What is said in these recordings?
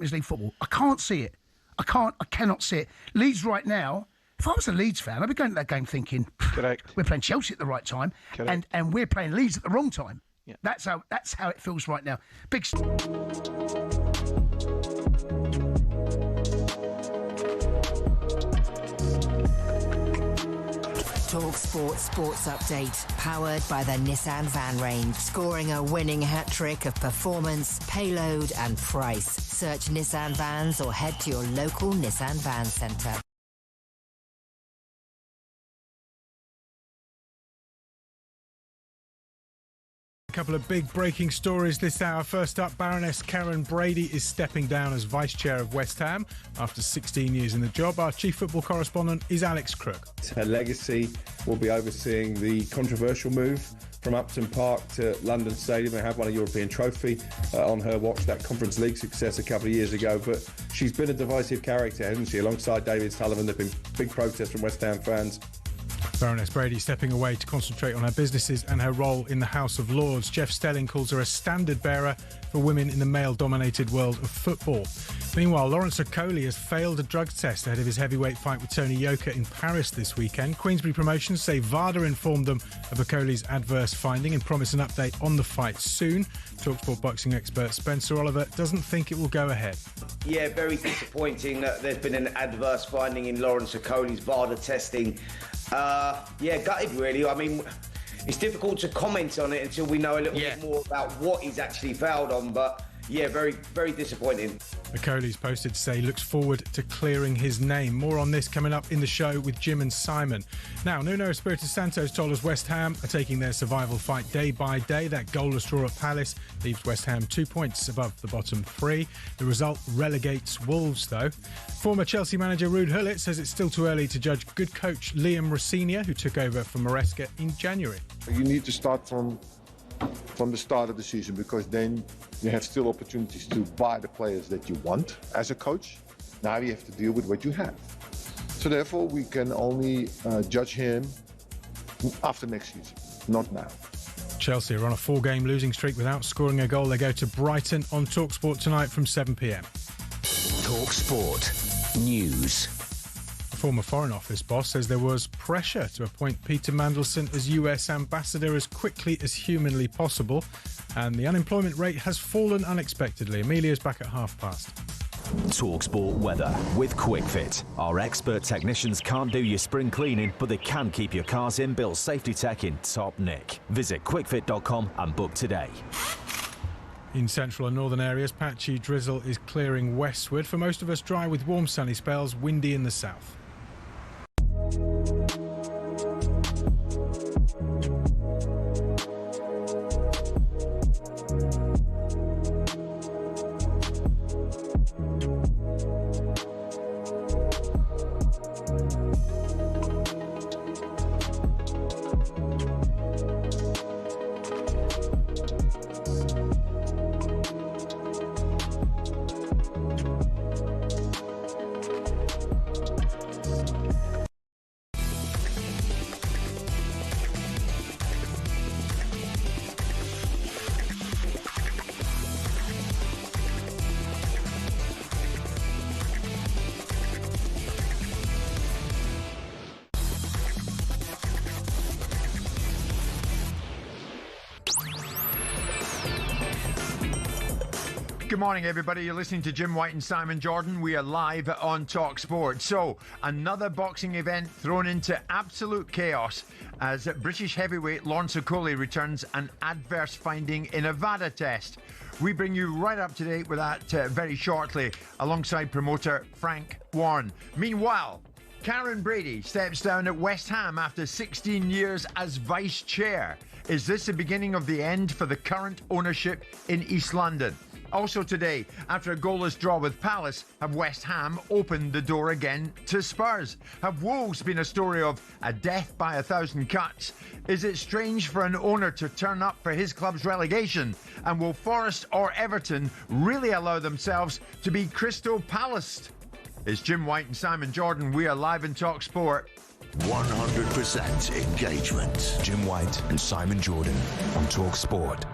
League football. I can't see it. I cannot see it. Leeds right now, if I was a Leeds fan, I'd be going to that game thinking, correct, we're playing Chelsea at the right time, and we're playing Leeds at the wrong time. Yeah. That's how it feels right now. Big. talkSPORT Sports Update, powered by the Nissan van range. Scoring a winning hat-trick of performance, payload and price. Search Nissan Vans or head to your local Nissan Van Centre. A couple of big breaking stories this hour. First up, Baroness Karen Brady is stepping down as Vice Chair of West Ham after 16 years in the job. Our chief football correspondent is Alex Crook. Her legacy will be overseeing the controversial move from Upton Park to London Stadium. They have won a European trophy on her watch, that Conference League success a couple of years ago. But she's been a divisive character, hasn't she? Alongside David Sullivan, there have been big protests from West Ham fans. Baroness Brady stepping away to concentrate on her businesses and her role in the House of Lords. Jeff Stelling calls her a standard bearer for women in the male-dominated world of football. Meanwhile, Lawrence Okoli has failed a drug test ahead of his heavyweight fight with Tony Yoka in Paris this weekend. Queensberry Promotions say VADA informed them of Okoli's adverse finding and promise an update on the fight soon. talkSPORT boxing expert Spencer Oliver doesn't think it will go ahead. Yeah, very disappointing that there's been an adverse finding in Lawrence Okoli's VADA testing. Gutted really. I mean, it's difficult to comment on it until we know a little bit more about what he's actually fouled on, but yeah, very, very disappointing. Okoli's posted to say he looks forward to clearing his name. More on this coming up in the show with Jim and Simon. Now, Nuno Espirito Santo's told us West Ham are taking their survival fight day by day. That goalless draw at Palace leaves West Ham 2 points above the bottom three. The result relegates Wolves, though. Former Chelsea manager Ruud Gullit says it's still too early to judge good coach Liam Rosenior, who took over from Maresca in January. You need to start from the start of the season, because then you have still opportunities to buy the players that you want as a coach. Now you have to deal with what you have. So therefore we can only judge him after next season, not now. Chelsea are on a 4-game losing streak without scoring a goal. They go to Brighton on talkSPORT tonight from 7 p.m. talkSPORT News. A former Foreign Office boss says there was pressure to appoint Peter Mandelson as US ambassador as quickly as humanly possible, and the unemployment rate has fallen unexpectedly. Amelia's back at past. talkSPORT weather with QuickFit. Our expert technicians can't do your spring cleaning, but they can keep your car's inbuilt safety tech in top nick. Visit quickfit.com and book today. In central and northern areas, patchy drizzle is clearing westward. For most of us, dry with warm sunny spells, windy in the south. Good morning, everybody. You're listening to Jim White and Simon Jordan. We are live on talkSPORT. So, another boxing event thrown into absolute chaos as British heavyweight Lawrence Okoli returns an adverse finding in a VADA test. We bring you right up to date with that very shortly, alongside promoter Frank Warren. Meanwhile, Karen Brady steps down at West Ham after 16 years as vice chair. Is this the beginning of the end for the current ownership in East London? Also today, after a goalless draw with Palace, have West Ham opened the door again to Spurs? Have Wolves been a story of a death by 1,000 cuts? Is it strange for an owner to turn up for his club's relegation? And will Forest or Everton really allow themselves to be Crystal Palaced? It's Jim White and Simon Jordan. We are live in talkSPORT. 100% engagement. Jim White and Simon Jordan on talkSPORT.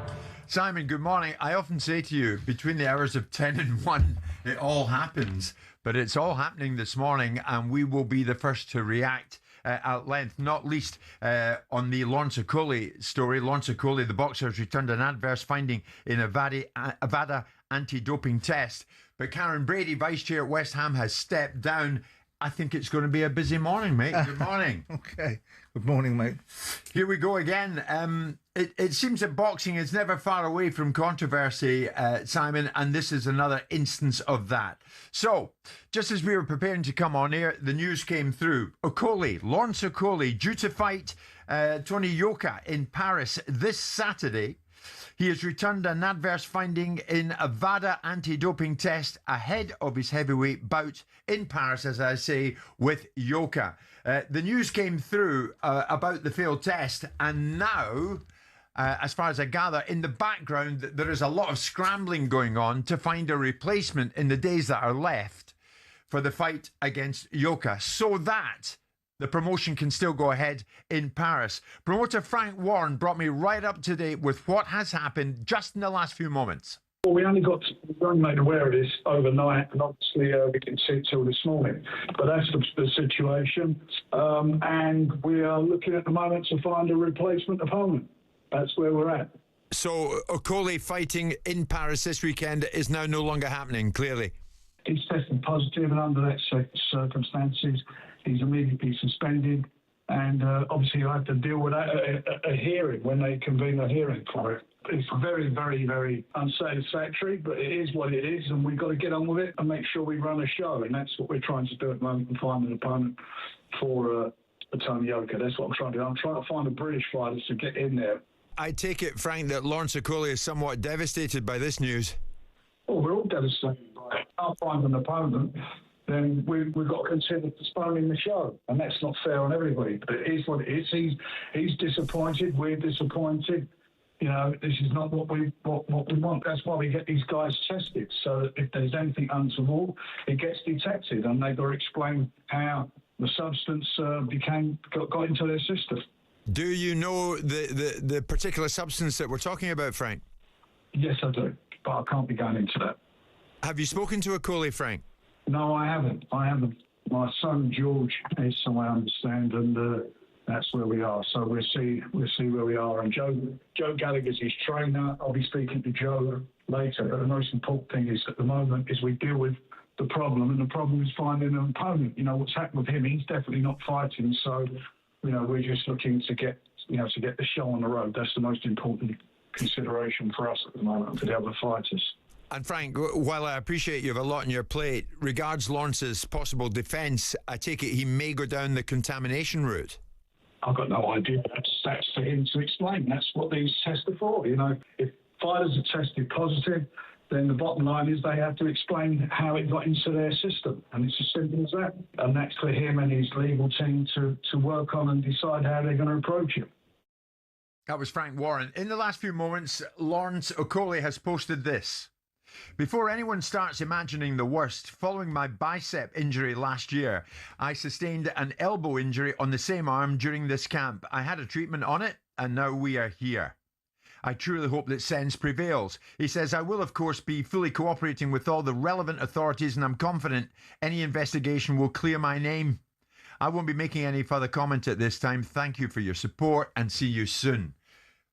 Simon, good morning. I often say to you, between the hours of 10 and 1, it all happens. But it's all happening this morning, and we will be the first to react at length, not least on the Lawrence Okoli story. Lawrence Okoli, the boxer, has returned an adverse finding in a VADA anti-doping test. But Karen Brady, vice chair at West Ham, has stepped down. I think it's going to be a busy morning, mate. Good morning. Okay. Good morning, mate. Here we go again. It seems that boxing is never far away from controversy, Simon, and this is another instance of that. So, just as we were preparing to come on air, the news came through. Lawrence Okoli, due to fight Tony Yoka in Paris this Saturday. He has returned an adverse finding in a VADA anti-doping test ahead of his heavyweight bout in Paris, as I say, with Yoka. The news came through about the failed test, and now, as far as I gather, in the background, there is a lot of scrambling going on to find a replacement in the days that are left for the fight against Yoka, so that the promotion can still go ahead in Paris. Promoter Frank Warren brought me right up to date with what has happened just in the last few moments. Well, we only made aware of this overnight, and obviously we didn't see it till this morning. But that's the situation, and we are looking at the moment to find a replacement opponent. That's where we're at. So Okoli fighting in Paris this weekend is now no longer happening, clearly. He's tested positive, and under that circumstances, he's immediately suspended, and obviously he'll have to deal with that at a hearing, when they convene a hearing for it. It's very, very, very unsatisfactory, but it is what it is, and we've got to get on with it and make sure we run a show, and that's what we're trying to do at the moment, and find an opponent for Tony Yoka. That's what I'm trying to do. I'm trying to find the British fighters to get in there. I take it, Frank, that Lawrence Okoli is somewhat devastated by this news. Oh, we're all devastated by it. Can't find an opponent, then we've got to consider postponing the show, and that's not fair on everybody. But it is what it is. He's disappointed. We're disappointed. You know, this is not what we want. That's why we get these guys tested, so that if there's anything untoward, it gets detected, and they've got to explain how the substance got into their system. Do you know the particular substance that we're talking about, Frank? Yes, I do, but I can't be going into that. Have you spoken to Okoli, Frank? No, I haven't. My son George is, so I understand, and that's where we are. So we'll see where we are. And Joe Gallagher's his trainer. I'll be speaking to Joe later. But the most important thing is at the moment is we deal with the problem, and the problem is finding an opponent. You know what's happened with him. He's definitely not fighting. So, you know, we're just looking to get the show on the road. That's the most important consideration for us at the moment, and for the other fighters. And Frank, while I appreciate you have a lot on your plate, regards Lawrence's possible defence, I take it he may go down the contamination route. I've got no idea. That's for him to explain. That's what these tests are for. You know, if fighters are tested positive, then the bottom line is they have to explain how it got into their system. And it's as simple as that. And that's for him and his legal team to work on and decide how they're going to approach it. That was Frank Warren. In the last few moments, Lawrence Okoli has posted this. Before anyone starts imagining the worst, following my bicep injury last year, I sustained an elbow injury on the same arm during this camp. I had a treatment on it, and now we are here. I truly hope that sense prevails. He says, I will, of course, be fully cooperating with all the relevant authorities, and I'm confident any investigation will clear my name. I won't be making any further comment at this time. Thank you for your support, and see you soon.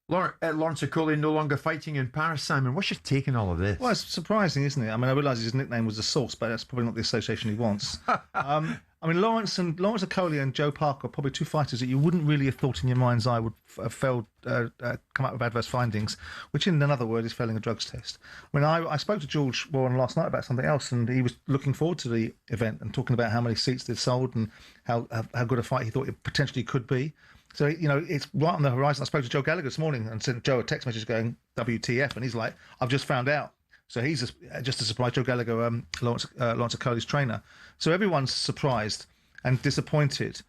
Lawrence Okoli no longer fighting in Paris, Simon. What's your take on all of this? Well, it's surprising, isn't it? I mean, I realise his nickname was The Source, but that's probably not the association he wants. I mean, Lawrence Okoli and Joe Parker are probably two fighters that you wouldn't really have thought in your mind's eye would have come up with adverse findings, which in another word is failing a drugs test. I mean, I spoke to George Warren last night about something else, and he was looking forward to the event and talking about how many seats they'd sold and how good a fight he thought it potentially could be. So, you know, it's right on the horizon. I spoke to Joe Gallagher this morning and sent Joe a text message going, WTF, and he's like, I've just found out. So he's just as surprised, Joe Gallagher, Lawrence Okoli's trainer. So everyone's surprised and disappointed.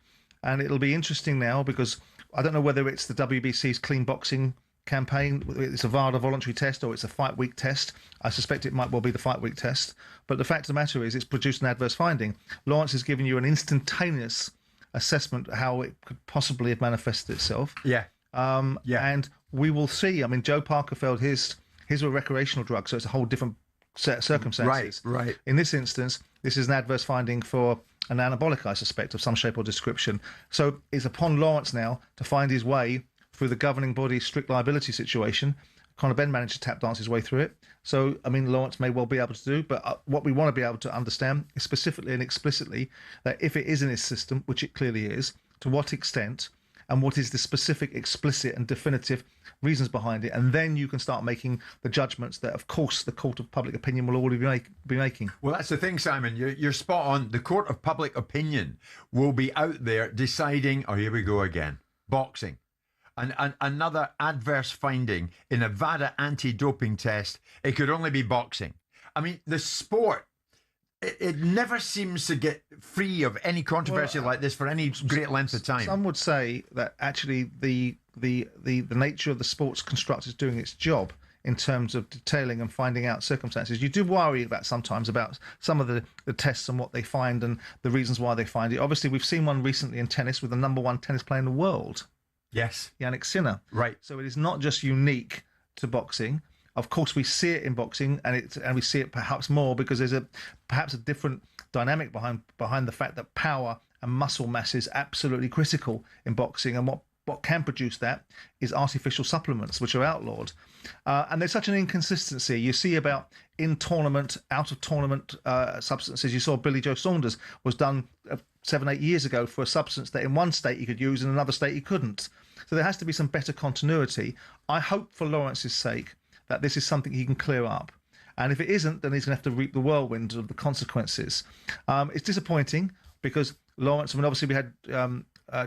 And it'll be interesting now because I don't know whether it's the WBC's clean boxing campaign, it's a VADA voluntary test or it's a fight week test. I suspect it might well be the fight week test. But the fact of the matter is it's produced an adverse finding. Lawrence has given you an instantaneous assessment of how it could possibly have manifested itself. Yeah. And we will see. I mean, Joe Parker felt his were recreational drugs, so it's a whole different circumstances. Right. In this instance, this is an adverse finding for an anabolic, I suspect, of some shape or description. So it's upon Lawrence now to find his way through the governing body strict liability situation. Connor Benn managed to tap dance his way through it. So, I mean, Lawrence may well be able to do, but what we want to be able to understand is specifically and explicitly that if it is in his system, which it clearly is, to what extent and what is the specific, explicit and definitive reasons behind it. And then you can start making the judgments that, of course, the court of public opinion will already be making. Well, that's the thing, Simon. You're spot on. The court of public opinion will be out there deciding, oh, here we go again, boxing. And another adverse finding in a VADA anti-doping test. It could only be boxing. I mean, the sport, it never seems to get free of any controversy like this for any great length of time. Some would say that actually the nature of the sports construct is doing its job in terms of detailing and finding out circumstances. You do worry about sometimes about some of the tests and what they find and the reasons why they find it. Obviously, we've seen one recently in tennis with the #1 tennis player in the world. Yes. Yannick Sinner. Right. So it is not just unique to boxing. Of course, we see it in boxing, and we see it perhaps more because there's perhaps a different dynamic behind the fact that power and muscle mass is absolutely critical in boxing, and what can produce that is artificial supplements, which are outlawed. And there's such an inconsistency. You see about in-tournament, out-of-tournament substances. You saw Billy Joe Saunders was done 7-8 years ago for a substance that in one state he could use, in another state he couldn't. So there has to be some better continuity. I hope for Lawrence's sake that this is something he can clear up. And if it isn't, then he's going to have to reap the whirlwind of the consequences. It's disappointing because Lawrence, I mean, obviously we had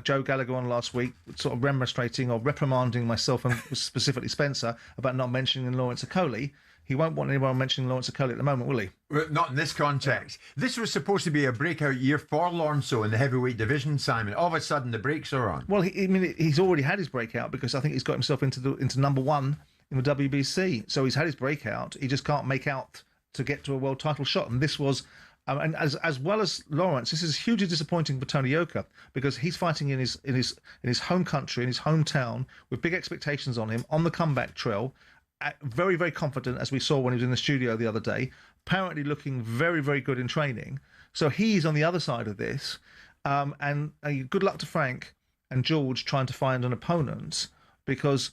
Joe Gallagher on last week, sort of remonstrating or reprimanding myself and specifically Spencer about not mentioning Lawrence Okoli. He won't want anyone mentioning Lawrence Okoli at the moment, will he? Not in this context. This was supposed to be a breakout year for Lawrence in the heavyweight division, Simon. All of a sudden, the brakes are on. Well, he's already had his breakout because I think he's got himself into #1 in the WBC. So he's had his breakout. He just can't make out to get to a world title shot. And this was, and as well as Lawrence, this is hugely disappointing for Tony Yoka because he's fighting in his home country, in his hometown, with big expectations on him on the comeback trail. Very, very confident, as we saw when he was in the studio the other day, apparently looking very, very good in training. So he's on the other side of this. And good luck to Frank and George trying to find an opponent, because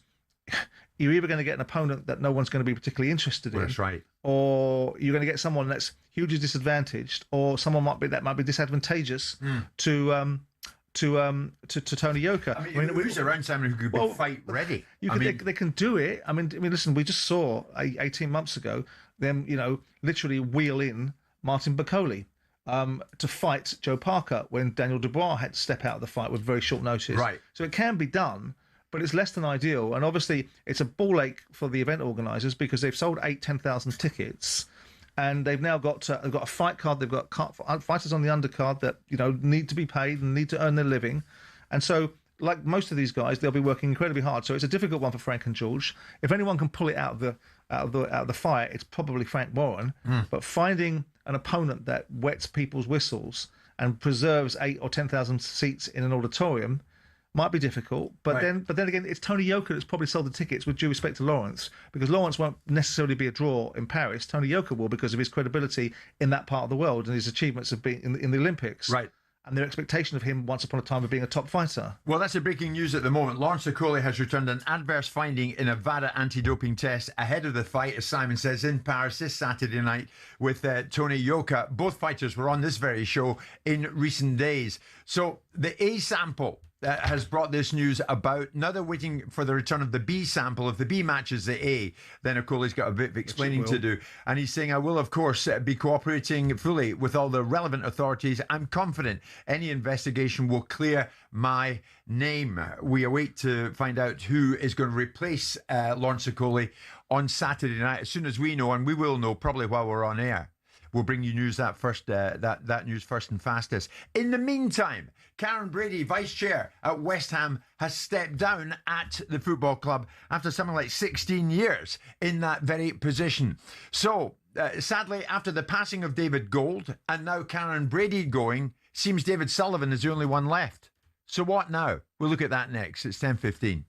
you're either going to get an opponent that no one's going to be particularly interested in. That's right. Or you're going to get someone that's hugely disadvantaged, or someone that might be disadvantageous to Tony Yoka. I mean, who's around, Simon, who could be fight ready? They can do it. I mean, listen, we just saw 18 months ago them, literally wheel in Martin Okoli to fight Joe Parker when Daniel Dubois had to step out of the fight with very short notice. Right. So it can be done, but it's less than ideal. And obviously, it's a ball ache for the event organisers because they've sold 10,000 tickets. And they've now got a fight card. They've got fighters on the undercard that need to be paid and need to earn their living, and so like most of these guys, they'll be working incredibly hard. So it's a difficult one for Frank and George. If anyone can pull it out of the fire, it's probably Frank Warren. But finding an opponent that wets people's whistles and preserves 8,000 or 10,000 seats in an auditorium might be difficult, but then again, it's Tony Yoka that's probably sold the tickets, with due respect to Lawrence, because Lawrence won't necessarily be a draw in Paris. Tony Yoka will, because of his credibility in that part of the world and his achievements of being in the Olympics. Right. And their expectation of him once upon a time of being a top fighter. Well, that's the breaking news at the moment. Lawrence Okoli has returned an adverse finding in a VADA anti-doping test ahead of the fight, as Simon says, in Paris this Saturday night with Tony Yoka. Both fighters were on this very show in recent days. So the A sample has brought this news about. Now they're waiting for the return of the B sample. If the B matches the A, then Okoli's got a bit of explaining to do. And he's saying, I will, of course, be cooperating fully with all the relevant authorities. I'm confident any investigation will clear my name. We await to find out who is going to replace Lawrence Okoli on Saturday night. As soon as we know, and we will know probably while we're on air, we'll bring you news that news first and fastest. In the meantime, Karen Brady, vice chair at West Ham, has stepped down at the football club after something like 16 years in that very position. So, sadly, after the passing of David Gold and now Karen Brady going, seems David Sullivan is the only one left. So what now? We'll look at that next. It's 10:15.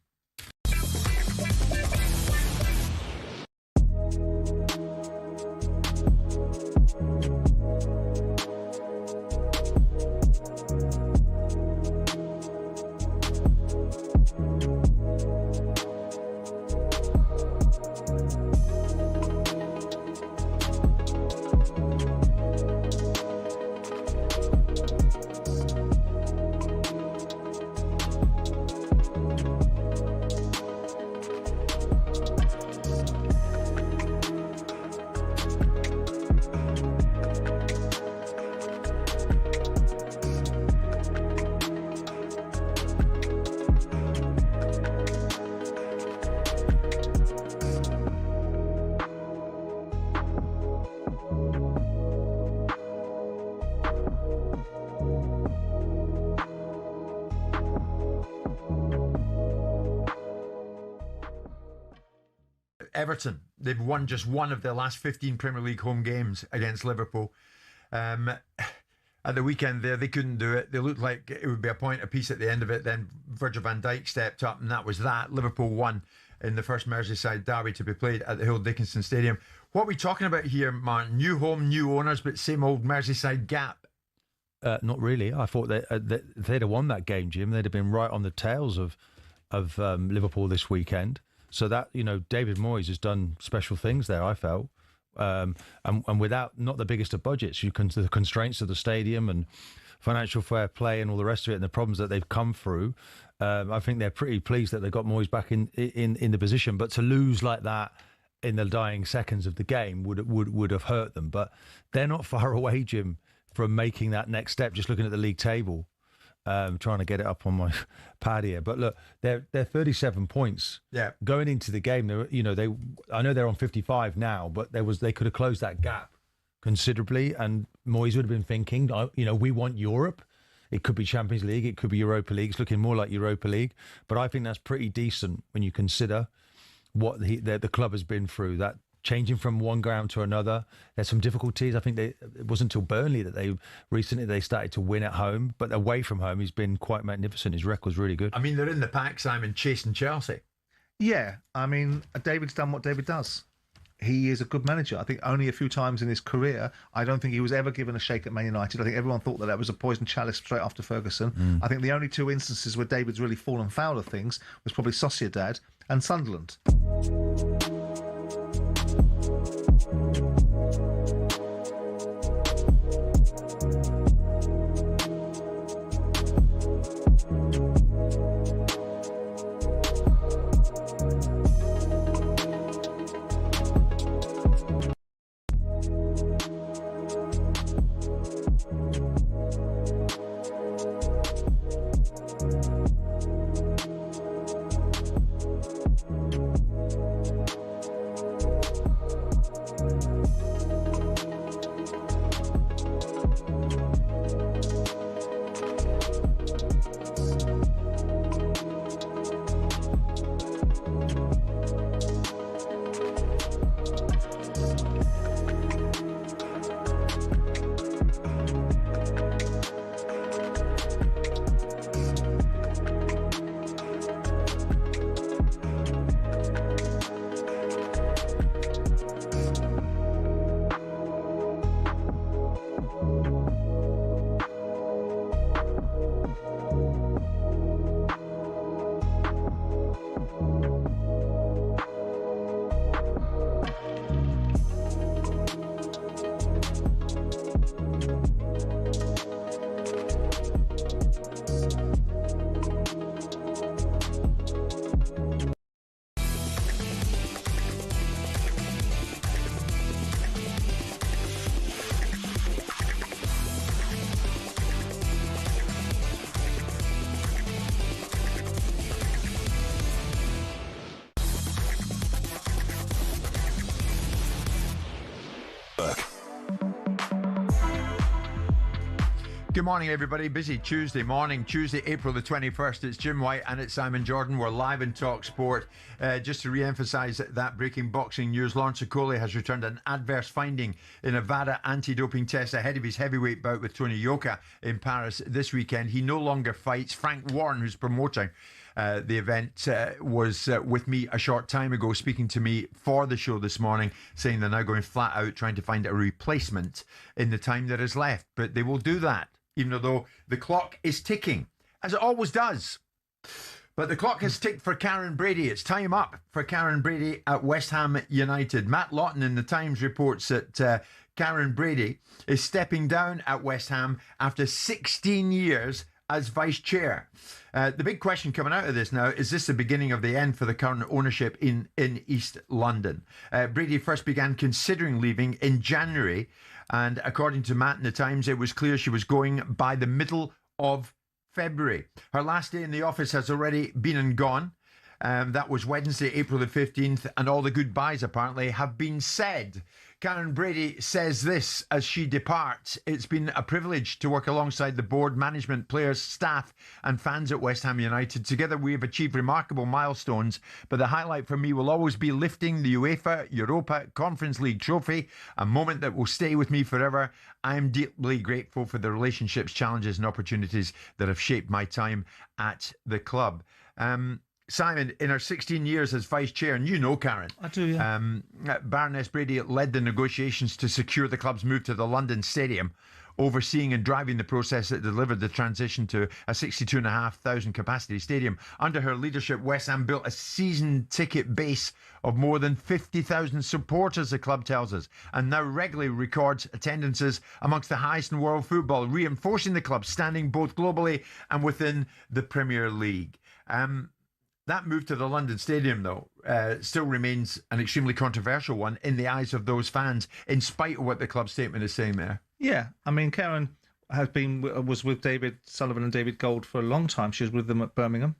Everton. They've won just one of their last 15 Premier League home games against Liverpool. At the weekend there, they couldn't do it. They looked like it would be a point apiece at the end of it. Then Virgil van Dijk stepped up, and that was that. Liverpool won in the first Merseyside derby to be played at the Hill Dickinson Stadium. What are we talking about here, Martin? New home, new owners, but same old Merseyside gap. Not really. I thought that if they'd have won that game, Jim, they'd have been right on the tails of Liverpool this weekend. So that, David Moyes has done special things there, I felt. And without not the biggest of budgets, the constraints of the stadium and financial fair play and all the rest of it, and the problems that they've come through, I think they're pretty pleased that they got Moyes back in the position. But to lose like that in the dying seconds of the game would have hurt them. But they're not far away, Jim, from making that next step. Just looking at the league table. Trying to get it up on my pad here, but look, they're 37 points. Yeah, going into the game, I know they're on 55 now, but they could have closed that gap considerably, and Moyes would have been thinking, we want Europe. It could be Champions League, it could be Europa League. It's looking more like Europa League, but I think that's pretty decent when you consider what the club has been through. That changing from one ground to another. There's some difficulties. I think it wasn't until Burnley that they started to win at home, but away from home, he's been quite magnificent. His record's really good. I mean, they're in the pack, Simon, chasing Chelsea. Yeah, I mean, David's done what David does. He is a good manager. I think only a few times in his career, I don't think he was ever given a shake at Man United. I think everyone thought that was a poison chalice straight after Ferguson. I think the only two instances where David's really fallen foul of things was probably Sociedad and Sunderland. Good morning, everybody. Busy Tuesday morning, Tuesday, April the 21st. It's Jim White and it's Simon Jordan. We're live in talkSPORT. Just to re-emphasise that breaking boxing news, Lawrence Okoli has returned an adverse finding in a Nevada anti-doping test ahead of his heavyweight bout with Tony Yoka in Paris this weekend. He no longer fights. Frank Warren, who's promoting the event, was with me a short time ago, speaking to me for the show this morning, saying they're now going flat out trying to find a replacement in the time that is left. But they will do that, even though the clock is ticking, as it always does. But the clock has ticked for Karen Brady. It's time up for Karen Brady at West Ham United. Matt Lawton in the Times reports that Karen Brady is stepping down at West Ham after 16 years as vice chair. The big question coming out of this now, is this the beginning of the end for the current ownership in East London? Brady first began considering leaving in January, and according to Matt in the Times, it was clear she was going by the middle of February. Her last day in the office has already been and gone. That was Wednesday, April the 15th, and all the goodbyes apparently have been said. Karen Brady says this as she departs: "It's been a privilege to work alongside the board, management, players, staff and fans at West Ham United. Together we have achieved remarkable milestones, but the highlight for me will always be lifting the UEFA Europa Conference League trophy, a moment that will stay with me forever. I am deeply grateful for the relationships, challenges and opportunities that have shaped my time at the club." Simon, in her 16 years as vice chair, and you know Karen. I do, yeah. Baroness Brady led the negotiations to secure the club's move to the London Stadium, overseeing and driving the process that delivered the transition to a 62,500 capacity stadium. Under her leadership, West Ham built a season ticket base of more than 50,000 supporters, the club tells us, and now regularly records attendances amongst the highest in world football, reinforcing the club's standing both globally and within the Premier League. That move to the London Stadium, though, still remains an extremely controversial one in the eyes of those fans, in spite of what the club statement is saying there. Yeah, I mean, Karen was with David Sullivan and David Gold for a long time. She was with them at Birmingham.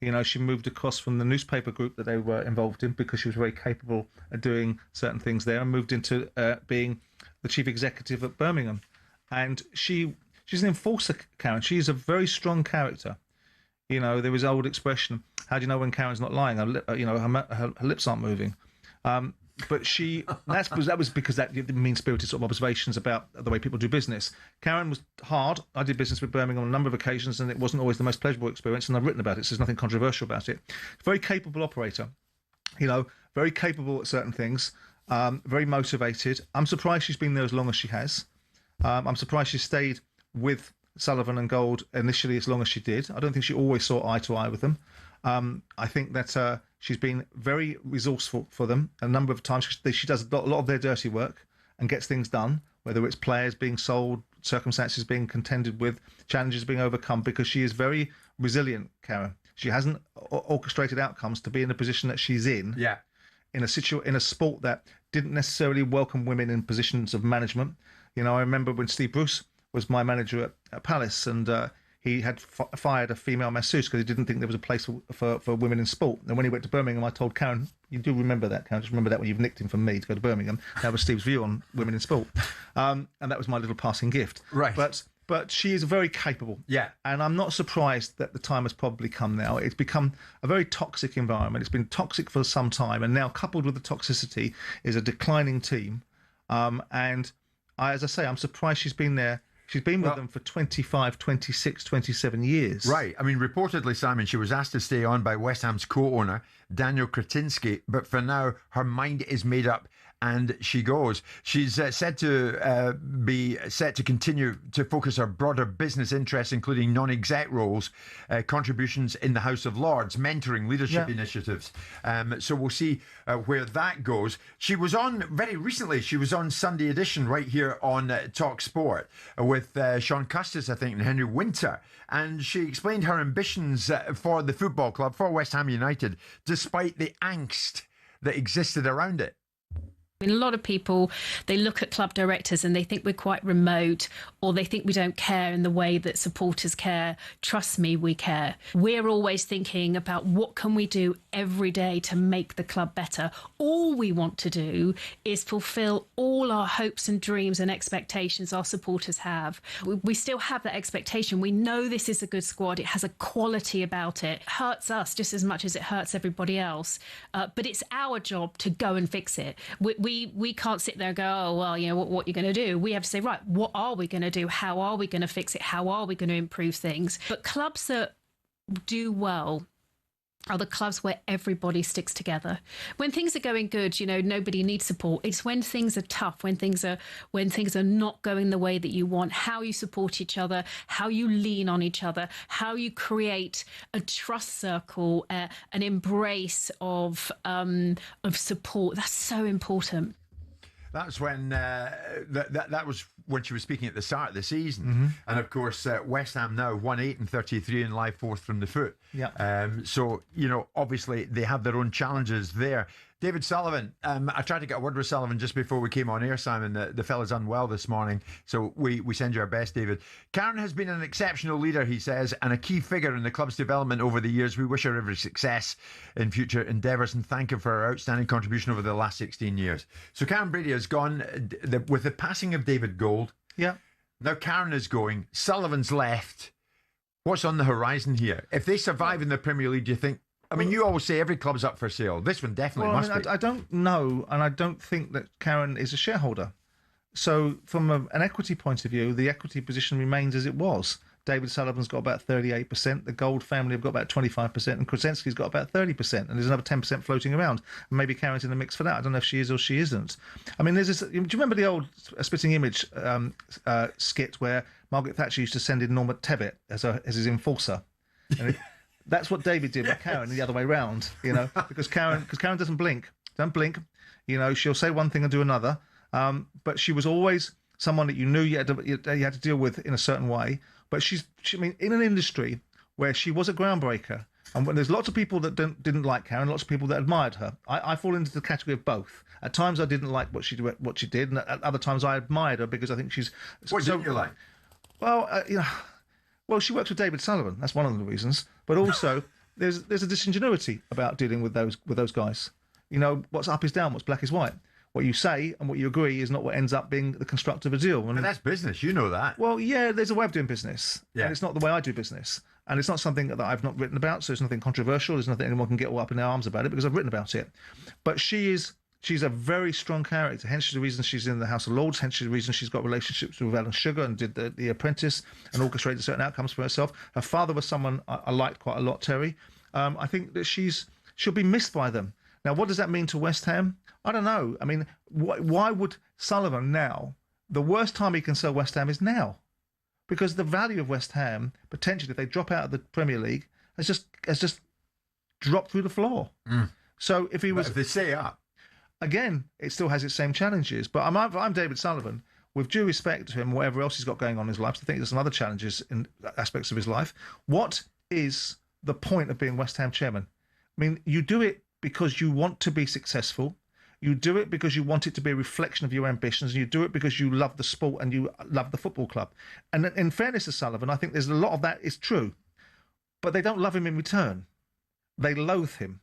You know, she moved across from the newspaper group that they were involved in because she was very capable of doing certain things there, and moved into being the chief executive at Birmingham. And she's an enforcer, Karen. She's a very strong character. You know, there was an old expression, how do you know when Karen's not lying? Her lips aren't moving. But that was because that mean-spirited sort of observations about the way people do business. Karen was hard. I did business with Birmingham on a number of occasions, and it wasn't always the most pleasurable experience, and I've written about it, so there's nothing controversial about it. Very capable operator, you know, very capable at certain things, very motivated. I'm surprised she's been there as long as she has. I'm surprised she stayed with Sullivan and Gold initially as long as she did. I don't think she always saw eye to eye with them. I think that she's been very resourceful for them a number of times. She does a lot of their dirty work and gets things done, whether it's players being sold, circumstances being contended with, challenges being overcome, because she is very resilient, Karen. She hasn't orchestrated outcomes to be in the position that she's in. Yeah. In a sport that didn't necessarily welcome women in positions of management. You know, I remember when Steve Bruce was my manager at Palace, and he had fired a female masseuse because he didn't think there was a place for women in sport. And when he went to Birmingham, I told Karen, you do remember that, Karen, just remember that when you've nicked him from me to go to Birmingham. That was Steve's view on women in sport. And that was my little passing gift. Right. But she is very capable. Yeah. And I'm not surprised that the time has probably come now. It's become a very toxic environment. It's been toxic for some time, and now coupled with the toxicity is a declining team. As I say, I'm surprised she's been there. She's been with them for 25, 26, 27 years. Right. I mean, reportedly, Simon, she was asked to stay on by West Ham's co-owner, Daniel Kretinsky, but for now, her mind is made up and she goes. She's said to be set to continue to focus her broader business interests, including non-exec roles, contributions in the House of Lords, mentoring, leadership initiatives. So we'll see where that goes. She was on, very recently, she was on Sunday Edition right here on talkSPORT with Sean Custis, I think, and Henry Winter. And she explained her ambitions for the football club, for West Ham United, despite the angst that existed around it. A lot of people, they look at club directors and they think we're quite remote, or they think we don't care in the way that supporters care. Trust me, we care. We're always thinking about what can we do every day to make the club better. All we want to do is fulfil all our hopes and dreams and expectations our supporters have. We still have that expectation. We know this is a good squad. It has a quality about it. It hurts us just as much as it hurts everybody else. But it's our job to go and fix it. We can't sit there and go, oh, well, you know, what you're going to do. We have to say, right, what are we going to do? How are we going to fix it? How are we going to improve things? But clubs that do well are the clubs where everybody sticks together. When things are going good, you know, nobody needs support. It's when things are tough, when things are not going the way that you want, how you support each other, how you lean on each other, how you create a trust circle, an embrace of support. That's so important. That's when that was when she was speaking at the start of the season, and of course West Ham now 1-8 and 33 and lie fourth from the foot. Yeah. So you know, obviously they have their own challenges there. David Sullivan. I tried to get a word with Sullivan just before we came on air, Simon. The fella's unwell this morning, so we send you our best, David. Karen has been an exceptional leader, he says, and a key figure in the club's development over the years. We wish her every success in future endeavours and thank her for her outstanding contribution over the last 16 years. So Karen Brady has gone with the passing of David Gold. Yeah. Now Karen is going. Sullivan's left. What's on the horizon here? If they survive in the Premier League, do you think? I mean, you always say every club's up for sale. This one definitely must be. I don't know, and I don't think that Karen is a shareholder. So from an equity point of view, the equity position remains as it was. David Sullivan's got about 38%, the Gold family have got about 25%, and Krasensky's got about 30%, and there's another 10% floating around. And maybe Karen's in the mix for that. I don't know if she is or she isn't. I mean, there's this. Do you remember the old Spitting Image skit where Margaret Thatcher used to send in Norma Tebbit as his enforcer? And that's what David did with Karen, the other way round, because Karen doesn't blink. Don't blink. She'll say one thing and do another. But she was always someone that you knew you had to deal with in a certain way. But I mean, in an industry where she was a groundbreaker, and when there's lots of people that didn't like Karen, lots of people that admired her. I fall into the category of both. At times I didn't like what she did, and at other times I admired her because I think she's. What didn't you like? Well, Well, she works with David Sullivan. That's one of the reasons. But also, there's a disingenuity about dealing with those guys. What's up is down, what's black is white. What you say and what you agree is not what ends up being the construct of a deal. But that's business, you know that. Well, yeah, there's a way of doing business. Yeah. And it's not the way I do business. And it's not something that I've not written about, so it's nothing controversial. There's nothing anyone can get all up in their arms about it because I've written about it. But she's a very strong character. Hence the reason she's in the House of Lords. Hence the reason she's got relationships with Alan Sugar and did the Apprentice and orchestrated certain outcomes for herself. Her father was someone I liked quite a lot, Terry. I think that she'll be missed by them. Now, what does that mean to West Ham? I don't know. I mean, why would Sullivan now? The worst time he can sell West Ham is now, because the value of West Ham potentially, if they drop out of the Premier League, has just dropped through the floor. Mm. So if they stay up. Again, it still has its same challenges. But I'm David Sullivan. With due respect to him, whatever else he's got going on in his life, I think there's some other challenges in aspects of his life. What is the point of being West Ham chairman? I mean, you do it because you want to be successful. You do it because you want it to be a reflection of your ambitions. And you do it because you love the sport and you love the football club. And in fairness to Sullivan, I think there's a lot of that is true. But they don't love him in return. They loathe him.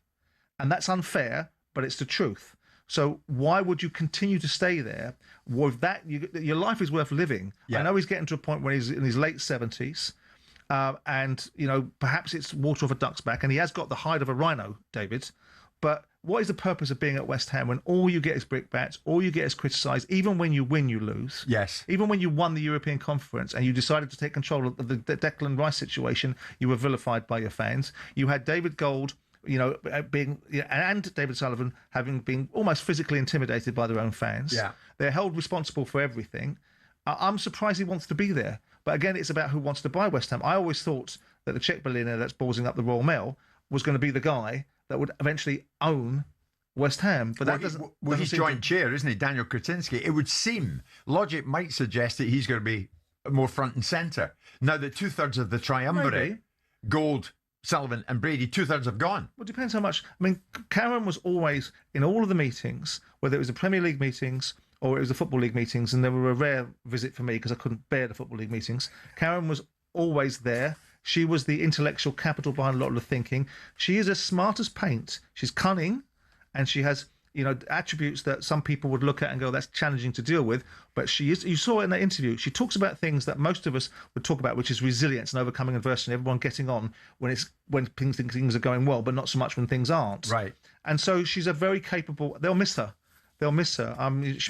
And that's unfair, but it's the truth. So why would you continue to stay there? With that, your life is worth living. Yeah. I know he's getting to a point where he's in his late 70s, and perhaps it's water off a duck's back, and he has got the hide of a rhino, David. But what is the purpose of being at West Ham when all you get is brickbats, all you get is criticised? Even when you win, you lose. Yes. Even when you won the European Conference and you decided to take control of the Declan Rice situation, you were vilified by your fans. You had David Gold, and David Sullivan having been almost physically intimidated by their own fans. Yeah. They're held responsible for everything. I'm surprised he wants to be there. But again, it's about who wants to buy West Ham. I always thought that the Czech billionaire that's ballsing up the Royal Mail was going to be the guy that would eventually own West Ham. But that doesn't... Well, he's joint chair, isn't he, Daniel Kretinsky? It would seem, logic might suggest that he's going to be more front and centre. Now that 2/3 of the triumvirate, Gold, Sullivan and Brady, 2/3 have gone. Well, it depends how much. I mean, Karen was always in all of the meetings, whether it was the Premier League meetings or it was the Football League meetings, and they were a rare visit for me because I couldn't bear the Football League meetings. Karen was always there. She was the intellectual capital behind a lot of the thinking. She is as smart as paint. She's cunning, and she has attributes that some people would look at and go, that's challenging to deal with. But she is. You saw it in that interview. She talks about things that most of us would talk about, which is resilience and overcoming adversity. Everyone getting on when things are going well, but not so much when things aren't. Right. And so she's a very capable. They'll miss her. She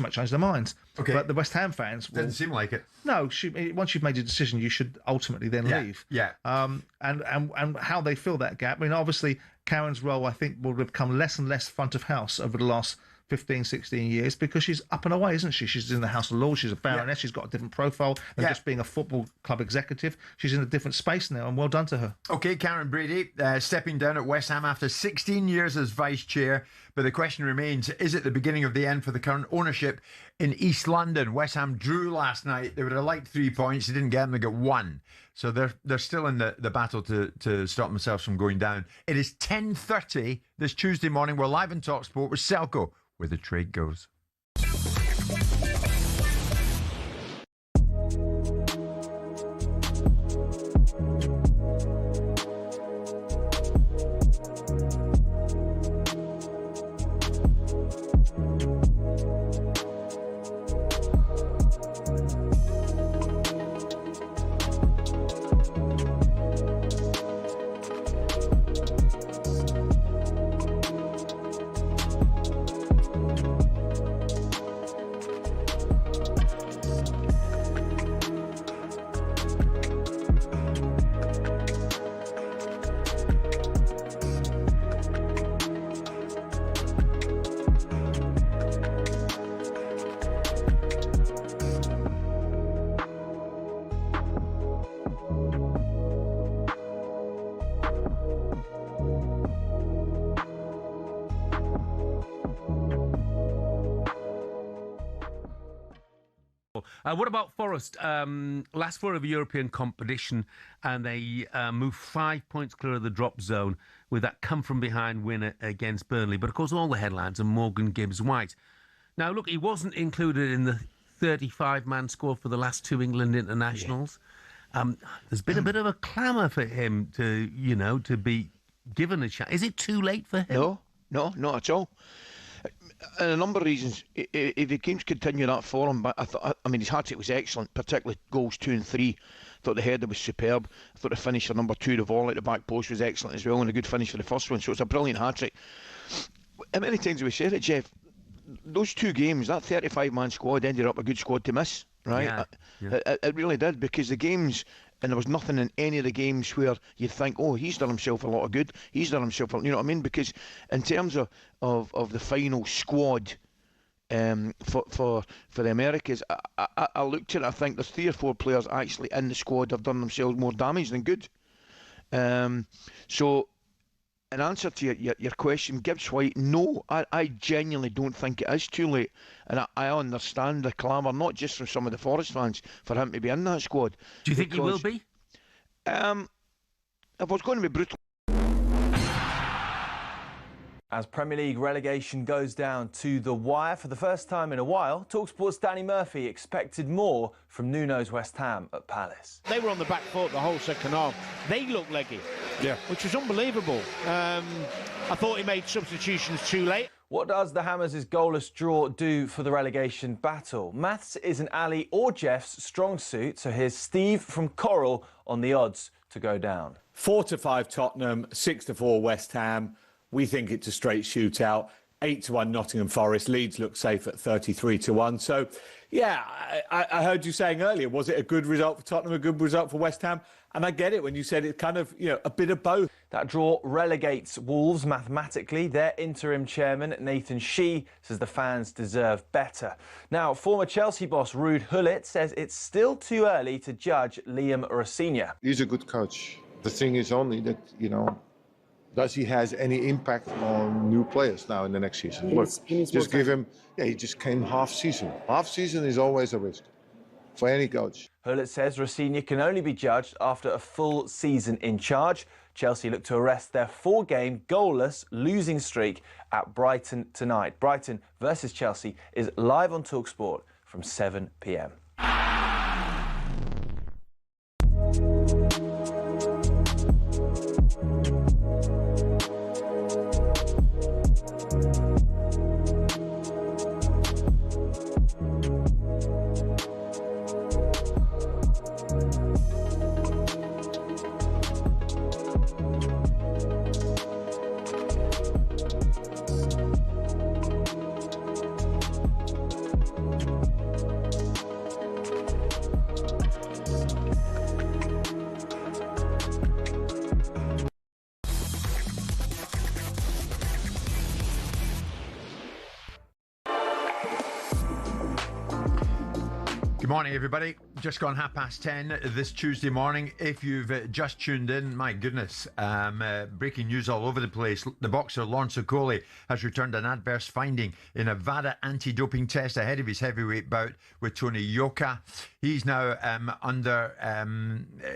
might change their minds. Okay. But the West Ham fans doesn't seem like it. No. Once you've made your decision, you should ultimately then leave. Yeah. And how they fill that gap. I mean, obviously, Karen's role, I think, will become less and less front of house over the last 15, 16 years because she's up and away, isn't she? She's in the House of Lords, she's a baroness, she's got a different profile than just being a football club executive. She's in a different space now, and well done to her. OK, Karen Brady stepping down at West Ham after 16 years as vice chair. But the question remains, is it the beginning of the end for the current ownership in East London? West Ham drew last night. They would have liked 3 points. They didn't get them. They got 1. So they're still in the battle to stop themselves from going down. It is 10:30 this Tuesday morning. We're live in talkSPORT with Selco, where the trade goes. What about Forest? Last four of a European competition, and they moved 5 points clear of the drop zone with that come-from-behind win against Burnley. But, of course, all the headlines are Morgan Gibbs-White. Now, look, he wasn't included in the 35-man squad for the last 2 England internationals. Yeah. There's been a bit of a clamour for him to be given a chance. Is it too late for him? No, not at all. And a number of reasons. If he keeps continuing that form, but I mean, his hat-trick was excellent, particularly goals 2 and 3. I thought the header was superb. I thought the finish for number 2, the volley at the back post, was excellent as well, and a good finish for the first one. So it's a brilliant hat-trick. How many times have we said it, Jeff? Those 2 games, that 35-man squad ended up a good squad to miss, right? Yeah. It really did, because the games, and there was nothing in any of the games where you'd think, oh, he's done himself a lot of good. He's done himself, you know what I mean? Because in terms of the final squad for the Americas, I looked at it, I think there's 3 or 4 players actually in the squad have done themselves more damage than good. So, in answer to your question, Gibbs-White, no, I genuinely don't think it is too late. And I understand the clamour, not just from some of the Forest fans, for him to be in that squad. Do you think he will be? If I was going to be brutal. As Premier League relegation goes down to the wire for the first time in a while, talkSPORT's Danny Murphy expected more from Nuno's West Ham at Palace. They were on the back foot the whole second half. They looked leggy, which was unbelievable. I thought he made substitutions too late. What does the Hammers' goalless draw do for the relegation battle? Maths isn't Ali or Jeff's strong suit, so here's Steve from Coral on the odds to go down. 4-5 Tottenham, 6-4 West Ham. We think it's a straight shootout. 8-1 Nottingham Forest. Leeds look safe at 33-1. So, yeah, I heard you saying earlier, was it a good result for Tottenham, a good result for West Ham? And I get it when you said it's kind of, a bit of both. That draw relegates Wolves mathematically. Their interim chairman, Nathan Shee, says the fans deserve better. Now, former Chelsea boss Ruud Gullit says it's still too early to judge Liam Rosenior. He's a good coach. The thing is only that, does he has any impact on new players now in the next season? Look, just give him, he just came half season. Half season is always a risk for any coach. Gullit says Rosenior can only be judged after a full season in charge. Chelsea look to arrest their 4-game goalless losing streak at Brighton tonight. Brighton versus Chelsea is live on talkSPORT from 7 p.m. Good morning, everybody. Just gone 10:30 this Tuesday morning. If you've just tuned in, my goodness, breaking news all over the place. The boxer Lawrence Okoli has returned an adverse finding in a VADA anti-doping test ahead of his heavyweight bout with Tony Yoka. He's now under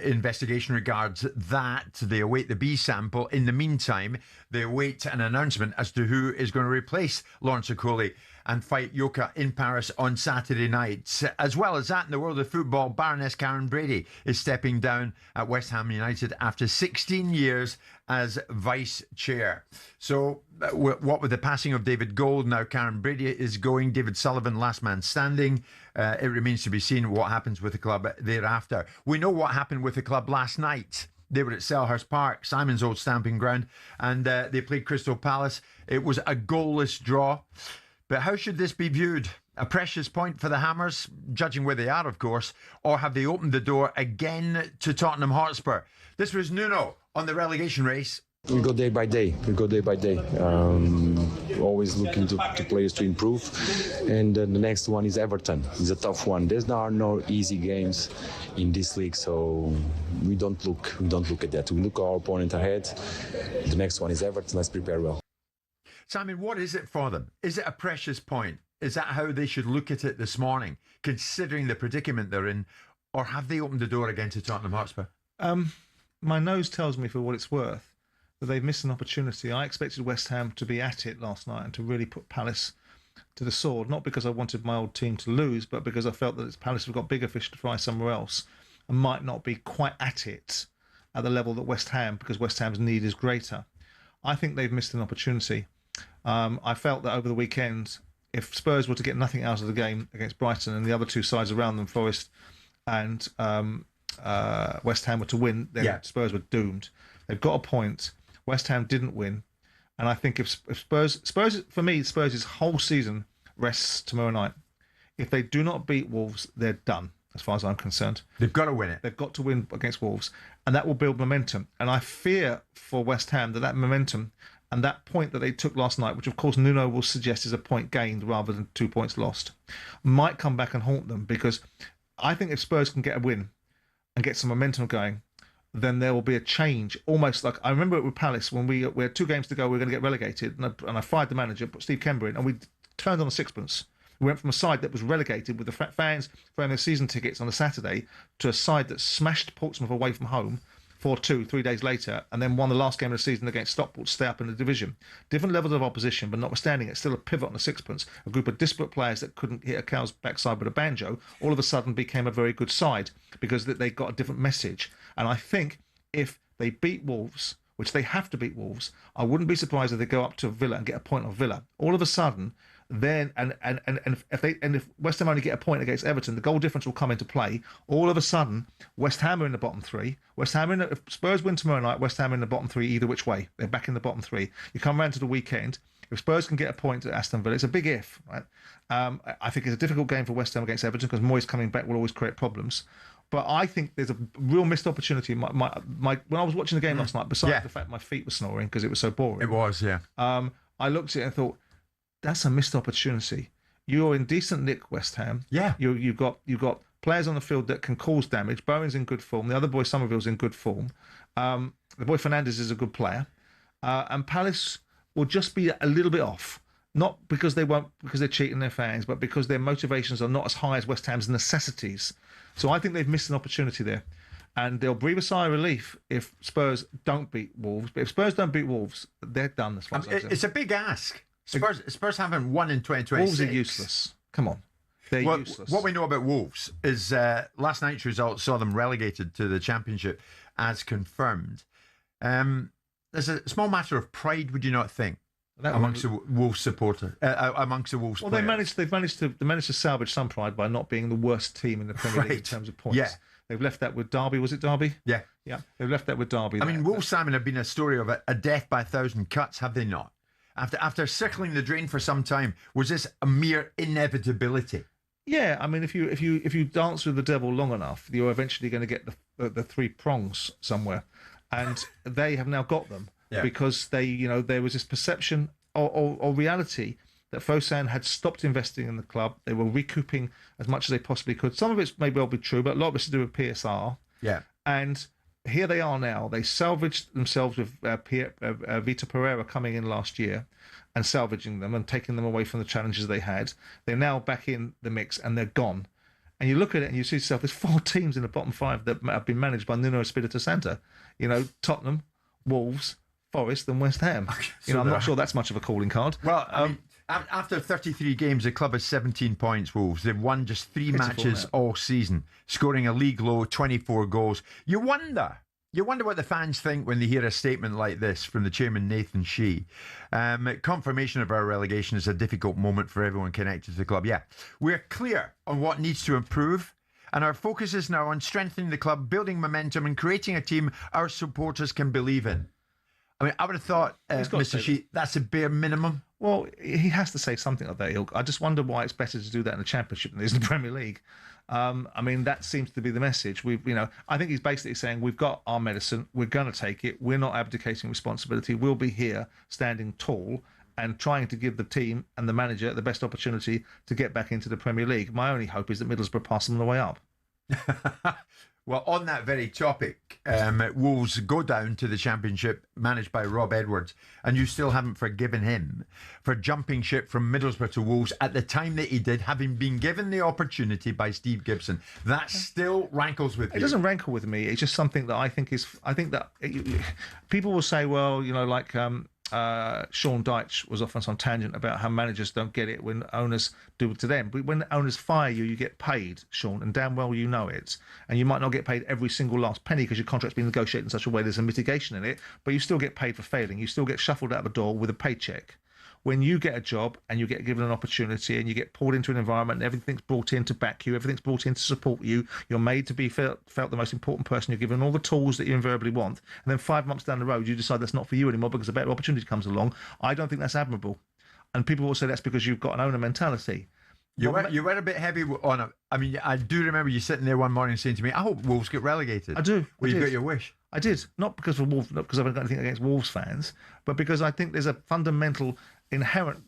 investigation regards that. They await the B sample. In the meantime, they await an announcement as to who is going to replace Lawrence Okoli and fight Yoka in Paris on Saturday night. As well as that, in the world of football, Baroness Karen Brady is stepping down at West Ham United after 16 years as vice chair. So what with the passing of David Gold, now Karen Brady is going, David Sullivan last man standing. It remains to be seen what happens with the club thereafter. We know what happened with the club last night. They were at Selhurst Park, Simon's old stamping ground, and they played Crystal Palace. It was a goalless draw. But how should this be viewed? A precious point for the Hammers, judging where they are, of course, or have they opened the door again to Tottenham Hotspur? This was Nuno on the relegation race. We go day by day. Always looking to players to improve. And the next one is Everton. It's a tough one. There are no easy games in this league, so we don't look at that. We look at our opponent ahead. The next one is Everton. Let's prepare well. Simon, what is it for them? Is it a precious point? Is that how they should look at it this morning, considering the predicament they're in? Or have they opened the door again to Tottenham Hotspur? My nose tells me, for what it's worth, that they've missed an opportunity. I expected West Ham to be at it last night and to really put Palace to the sword, not because I wanted my old team to lose, but because I felt that Palace have got bigger fish to fry somewhere else and might not be quite at it at the level that West Ham, because West Ham's need is greater. I think they've missed an opportunity. I felt that over the weekend, if Spurs were to get nothing out of the game against Brighton and the other two sides around them, Forest and West Ham, were to win, then Spurs were doomed. They've got a point. West Ham didn't win. And I think if Spurs, for me, Spurs' whole season rests tomorrow night. If they do not beat Wolves, they're done, as far as I'm concerned. They've got to win it. They've got to win against Wolves. And that will build momentum. And I fear for West Ham that momentum and that point that they took last night, which of course Nuno will suggest is a point gained rather than 2 points lost, might come back and haunt them. Because I think if Spurs can get a win and get some momentum going, then there will be a change. Almost like, I remember it with Palace when we had 2 games to go, we were going to get relegated, and I fired the manager, put Steve Kember in, and we turned on a sixpence. We went from a side that was relegated with the fans throwing their season tickets on a Saturday to a side that smashed Portsmouth away from home 4-2 3 days later, and then won the last game of the season against Stockport to stay up in the division. Different levels of opposition, but notwithstanding, it's still a pivot on a sixpence. A group of disparate players that couldn't hit a cow's backside with a banjo all of a sudden became a very good side because they got a different message. And I think if they beat Wolves, which they have to beat Wolves, I wouldn't be surprised if they go up to Villa and get a point on Villa. All of a sudden, then if West Ham only get a point against Everton, the goal difference will come into play. All of a sudden, West Ham are in the bottom 3. If Spurs win tomorrow night, West Ham are in the bottom 3 either which way. They're back in the bottom 3. You come round to the weekend. If Spurs can get a point at Aston Villa, it's a big if, right? I think it's a difficult game for West Ham against Everton because Moyes coming back will always create problems. But I think there's a real missed opportunity. When I was watching the game last night, besides the fact my feet were snoring because it was so boring. It was, yeah. I looked at it and thought, that's a missed opportunity. You're in decent nick, West Ham. Yeah. You've got players on the field that can cause damage. Bowen's in good form. The other boy, Somerville's in good form. The boy Fernandes is a good player. And Palace will just be a little bit off. Not because they're cheating their fans, but because their motivations are not as high as West Ham's necessities. So I think they've missed an opportunity there. And they'll breathe a sigh of relief if Spurs don't beat Wolves. But if Spurs don't beat Wolves, they're done as far as I'm concerned. It's a big ask. Spurs haven't won in 2026. Wolves are useless. Come on. They're useless. What we know about Wolves is last night's result saw them relegated to the Championship as confirmed. There's a small matter of pride, would you not think, amongst the Wolves supporter, amongst the Wolves players? They've managed to salvage some pride by not being the worst team in the Premier League in terms of points. Yeah. They've left that with Derby. Was it Derby? Yeah. Yeah. They've left that with Derby. I mean, Wolves, Simon, have been a story of a death by 1,000 cuts, have they not? After circling the drain for some time, was this a mere inevitability? Yeah, I mean, if you dance with the devil long enough, you're eventually going to get the 3 prongs somewhere, and they have now got them because there was this perception or reality that Fosan had stopped investing in the club. They were recouping as much as they possibly could. Some of it may well be true, but a lot of it's to do with PSR. Yeah. And here they are now. They salvaged themselves with Vitor Pereira coming in last year and salvaging them and taking them away from the challenges they had. They're now back in the mix and they're gone. And you look at it and you see yourself, there's 4 teams in the bottom 5 that have been managed by Nuno Espirito Santo. You know, Tottenham, Wolves, Forest and West Ham. So I'm not sure that's much of a calling card. Well, I mean, after 33 games, the club has 17 points, Wolves. They've won just 3 matches all season, scoring a league low 24 goals. You wonder what the fans think when they hear a statement like this from the chairman, Nathan Shee. Confirmation of our relegation is a difficult moment for everyone connected to the club. Yeah, we're clear on what needs to improve, and our focus is now on strengthening the club, building momentum, and creating a team our supporters can believe in. I mean, I would have thought, Mr. Shee, that's a bare minimum. Well, he has to say something like that. I just wonder why it's better to do that in the Championship than it is in the Premier League. I mean, that seems to be the message. I think he's basically saying we've got our medicine. We're going to take it. We're not abdicating responsibility. We'll be here standing tall and trying to give the team and the manager the best opportunity to get back into the Premier League. My only hope is that Middlesbrough pass them on the way up. Well, on that very topic, Wolves go down to the Championship managed by Rob Edwards, and you still haven't forgiven him for jumping ship from Middlesbrough to Wolves at the time that he did, having been given the opportunity by Steve Gibson. That still rankles with you. It doesn't rankle with me. It's just something that I think people will say, well, like Sean Dyche was off on some tangent about how managers don't get it when owners do it to them. But when owners fire you, you get paid, Sean, and damn well you know it. And you might not get paid every single last penny because your contract's been negotiated in such a way there's a mitigation in it, but you still get paid for failing. You still get shuffled out the door with a paycheck. When you get a job and you get given an opportunity and you get poured into an environment and everything's brought in to back you, everything's brought in to support you, you're made to be felt the most important person, you're given all the tools that you invariably want, and then 5 months down the road you decide that's not for you anymore because a better opportunity comes along. I don't think that's admirable. And people will say that's because you've got an owner mentality. You were a bit heavy on it. I mean, I do remember you sitting there one morning saying to me, I hope Wolves get relegated. I do. Well, you got your wish. I did. Not because I've got anything against Wolves fans, but because I think there's a fundamental, inherent...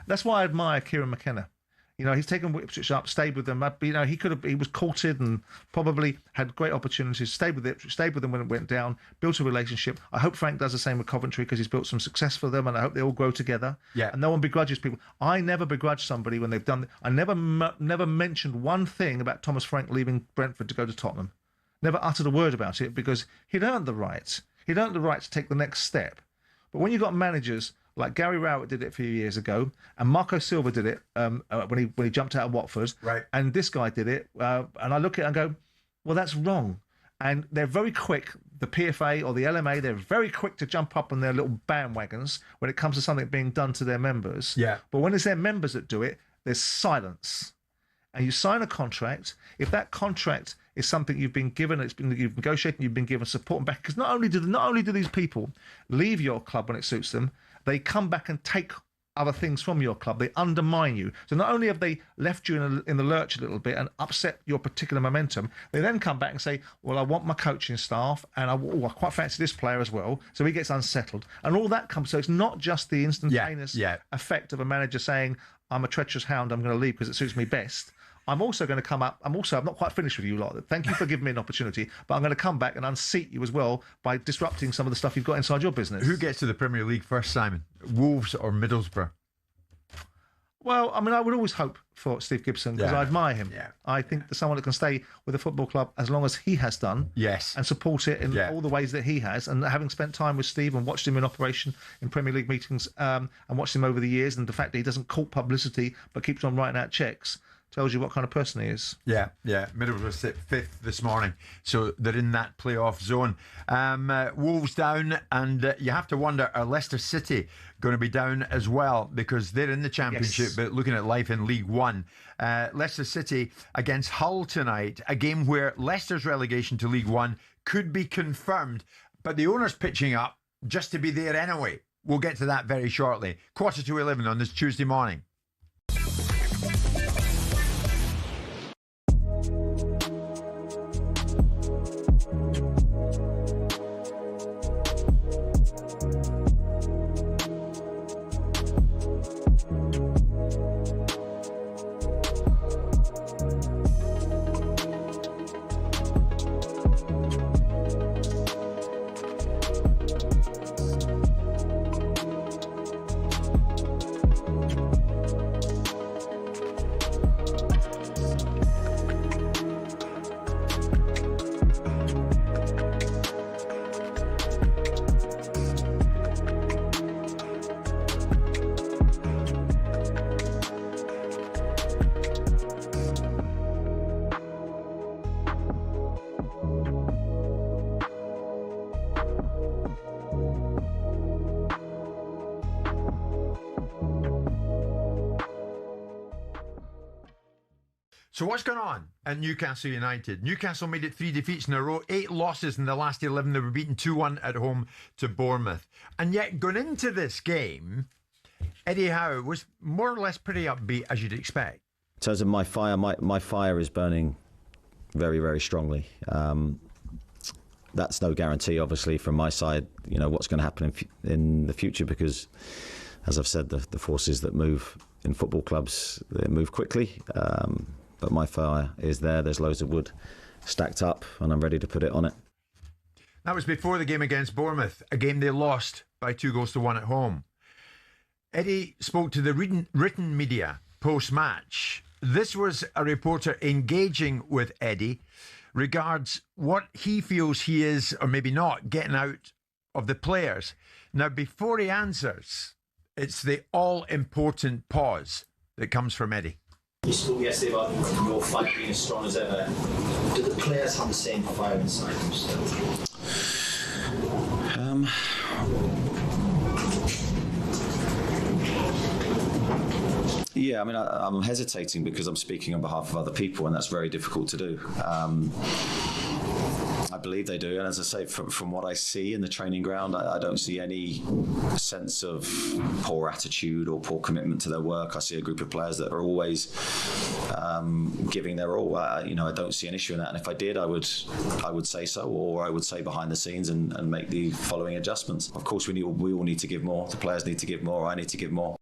That's why I admire Kieran McKenna. He's taken Ipswich up, stayed with them. He was courted and probably had great opportunities. Stayed with Ipswich, stayed with them when it went down, built a relationship. I hope Frank does the same with Coventry because he's built some success for them, and I hope they all grow together. Yeah. And no one begrudges people. I never begrudge somebody when they've done. I never mentioned one thing about Thomas Frank leaving Brentford to go to Tottenham. Never uttered a word about it because he'd earned the right. He'd earned the right to take the next step. But when you've got managers like Gary Rowett did it a few years ago, and Marco Silva did it when he jumped out of Watford, right? And this guy did it, and I look at it and go, well, that's wrong. And they're very quick, the PFA or the LMA, they're very quick to jump up on their little bandwagons when it comes to something being done to their members. Yeah. But when it's their members that do it, there's silence. And you sign a contract. If that contract is something you've been given, you've negotiated, you've been given support and back, because not only do these people leave your club when it suits them, they come back and take other things from your club. They undermine you. So not only have they left you in the lurch a little bit and upset your particular momentum, they then come back and say, well, I want my coaching staff and I quite fancy this player as well. So he gets unsettled. And all that comes. So it's not just the instantaneous effect of a manager saying, I'm a treacherous hound, I'm going to leave because it suits me best. I'm also going to come up. I'm not quite finished with you lot. Thank you for giving me an opportunity, but I'm going to come back and unseat you as well by disrupting some of the stuff you've got inside your business. Who gets to the Premier League first, Simon? Wolves or Middlesbrough? Well, I mean, I would always hope for Steve Gibson because I admire him. Yeah. I think there's someone that can stay with a football club as long as he has done. Yes. And support it in all the ways that he has. And having spent time with Steve and watched him in operation in Premier League meetings and watched him over the years, and the fact that he doesn't court publicity but keeps on writing out cheques, tells you what kind of person he is. Yeah. Middlesbrough sit 5th this morning, so they're in that playoff zone. Wolves down, and you have to wonder, are Leicester City going to be down as well? Because they're in the Championship, but looking at life in League One. Leicester City against Hull tonight, a game where Leicester's relegation to League One could be confirmed, but the owner's pitching up just to be there anyway. We'll get to that very shortly. 11:15 on this Tuesday morning. So what's going on at Newcastle United? Newcastle made it 3 defeats in a row, 8 losses in the last 11. They were beaten 2-1 at home to Bournemouth. And yet, going into this game, Eddie Howe was more or less pretty upbeat, as you'd expect. In terms of my fire is burning very, very strongly. That's no guarantee, obviously, from my side, what's going to happen in the future, because, as I've said, the forces that move in football clubs, they move quickly. But my fire is there. There's loads of wood stacked up, and I'm ready to put it on it. That was before the game against Bournemouth, a game they lost by 2-1 at home. Eddie spoke to the written media post-match. This was a reporter engaging with Eddie regards what he feels he is, or maybe not, getting out of the players. Now, before he answers, it's the all-important pause that comes from Eddie. You spoke yesterday about your fire being as strong as ever. Do the players have the same fire inside them still? Yeah, I mean, I'm hesitating because I'm speaking on behalf of other people, and that's very difficult to do. I believe they do, and as I say, from what I see in the training ground, I don't see any sense of poor attitude or poor commitment to their work. I see a group of players that are always giving their all. I don't see an issue in that, and if I did, I would say so, or I would say behind the scenes and make the following adjustments. Of course, we all need to give more. The players need to give more. I need to give more.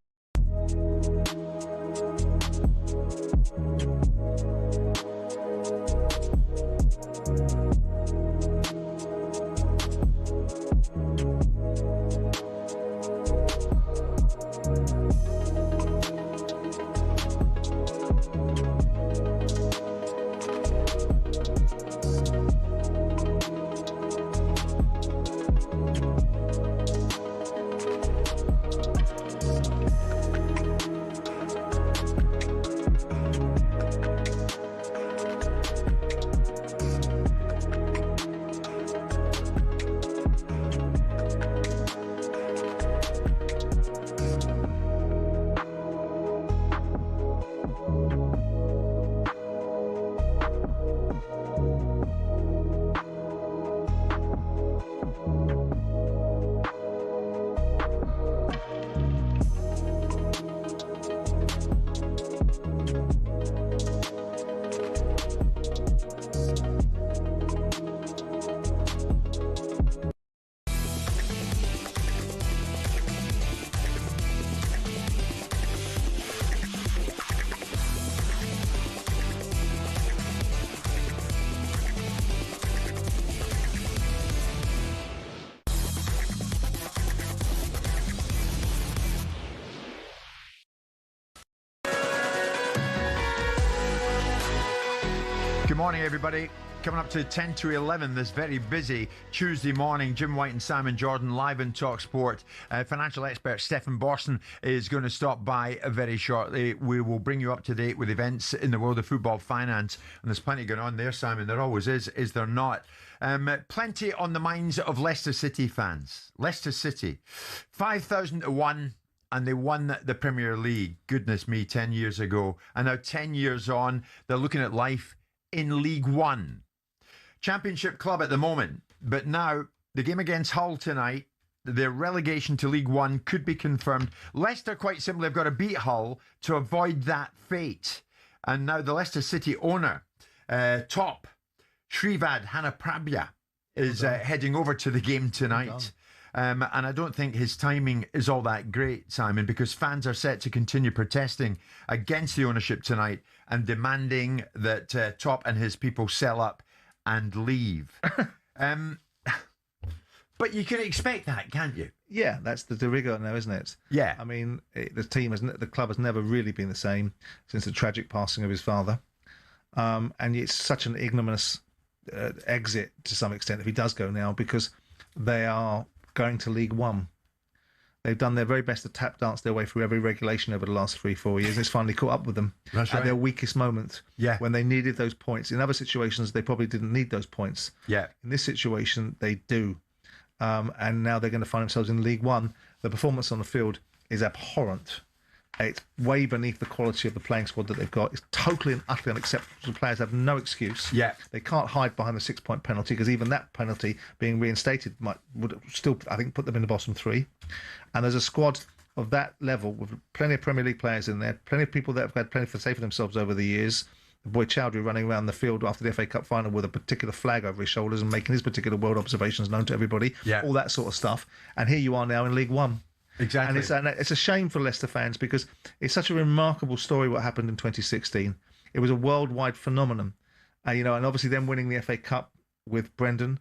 Good morning, everybody. Coming up to 10 to 11 this very busy Tuesday morning. Jim White and Simon Jordan live in talkSPORT. Financial expert Stephen Borson is going to stop by very shortly. We will bring you up to date with events in the world of football finance. And there's plenty going on there, Simon. There always is there not? Plenty on the minds of Leicester City fans. Leicester City, 5,000 to 1. And they won the Premier League, goodness me, 10 years ago. And now 10 years on, they're looking at life in League One. Championship club at the moment. But now, the game against Hull tonight, their relegation to League One could be confirmed. Leicester, quite simply, have got to beat Hull to avoid that fate. And now the Leicester City owner, top, Shrivand Hanaprabya, is heading over to the game tonight. And I don't think his timing is all that great, Simon, because fans are set to continue protesting against the ownership tonight and demanding that Top and his people sell up and leave. But you can expect that, can't you? Yeah, that's the de rigueur now, isn't it? Yeah. I mean, the club has never really been the same since the tragic passing of his father. And it's such an ignominious exit to some extent if he does go now, because they are going to League One. They've done their very best to tap dance their way through every regulation over the last 3-4 years. It's finally caught up with them at their weakest moment, when they needed those points. In other situations, they probably didn't need those points. Yeah. In this situation, they do. And now they're going to find themselves in League One. The performance on the field is abhorrent. It's way beneath the quality of the playing squad that they've got. It's totally and utterly unacceptable. The players have no excuse. Yeah. They can't hide behind the 6-point penalty, because even that penalty being reinstated would still, I think, put them in the bottom three. And there's a squad of that level with plenty of Premier League players in there, plenty of people that have had plenty to say for themselves over the years. The boy Chowdhury running around the field after the FA Cup final with a particular flag over his shoulders and making his particular world observations known to everybody. Yeah. All that sort of stuff. And here you are now in League One. Exactly. And it's a shame for Leicester fans, because it's such a remarkable story what happened in 2016. It was a worldwide phenomenon. And obviously them winning the FA Cup with Brendan.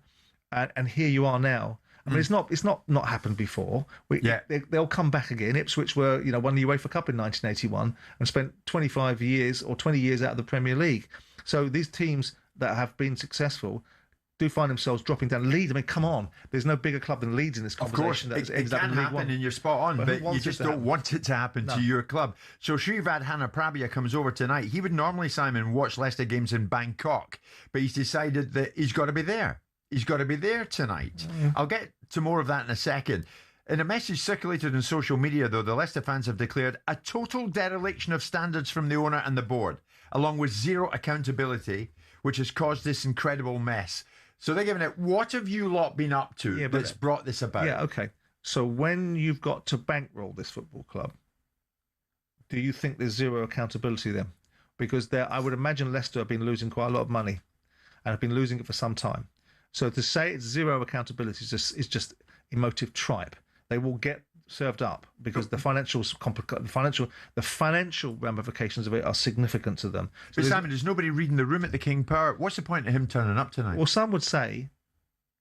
And here you are now. I mean, it's not happened before. They'll come back again. Ipswich won the UEFA Cup in 1981 and spent 25 years or 20 years out of the Premier League. So these teams that have been successful do find themselves dropping down. Leeds, I mean, come on. There's no bigger club than Leeds in this conversation. Of course, it can happen, and you're spot on, but you just don't want it to happen to your club. So Shrivadhana Hanaprabha comes over tonight. He would normally, Simon, watch Leicester games in Bangkok, but he's decided that he's got to be there. He's got to be there tonight. I'll get to more of that in a second. In a message circulated on social media, though, the Leicester fans have declared a total dereliction of standards from the owner and the board, along with zero accountability, which has caused this incredible mess. So they're giving it, what have you lot been up to that's brought this about? Yeah, okay. So when you've got to bankroll this football club, do you think there's zero accountability then? Because I would imagine Leicester have been losing quite a lot of money and have been losing it for some time. So to say it's zero accountability is just emotive tripe. They will get served up because the financial ramifications of it are significant to them. So but Simon, there's nobody reading the room at the King Power. What's the point of him turning up tonight? Well, some would say,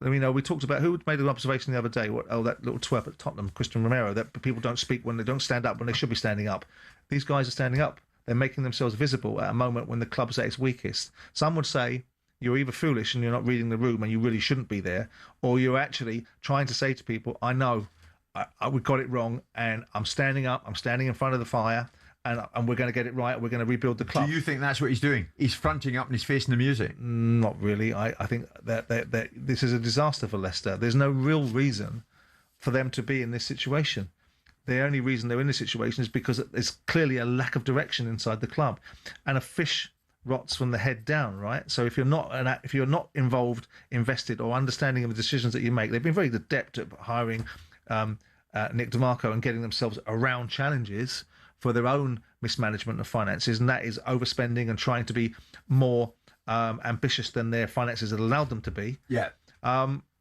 we talked about who made an observation the other day. That little twerp at Tottenham, Christian Romero, that people don't speak when they don't stand up when they should be standing up. These guys are standing up. They're making themselves visible at a moment when the club's at its weakest. Some would say you're either foolish and you're not reading the room and you really shouldn't be there, or you're actually trying to say to people, I know we got it wrong, and I'm standing up, I'm standing in front of the fire, and we're going to get it right, we're going to rebuild the club. Do you think that's what he's doing? He's fronting up and he's facing the music? Not really. I think that this is a disaster for Leicester. There's no real reason for them to be in this situation. The only reason they're in this situation is because there's clearly a lack of direction inside the club, and a fish rots from the head down, right? So if you're not involved, invested, or understanding of the decisions that you make, they've been very adept at hiring Nick DeMarco and getting themselves around challenges for their own mismanagement of finances, and that is overspending and trying to be more ambitious than their finances had allowed them to be. Yeah.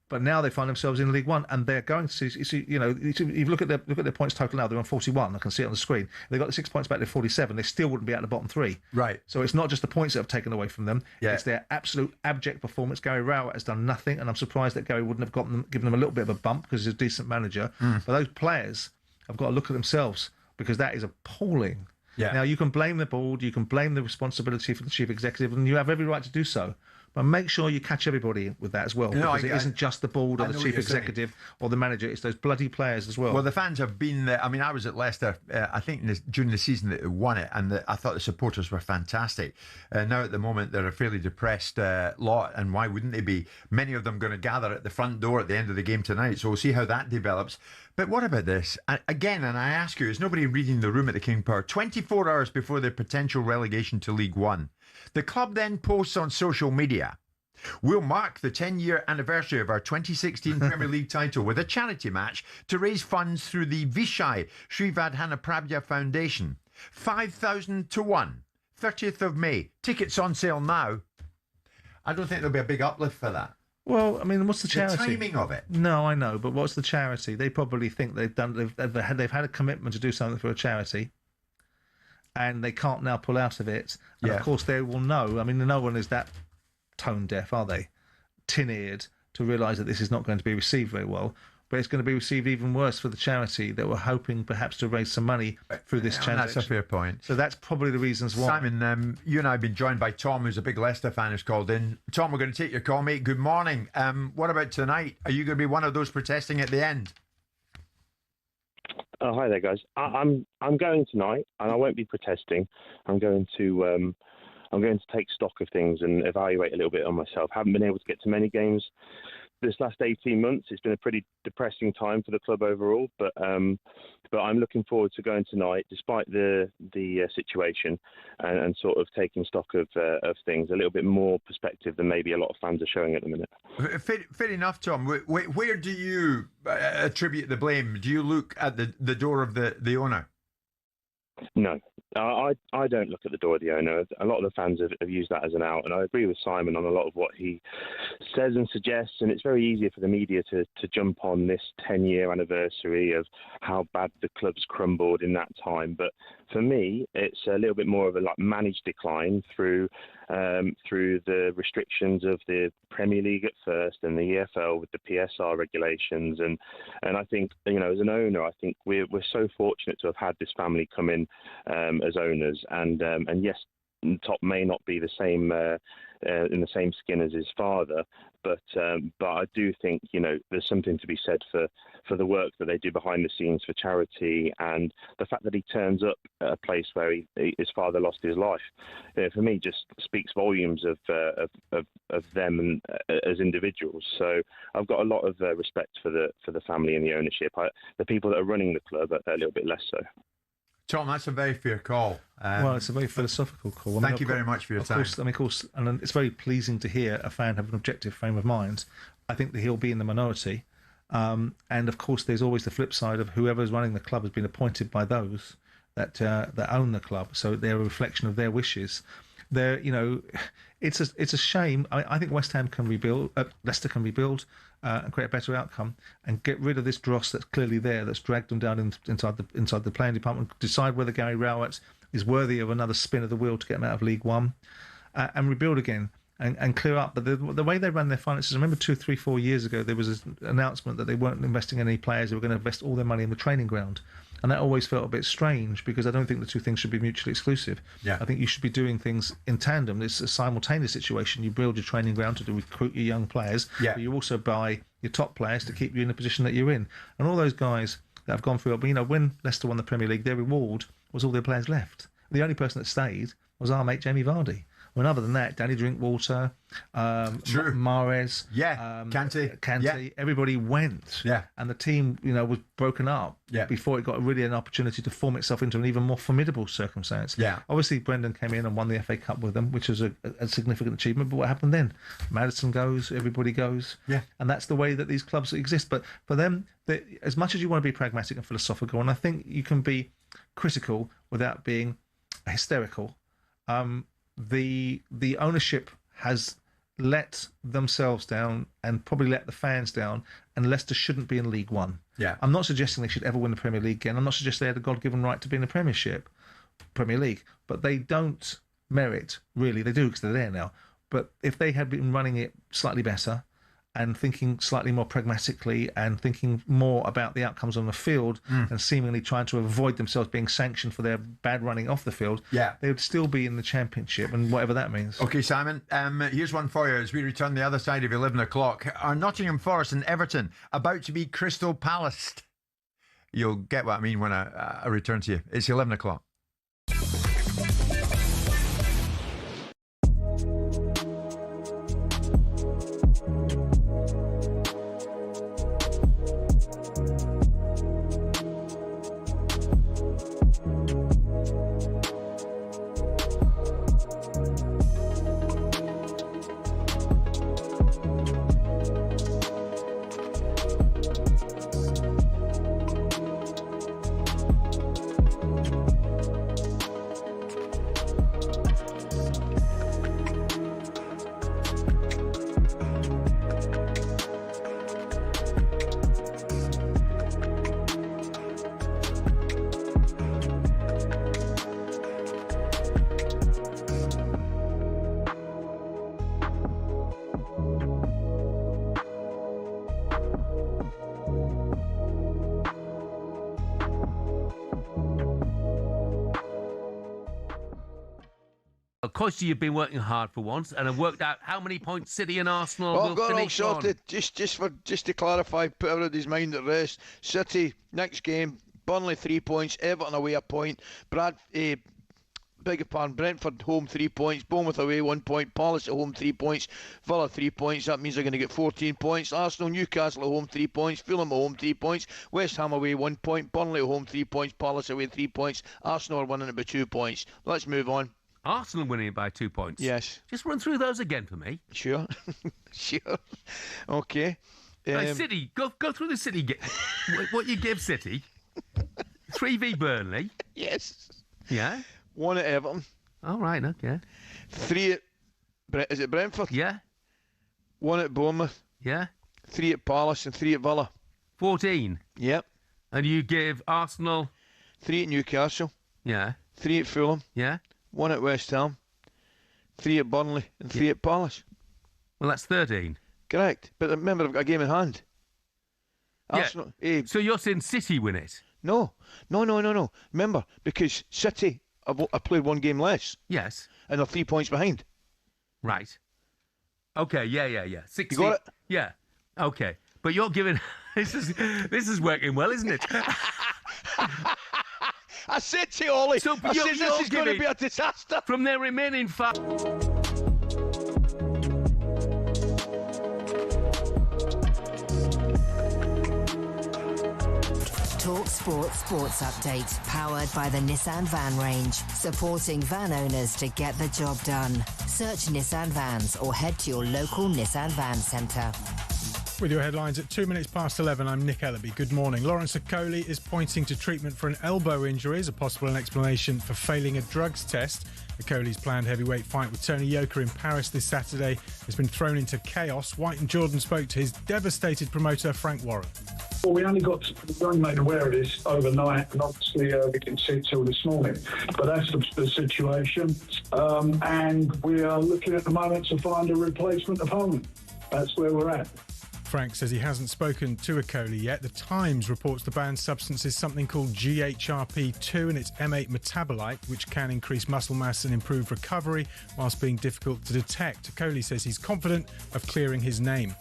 But now they find themselves in League One, and they're going to see. You look at their points total now. They're on 41. I can see it on the screen. They got the 6 points back to 47. They still wouldn't be out of the bottom three. Right. So it's not just the points that have taken away from them. Yeah. It's their absolute abject performance. Gary Rowett has done nothing, and I'm surprised that Gary wouldn't have given them a little bit of a bump because he's a decent manager. But those players have got to look at themselves, because that is appalling. Yeah. Now you can blame the board, you can blame the responsibility for the chief executive, and you have every right to do so. But make sure you catch everybody with that as well, because it isn't just the board or the chief executive or the manager, it's those bloody players as well. Well, the fans have been there. I mean, I was at Leicester, I think during the season that they won it, and I thought the supporters were fantastic. Now at the moment, they're a fairly depressed lot, and why wouldn't they be? Many of them going to gather at the front door at the end of the game tonight, so we'll see how that develops. But what about this? Again, and I ask you, is nobody reading the room at the King Power? 24 hours before their potential relegation to League One, the club then posts on social media, "We'll mark the 10-year anniversary of our 2016 Premier League title with a charity match to raise funds through the Vishai Shrivadhana Hanaprabha Foundation. 5,000 to 1. 30th of May. Tickets on sale now." I don't think there'll be a big uplift for that. Well, I mean, what's the charity? The timing of it. No, I know, but what's the charity? They probably think they've had a commitment to do something for a charity, and they can't now pull out of it. And of course, they will know. I mean, no one is that tone deaf, are they? Tin-eared to realise that this is not going to be received very well. But it's going to be received even worse for the charity that were hoping perhaps to raise some money through this transaction. That's a fair point. So that's probably the reasons why. Simon, you and I have been joined by Tom, who's a big Leicester fan, who's called in. Tom, we're going to take your call, mate. Good morning. What about tonight? Are you going to be one of those protesting at the end? Oh, hi there, guys. I'm going tonight, and I won't be protesting. I'm going to take stock of things and evaluate a little bit on myself. Haven't been able to get to many games this last 18 months, it's been a pretty depressing time for the club overall. But I'm looking forward to going tonight, despite the situation, and sort of taking stock of things, a little bit more perspective than maybe a lot of fans are showing at the minute. Fair enough, Tom. Where do you attribute the blame? Do you look at the door of the owner? No, I don't look at the door of the owner. A lot of the fans have used that as an out, and I agree with Simon on a lot of what he says and suggests, and it's very easy for the media to jump on this 10-year anniversary of how bad the club's crumbled in that time. But for me, it's a little bit more of a managed decline through the restrictions of the Premier League at first and the EFL with the PSR regulations, and I think, as an owner, I think we're so fortunate to have had this family come in as owners, and yes, Top may not be the same in the same skin as his father, but I do think there's something to be said for the work that they do behind the scenes for charity, and the fact that he turns up at a place where his father lost his life. For me, just speaks volumes of them and as individuals. So I've got a lot of respect for the family and the ownership. The people that are running the club are a little bit less so. Tom, that's a very fair call. Well, it's a very philosophical call. Thank you very much for your time. Of course, and it's very pleasing to hear a fan have an objective frame of mind. I think that he'll be in the minority. And of course, there's always the flip side of whoever's running the club has been appointed by those that own the club. So they're a reflection of their wishes. It's a shame. I think West Ham can rebuild, Leicester can rebuild and create a better outcome, and get rid of this dross that's clearly there, that's dragged them down inside the playing department. Decide whether Gary Rowett is worthy of another spin of the wheel to get them out of League One, and rebuild again and clear up. But the way they ran their finances, I remember 2, 3, 4 years ago, there was an announcement that they weren't investing in any players. They were going to invest all their money in the training ground. And that always felt a bit strange, because I don't think the two things should be mutually exclusive. Yeah. I think you should be doing things in tandem. It's a simultaneous situation. You build your training ground to recruit your young players, but you also buy your top players to keep you in the position that you're in. And all those guys that have gone through, when Leicester won the Premier League, their reward was all their players left. The only person that stayed was our mate Jamie Vardy. Other than that, Danny Drinkwater, Mahrez, Kante, everybody went. Yeah. And the team, was broken up before it got really an opportunity to form itself into an even more formidable circumstance. Yeah. Obviously, Brendan came in and won the FA Cup with them, which was a significant achievement. But what happened then? Maddison goes, everybody goes. Yeah. And that's the way that these clubs exist. But for them, as much as you want to be pragmatic and philosophical, and I think you can be critical without being hysterical, the ownership has let themselves down and probably let the fans down, and Leicester shouldn't be in League One. Yeah. I'm not suggesting they should ever win the Premier League again. I'm not suggesting they had a God-given right to be in the Premier League, but they don't merit, really. They do because they're there now. But if they had been running it slightly better and thinking slightly more pragmatically and thinking more about the outcomes on the field and seemingly trying to avoid themselves being sanctioned for their bad running off the field, they would still be in the Championship, and whatever that means. Okay, Simon, here's one for you as we return the other side of 11 o'clock. Are Nottingham Forest and Everton about to be Crystal Palace? You'll get what I mean when I return to you. It's 11 o'clock. Of course, you've been working hard for once, and have worked out how many points City and Arsenal will I've got it all finish on. sorted. Just to clarify, put everybody's mind at rest. City next game, Burnley 3 points, Everton away a point. beg your pardon, Brentford home 3 points, Bournemouth away 1 point, Palace at home 3 points, Villa 3 points, that means they're going to get 14 points, Arsenal, Newcastle at home 3 points, Fulham at home 3 points, West Ham away 1 point, Burnley at home 3 points, Palace away 3 points, Arsenal are winning it by 2 points. Let's move on. Arsenal winning it by 2 points? Yes. Just run through those again for me. Sure. Sure. Okay. City, go through the City. What you give City? 3v Burnley. Yes. Yeah. 1 at Everton. All right, okay. 3 at... Is it Brentford? Yeah. 1 at Bournemouth. Yeah. 3 at Palace and 3 at Villa. 14? Yep. And you give Arsenal... 3 at Newcastle. Yeah. 3 at Fulham. Yeah. 1 at West Ham. 3 at Burnley and 3 at Palace. Well, that's 13. Correct. But remember, I've got a game in hand. Arsenal, so you're saying City win it? No. Remember, because City have played 1 game less. Yes. And they're 3 points behind. Right. Okay, yeah. 60. You got it? Yeah. Okay. But you're giving... this is working well, isn't it? I said to you, Ollie, so I said this is going to be a disaster. From their remaining 5... talkSPORT Sports Update, powered by the Nissan Van range, supporting van owners to get the job done. Search Nissan Vans or head to your local Nissan Van Centre. With your headlines at 11:02, I'm Nick Ellaby. Good morning. Lawrence Okoli is pointing to treatment for an elbow injury as a possible explanation for failing a drugs test. Okoli's planned heavyweight fight with Tony Yoka in Paris this Saturday has been thrown into chaos. White and Jordan spoke to his devastated promoter, Frank Warren. Well, we only made aware of this overnight, and obviously we didn't see it till this morning. But that's the situation, and we are looking at the moment to find a replacement opponent. That's where we're at. Frank says he hasn't spoken to Okoli yet. The Times reports the banned substance is something called GHRP2 and it's M8 metabolite, which can increase muscle mass and improve recovery whilst being difficult to detect. Okoli says he's confident of clearing his name.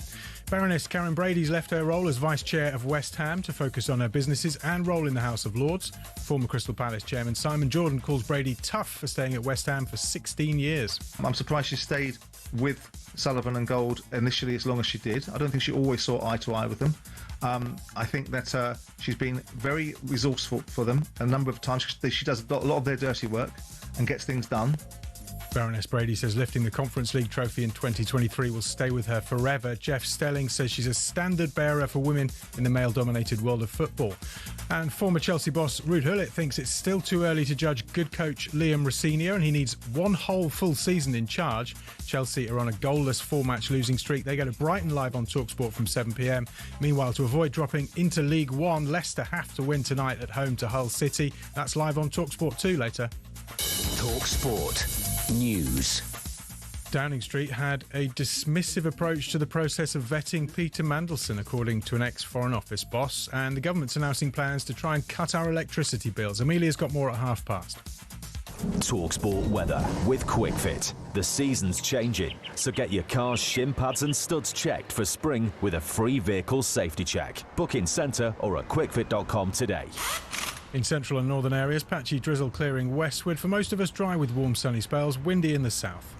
Baroness Karen Brady's left her role as Vice Chair of West Ham to focus on her businesses and role in the House of Lords. Former Crystal Palace Chairman Simon Jordan calls Brady tough for staying at West Ham for 16 years. I'm surprised she stayed with Sullivan and Gold initially as long as she did. I don't think she always saw eye to eye with them. I think that she's been very resourceful for them. A number of times she does a lot of their dirty work and gets things done. Baroness Brady says lifting the Conference League trophy in 2023 will stay with her forever. Jeff Stelling says she's a standard bearer for women in the male-dominated world of football. And former Chelsea boss Ruud Gullit thinks it's still too early to judge good coach Liam Rosenior, and he needs 1 whole full season in charge. Chelsea are on a goalless 4-match losing streak. They go to Brighton live on talkSPORT from 7 p.m. Meanwhile, to avoid dropping into League One, Leicester have to win tonight at home to Hull City. That's live on talkSPORT 2 later. talkSPORT News. Downing Street had a dismissive approach to the process of vetting Peter Mandelson, according to an ex-Foreign Office boss, and the government's announcing plans to try and cut our electricity bills. Amelia's got more at past. talkSPORT weather with QuickFit. The season's changing, so get your car's shim pads and studs checked for spring with a free vehicle safety check. Book in centre or at quickfit.com today. In central and northern areas, patchy drizzle clearing westward. For most of us, dry with warm sunny spells, windy in the south.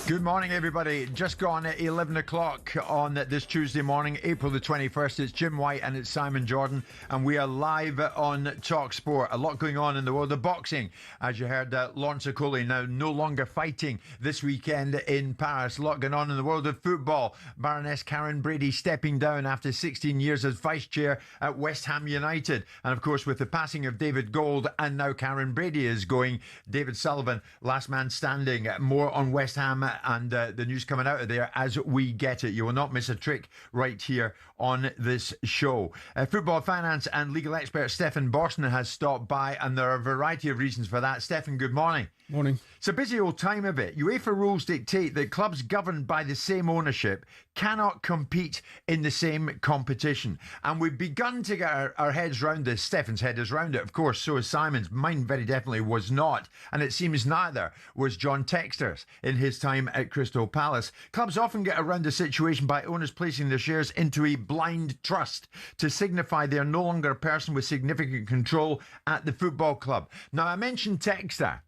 Good morning, everybody. Just gone at 11 o'clock on this Tuesday morning, April the 21st. It's Jim White and it's Simon Jordan, and we are live on talkSPORT. A lot going on in the world of boxing. As you heard, Lawrence Okoli now no longer fighting this weekend in Paris. A lot going on in the world of football. Baroness Karen Brady stepping down after 16 years as vice chair at West Ham United. And of course, with the passing of David Gold and now Karen Brady is going, David Sullivan, last man standing. More on West Ham and the news coming out of there as we get it. You will not miss a trick right here on this show. Football finance and legal expert Stefan Boston has stopped by, and there are a variety of reasons for that. Stefan, good morning. Morning. It's a busy old time of it. UEFA rules dictate that clubs governed by the same ownership cannot compete in the same competition. And we've begun to get our heads round this. Stefan's head is round it, of course, so is Simon's. Mine very definitely was not. And it seems neither was John Textor's in his time at Crystal Palace. Clubs often get around the situation by owners placing their shares into a blind trust to signify they are no longer a person with significant control at the football club. Now, I mentioned Textor.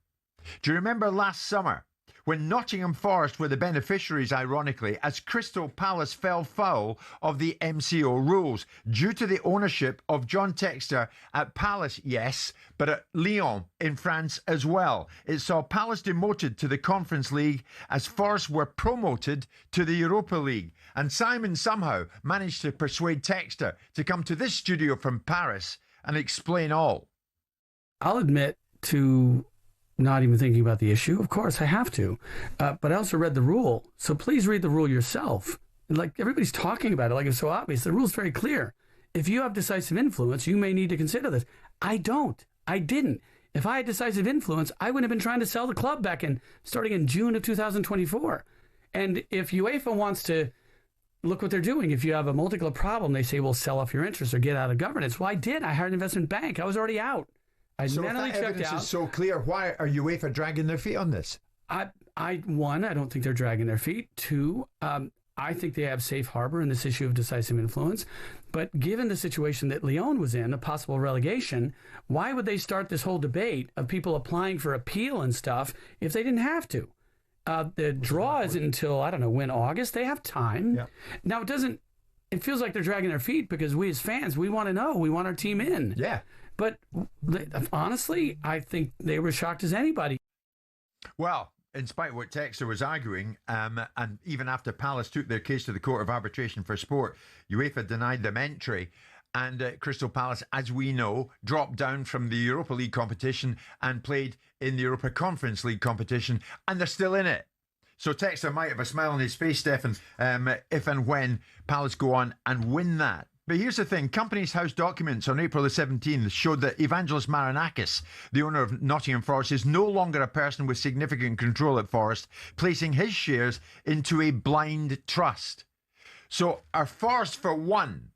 Do you remember last summer when Nottingham Forest were the beneficiaries, ironically, as Crystal Palace fell foul of the MCO rules due to the ownership of John Textor at Palace, yes, but at Lyon in France as well. It saw Palace demoted to the Conference League as Forest were promoted to the Europa League. And Simon somehow managed to persuade Textor to come to this studio from Paris and explain all. I'll admit to not even thinking about the issue. Of course, I have to. But I also read the rule. So please read the rule yourself. Like, everybody's talking about it like it's so obvious. The rule's very clear. If you have decisive influence, you may need to consider this. I don't. I didn't. If I had decisive influence, I wouldn't have been trying to sell the club starting in June of 2024. And if UEFA wants to look what they're doing, if you have a multi-club problem, they say, well, sell off your interest or get out of governance. Well, I did. I hired an investment bank. I was already out. So if that evidence is so clear, why are UEFA dragging their feet on this? One, I don't think they're dragging their feet. Two, I think they have safe harbor in this issue of decisive influence. But given the situation that Lyon was in, a possible relegation, why would they start this whole debate of people applying for appeal and stuff if they didn't have to? The draw isn't until, I don't know, when, August? They have time. Yeah. Now, it feels like they're dragging their feet because we as fans, we want to know. We want our team in. Yeah. But honestly, I think they were shocked as anybody. Well, in spite of what Textor was arguing, and even after Palace took their case to the Court of Arbitration for Sport, UEFA denied them entry. And Crystal Palace, as we know, dropped down from the Europa League competition and played in the Europa Conference League competition, and they're still in it. So Textor might have a smile on his face, Stefan, if and when Palace go on and win that. But here's the thing. Companies House documents on April the 17th showed that Evangelos Marinakis, the owner of Nottingham Forest, is no longer a person with significant control at Forest, placing his shares into a blind trust. So are Forest, for one,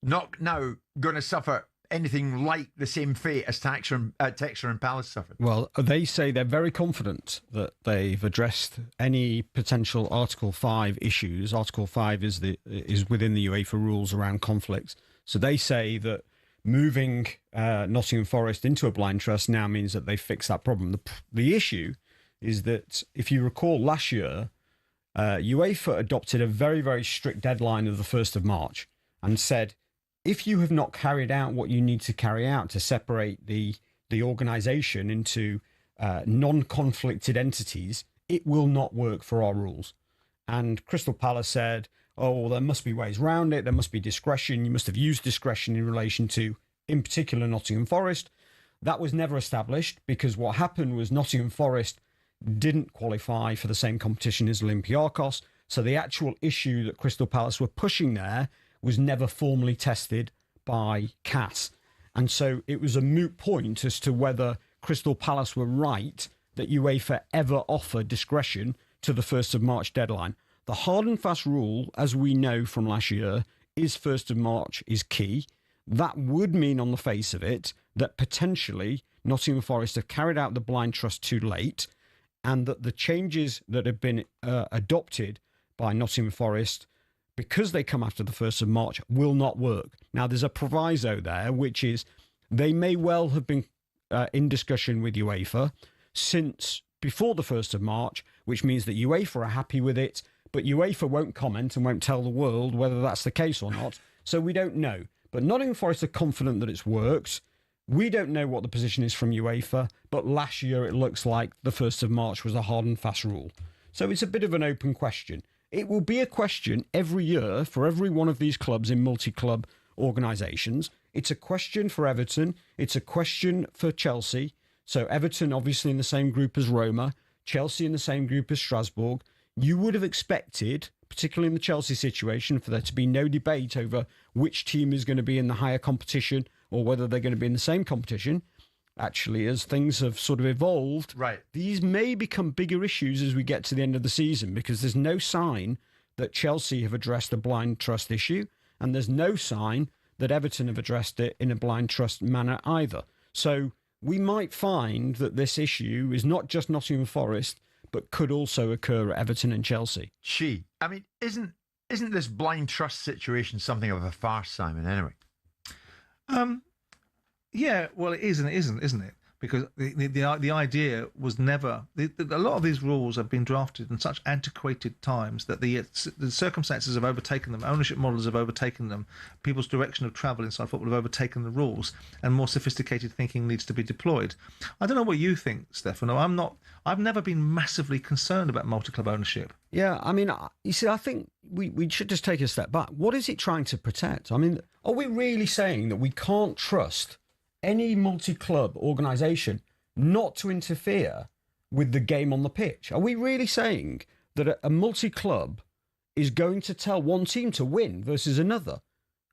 not now going to suffer anything like the same fate as Textor and Palace suffered? Well, they say they're very confident that they've addressed any potential Article 5 issues. Article 5 is within the UEFA rules around conflicts. So they say that moving Nottingham Forest into a blind trust now means that they fixed that problem. The issue is that, if you recall last year, UEFA adopted a very, very strict deadline of the 1st of March and said, if you have not carried out what you need to carry out to separate the organisation into non-conflicted entities, it will not work for our rules. And Crystal Palace said, oh, well, there must be ways around it. There must be discretion. You must have used discretion in relation to, in particular, Nottingham Forest. That was never established because what happened was Nottingham Forest didn't qualify for the same competition as Olympiacos. So the actual issue that Crystal Palace were pushing there was never formally tested by CAS. And so it was a moot point as to whether Crystal Palace were right that UEFA ever offered discretion to the 1st of March deadline. The hard and fast rule, as we know from last year, is 1st of March is key. That would mean on the face of it that potentially Nottingham Forest have carried out the blind trust too late, and that the changes that have been adopted by Nottingham Forest, because they come after the 1st of March, will not work. Now, there's a proviso there, which is they may well have been in discussion with UEFA since before the 1st of March, which means that UEFA are happy with it, but UEFA won't comment and won't tell the world whether that's the case or not. So we don't know. But Nottingham Forest are confident that it's worked. We don't know what the position is from UEFA, but last year it looks like the 1st of March was a hard and fast rule. So it's a bit of an open question. It will be a question every year for every one of these clubs in multi-club organisations. It's a question for Everton. It's a question for Chelsea. So Everton obviously in the same group as Roma, Chelsea in the same group as Strasbourg. You would have expected, particularly in the Chelsea situation, for there to be no debate over which team is going to be in the higher competition or whether they're going to be in the same competition. Actually, as things have sort of evolved, these may become bigger issues as we get to the end of the season, because there's no sign that Chelsea have addressed the blind trust issue, and there's no sign that Everton have addressed it in a blind trust manner either. So we might find that this issue is not just Nottingham Forest, but could also occur at Everton and Chelsea. I mean, isn't this blind trust situation something of a farce, Simon, anyway? Yeah, well, it is and it isn't, isn't it? Because the idea was never... a lot of these rules have been drafted in such antiquated times that the circumstances have overtaken them, ownership models have overtaken them, people's direction of travel inside football have overtaken the rules, and more sophisticated thinking needs to be deployed. I don't know what you think, Stefano. I've never been massively concerned about multi-club ownership. Yeah, I mean, you see, I think we should just take a step back. What is it trying to protect? I mean, are we really saying that we can't trust any multi-club organisation not to interfere with the game on the pitch? Are we really saying that a multi-club is going to tell one team to win versus another?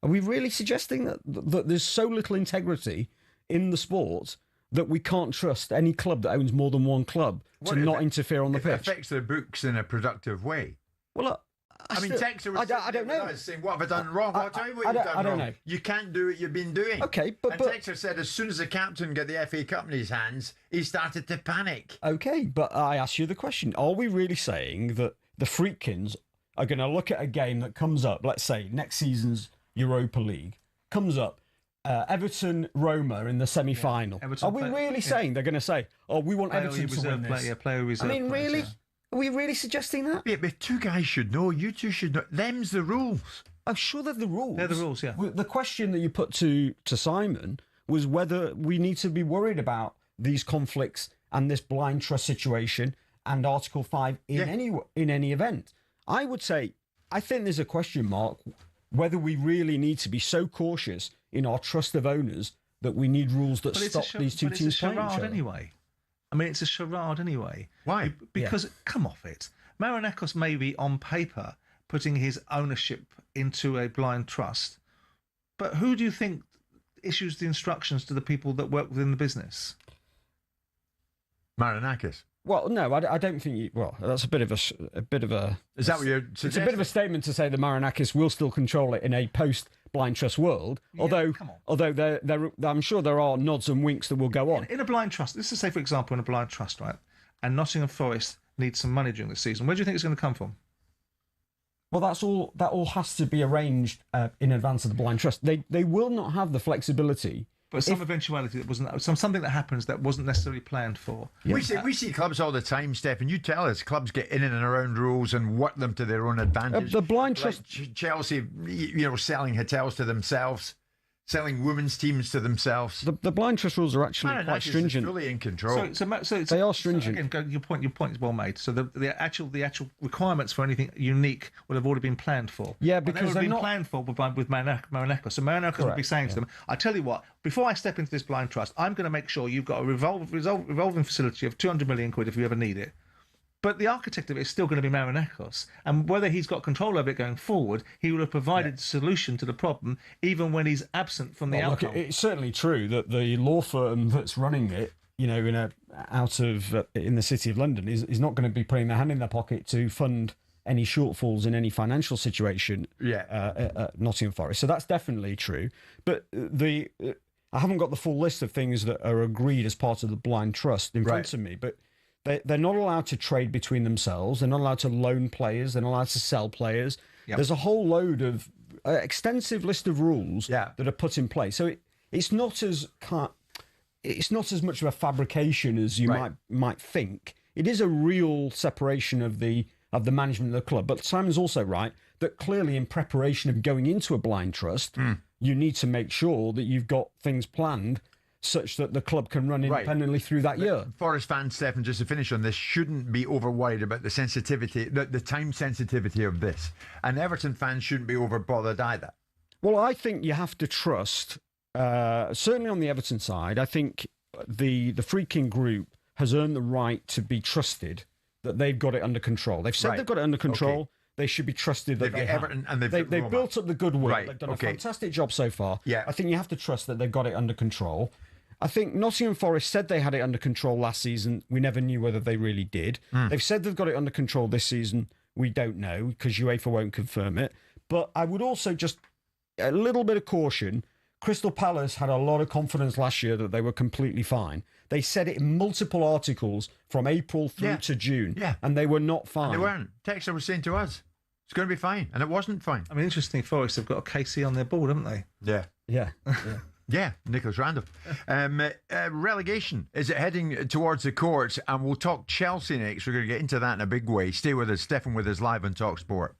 Are we really suggesting that there's so little integrity in the sport that we can't trust any club that owns more than one club to not interfere on the pitch? It affects their books in a productive way. Well, I mean, Texter was I don't know. Saying, what have I done wrong? I'll tell you what you've done wrong. I don't know. You can't do what you've been doing. Okay, but Texter said as soon as the captain got the FA Cup in his hands, he started to panic. Okay, but I ask you the question. Are we really saying that the Freakins are going to look at a game that comes up, let's say next season's Europa League, comes up, Everton-Roma in the semi-final. Yeah, are we really saying they're going to say, oh, we want Everton to win this? Player reserve. I mean, players, really? yeah. Are we really suggesting that? Yeah, but two guys should know. You two should know. Them's the rules. I'm sure they're the rules. They're the rules, yeah. The question that you put to Simon was whether we need to be worried about these conflicts and this blind trust situation and Article 5 in any event. I would say, I think there's a question mark whether we really need to be so cautious in our trust of owners that we need rules that stop these two teams playing each other. Anyway. I mean, it's a charade anyway. Why? Because, come off it. Marinakos may be, on paper, putting his ownership into a blind trust, but who do you think issues the instructions to the people that work within the business? Marinakis. Well, no, I don't think you... Well, that's a bit of a... Is that what you're suggesting? It's a bit of a statement to say that Marinakis will still control it in a post-blind trust world, although I'm sure there are nods and winks that will go on. In a blind trust, let's just say, for example, in a blind trust, right, and Nottingham Forest needs some money during the season, where do you think it's going to come from? Well, that all has to be arranged in advance of the blind trust. They will not have the flexibility... But some eventuality that wasn't, something that happens that wasn't necessarily planned for. Yeah. We see clubs all the time, Steph, and you tell us clubs get in and around rules and work them to their own advantage. The blind trust, like Chelsea, selling hotels to themselves, selling women's teams to themselves. The blind trust rules are actually quite stringent. Fully in control. So they are stringent. Again, your point is well made. So the actual requirements for anything unique would have already been planned for. Yeah, because they're not planned for with Marinakos. So Marinakos would be saying to them, "I tell you what, before I step into this blind trust, I'm going to make sure you've got a revolving facility of 200 million quid if you ever need it." But the architect of it is still going to be Marinakos. And whether he's got control over it going forward, he will have provided the solution to the problem, even when he's absent from the outcome. Look, it's certainly true that the law firm that's running it, in the City of London, is not going to be putting their hand in their pocket to fund any shortfalls in any financial situation at Nottingham Forest. So that's definitely true. But I haven't got the full list of things that are agreed as part of the blind trust in front of me, but they're not allowed to trade between themselves. They're not allowed to loan players. They're not allowed to sell players. Yep. There's a whole load of extensive list of rules that are put in place. So it's not as much of a fabrication as you might think. it is a real separation of the management of the club. But Simon's also right that clearly in preparation of going into a blind trust, you need to make sure that you've got things planned such that the club can run independently through that year. Forest fans, Stefan, just to finish on this, shouldn't be over worried about the sensitivity, the time sensitivity of this. And Everton fans shouldn't be over bothered either. Well, I think you have to trust, certainly on the Everton side, I think the Friedkin group has earned the right to be trusted that they've got it under control. They've said they've got it under control. Okay. They should be trusted that they have. Everton and they've built up the goodwill. They've done a fantastic job so far. Yeah. I think you have to trust that they've got it under control. I think Nottingham Forest said they had it under control last season. We never knew whether they really did. They've said they've got it under control this season. We don't know because UEFA won't confirm it. But I would also just, a little bit of caution. Crystal Palace had a lot of confidence last year that they were completely fine. They said it in multiple articles from April through to June, and they were not fine. And they weren't. Texter was saying to us, it's going to be fine, and it wasn't fine. I mean, interesting, Forest have got a KC on their board, haven't they? Yeah. Yeah, Nicholas Randolph. Relegation, is it heading towards the courts? And we'll talk Chelsea next. We're going to get into that in a big way. Stay with us. Stefan with us live on talkSPORT.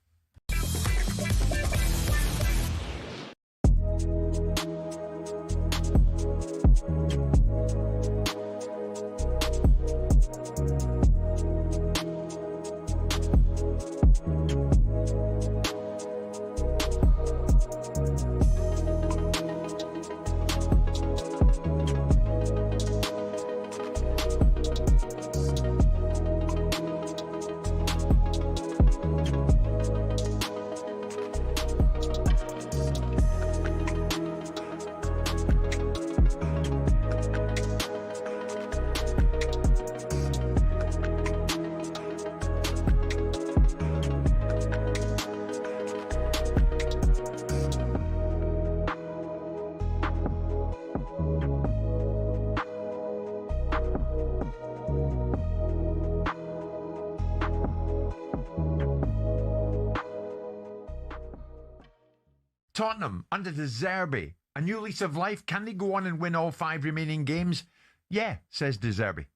Tottenham under De Zerbi, a new lease of life. Can they go on and win all 5 remaining games? Yeah, says De Zerbi.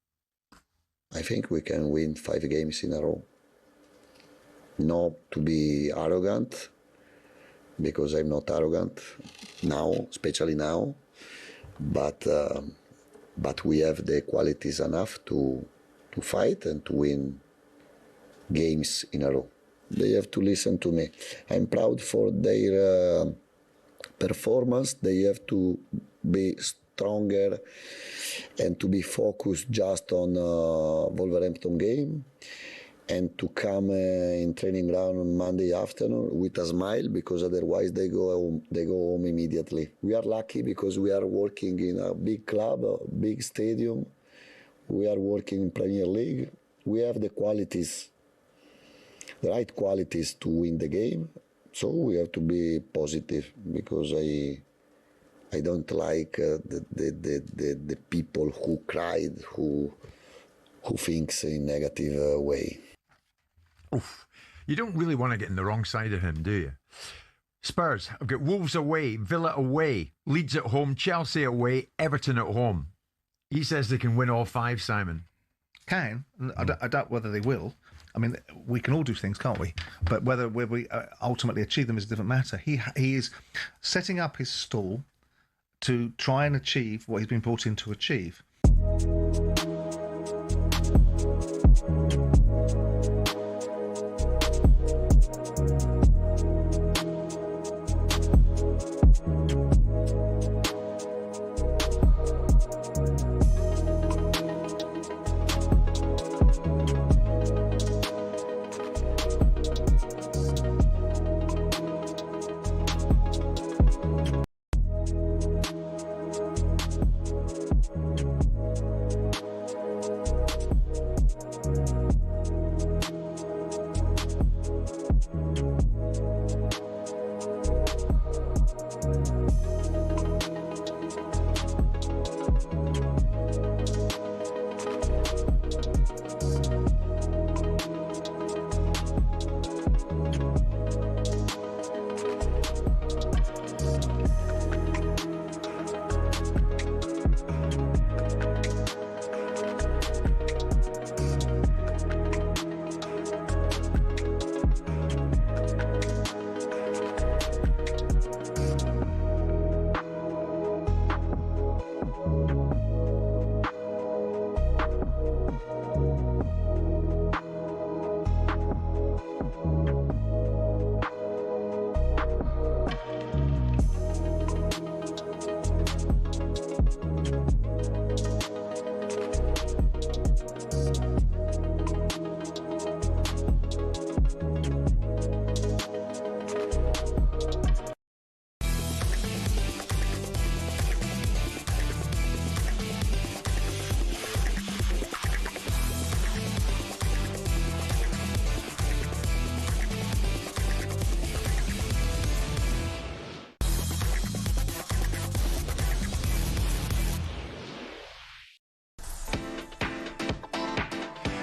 I think we can win 5 games in a row. Not to be arrogant, because I'm not arrogant now, especially now. But we have the qualities enough to fight and to win games in a row. They have to listen to me. I'm proud for their performance. They have to be stronger and to be focused just on Wolverhampton game and to come in training ground on Monday afternoon with a smile, because otherwise they go home immediately. We are lucky because we are working in a big club, a big stadium. We are working in Premier League. We have the qualities, the right qualities to win the game. So we have to be positive, because I don't like the people who cried, who thinks in negative way. Oof. You don't really want to get in the wrong side of him, do you? Spurs, I've got Wolves away, Villa away, Leeds at home, Chelsea away, Everton at home. He says they can win all 5, Simon. Can. I doubt whether they will. I mean, we can all do things, can't we? But whether we ultimately achieve them is a different matter. He is setting up his stall to try and achieve what he's been brought in to achieve.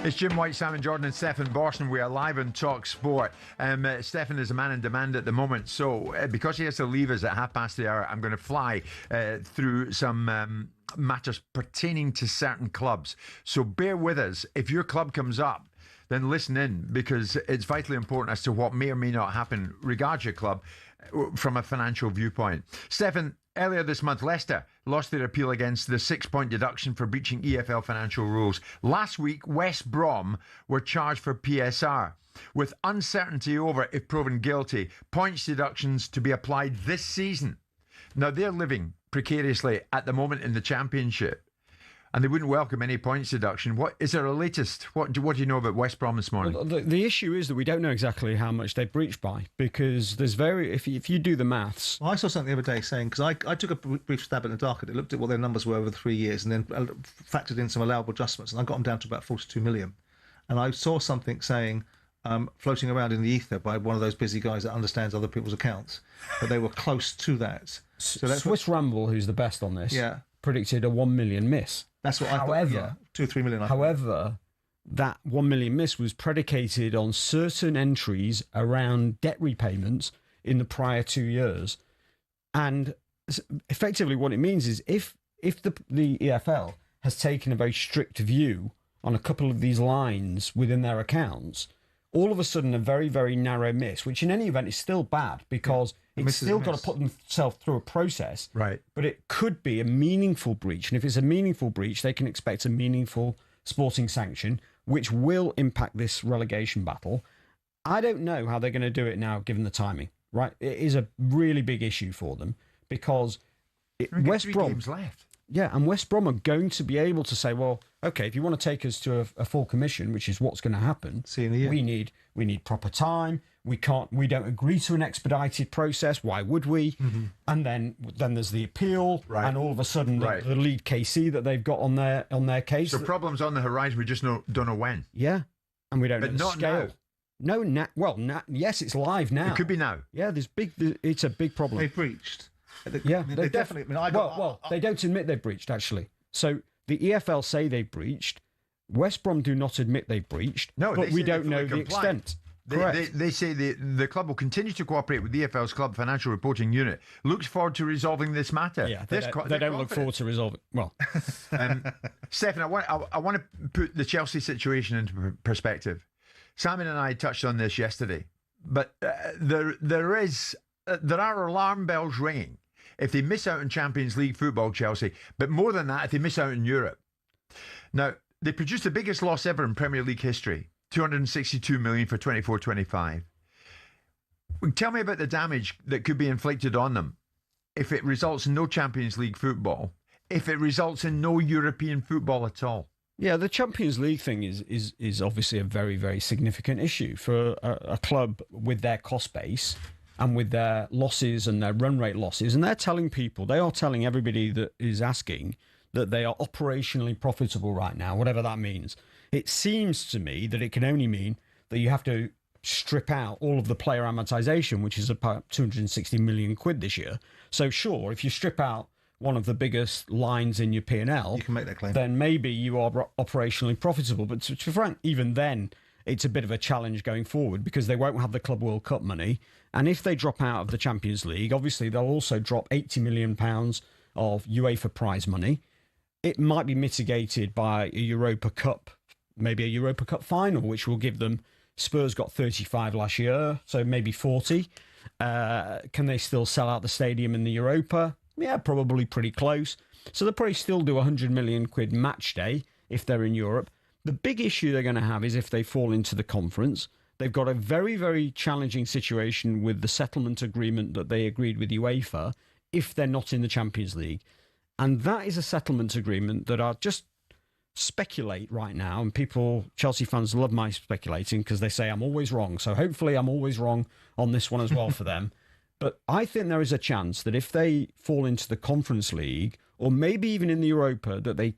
It's Jim White, Simon Jordan and Stephen Borson. We are live on talkSPORT. Stephen is a man in demand at the moment, so because he has to leave us at hour, I'm going to fly through some matters pertaining to certain clubs. So bear with us. If your club comes up, then listen in, because it's vitally important as to what may or may not happen regards your club from a financial viewpoint. Stephen, earlier this month, Leicester lost their appeal against the 6-point deduction for breaching EFL financial rules. Last week, West Brom were charged for PSR, with uncertainty over, if proven guilty, points deductions to be applied this season. Now, they're living precariously at the moment in the Championship, and they wouldn't welcome any points deduction. What is there a latest? What do you know about West Brom this morning? Well, the issue is that we don't know exactly how much they breached by, because there's if you do the maths. Well, I saw something the other day saying, because I took a brief stab in the dark at it, looked at what their numbers were over the 3 years, and then factored in some allowable adjustments, and I got them down to about 42 million. And I saw something saying, floating around in the ether by one of those busy guys that understands other people's accounts, but they were close to that. So that's Swiss Ramble, who's the best on this, predicted a 1 million miss. That's what I thought. Yeah, 2 or 3 million. However, that 1 million miss was predicated on certain entries around debt repayments in the prior 2 years. And effectively what it means is if the EFL has taken a very strict view on a couple of these lines within their accounts, all of a sudden a very, very narrow miss, which in any event is still bad, because it's still got to put themselves through a process. Right. But it could be a meaningful breach. And if it's a meaningful breach, they can expect a meaningful sporting sanction, which will impact this relegation battle. I don't know how they're going to do it now, given the timing, right? It is a really big issue for them, because West Brom... 3 games left. Yeah, and West Brom are going to be able to say, well, okay, if you want to take us to a full commission, which is what's going to happen, we need proper time. We don't agree to an expedited process. Why would we? Mm-hmm. And then there's the appeal, and all of a sudden the lead KC that they've got on their case. So problems on the horizon. We just don't know when. Yeah, and we don't know the not scale. Now. Yes, it's live now. It could be now. Yeah, it's a big problem. They breached. They definitely. They don't admit they've breached, actually. So the EFL say they breached. West Brom do not admit they breached. No, but we don't know the extent. They say the club will continue to cooperate with the EFL's club financial reporting unit. Looks forward to resolving this matter. Yeah, they don't look forward to resolving. Well, Stephen, I want to put the Chelsea situation into perspective. Simon and I touched on this yesterday, but there are alarm bells ringing if they miss out on Champions League football, Chelsea. But more than that, if they miss out in Europe. Now, they produced the biggest loss ever in Premier League history. 262 million for 24-25. Tell me about the damage that could be inflicted on them if it results in no Champions League football, if it results in no European football at all. Yeah, the Champions League thing is obviously a very, very significant issue for a club with their cost base and with their losses and their run rate losses. And they are telling everybody that is asking that they are operationally profitable right now, whatever that means. It seems to me that it can only mean that you have to strip out all of the player amortization, which is about 260 million quid this year. So sure, if you strip out one of the biggest lines in your P&L, you can make that claim. Then maybe you are operationally profitable. But to be frank, even then, it's a bit of a challenge going forward, because they won't have the Club World Cup money. And if they drop out of the Champions League, obviously they'll also drop £80 million of UEFA prize money. It might be mitigated by a Europa Cup, maybe a Europa Cup final, which will give them... Spurs got 35 last year, so maybe 40. Can they still sell out the stadium in the Europa? Yeah, probably pretty close. So they'll probably still do 100 million quid match day if they're in Europe. The big issue they're going to have is if they fall into the conference. They've got a very, very challenging situation with the settlement agreement that they agreed with UEFA if they're not in the Champions League. And that is a settlement agreement that I just speculate right now. And Chelsea fans love my speculating because they say I'm always wrong. So hopefully I'm always wrong on this one as well for them. But I think there is a chance that if they fall into the Conference League, or maybe even in the Europa, that they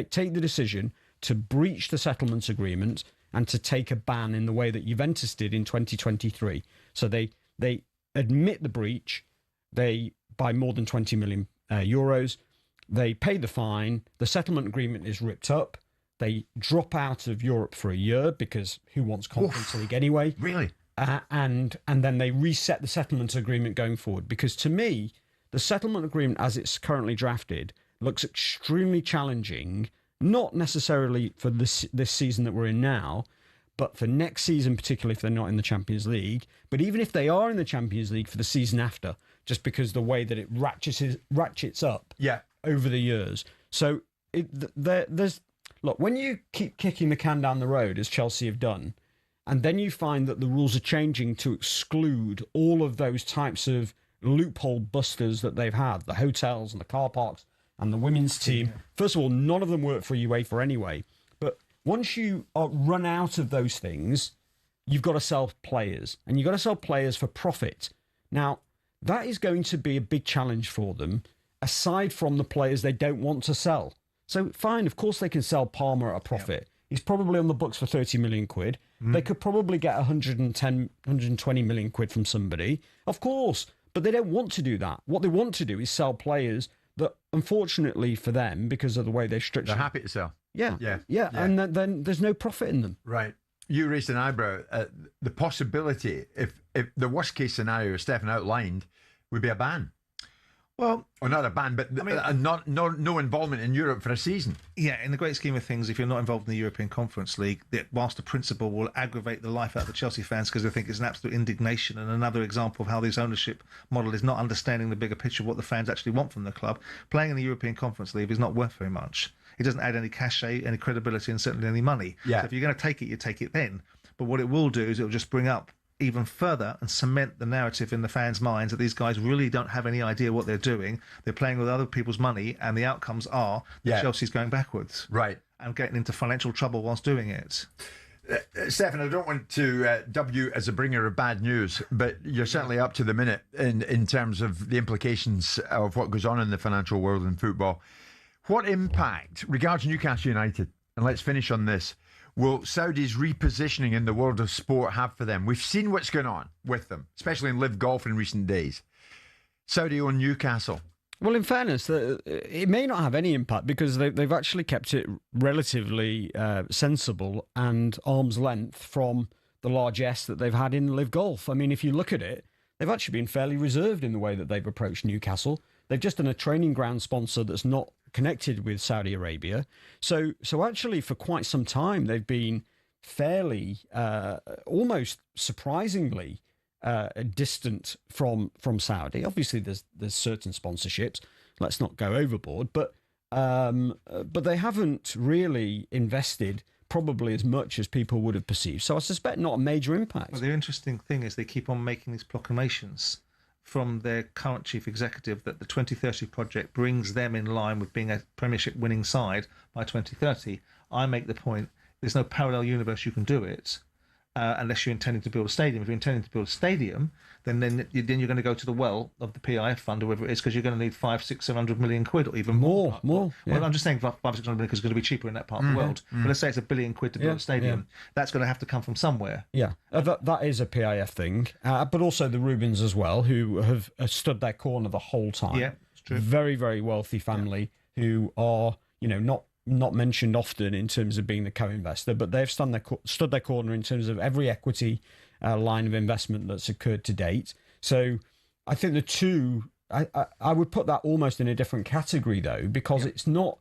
take the decision to breach the settlement agreement and to take a ban in the way that Juventus did in 2023. So they admit the breach, they buy more than 20 million euros, they pay the fine, the settlement agreement is ripped up, They drop out of Europe for a year because who wants Conference League anyway? Really? And then they reset the settlement agreement going forward. Because to me, the settlement agreement as it's currently drafted looks extremely challenging, not necessarily for this season that we're in now, but for next season, particularly if they're not in the Champions League. But even if they are in the Champions League for the season after, just because the way that it ratchets up over the years. So there's look, when you keep kicking the can down the road, as Chelsea have done, and then you find that the rules are changing to exclude all of those types of loophole busters that they've had, the hotels and the car parks and the women's team. First of all, none of them work for UEFA anyway. But once you run out of those things, you've got to sell players. And you've got to sell players for profit. Now, that is going to be a big challenge for them, aside from the players they don't want to sell. So, fine, of course they can sell Palmer at a profit. He's probably on the books for 30 million quid. They could probably get 110, 120 million quid from somebody. Of course. But they don't want to do that. What they want to do is sell players that, unfortunately for them, because of the way they're structured, they're happy to sell. Yeah. And then there's no profit in them. Right. You raised an eyebrow at the possibility, if the worst case scenario Stefan outlined, would be a ban. Well, or not a ban, but no involvement in Europe for a season. Yeah, in the great scheme of things, if you're not involved in the European Conference League, whilst the principle will aggravate the life out of the Chelsea fans because they think it's an absolute indignation and another example of how this ownership model is not understanding the bigger picture of what the fans actually want from the club, playing in the European Conference League is not worth very much. It doesn't add any cachet, any credibility, and certainly any money. Yeah. So if you're going to take it, you take it then. But what it will do is it will just bring up even further and cement the narrative in the fans' minds that these guys really don't have any idea what they're doing. They're playing with other people's money, and the outcomes are that Chelsea's going backwards. Right. And getting into financial trouble whilst doing it. Stefan, I don't want to dub you as a bringer of bad news, but you're certainly up to the minute in terms of the implications of what goes on in the financial world in football. What impact, regards Newcastle United, and let's finish on this, will Saudi's repositioning in the world of sport have for them? We've seen what's going on with them, especially in Live Golf in recent days. Saudi own Newcastle. Well, in fairness, it may not have any impact because they've actually kept it relatively sensible and arm's length from the largesse that they've had in Live Golf. I mean, if you look at it, they've actually been fairly reserved in the way that they've approached Newcastle. They've just done a training ground sponsor that's not connected with Saudi Arabia. So actually for quite some time they've been fairly, almost surprisingly distant from Saudi. Obviously there's certain sponsorships. Let's not go overboard, but they haven't really invested probably as much as people would have perceived. So I suspect not a major impact. Well, the interesting thing is they keep on making these proclamations from their current chief executive that the 2030 project brings them in line with being a Premiership winning side by 2030. I make the point, there's no parallel universe you can do it unless you're intending to build a stadium. If you're intending to build a stadium, then you're going to go to the well of the PIF fund or whatever it is, because you're going to need 500, 600, 700 million quid or even more. Yeah. Well, I'm just saying 500, 600 million because it's going to be cheaper in that part of the world. But let's say it's £1 billion to build a stadium. That's going to have to come from somewhere. Yeah, that is a PIF thing, but also the Rubens as well, who have stood their corner the whole time. Yeah, it's true. Very, very wealthy family who are, not mentioned often in terms of being the co-investor, but they've stood their corner in terms of every equity line of investment that's occurred to date. So I think the two, I would put that almost in a different category though, because it's not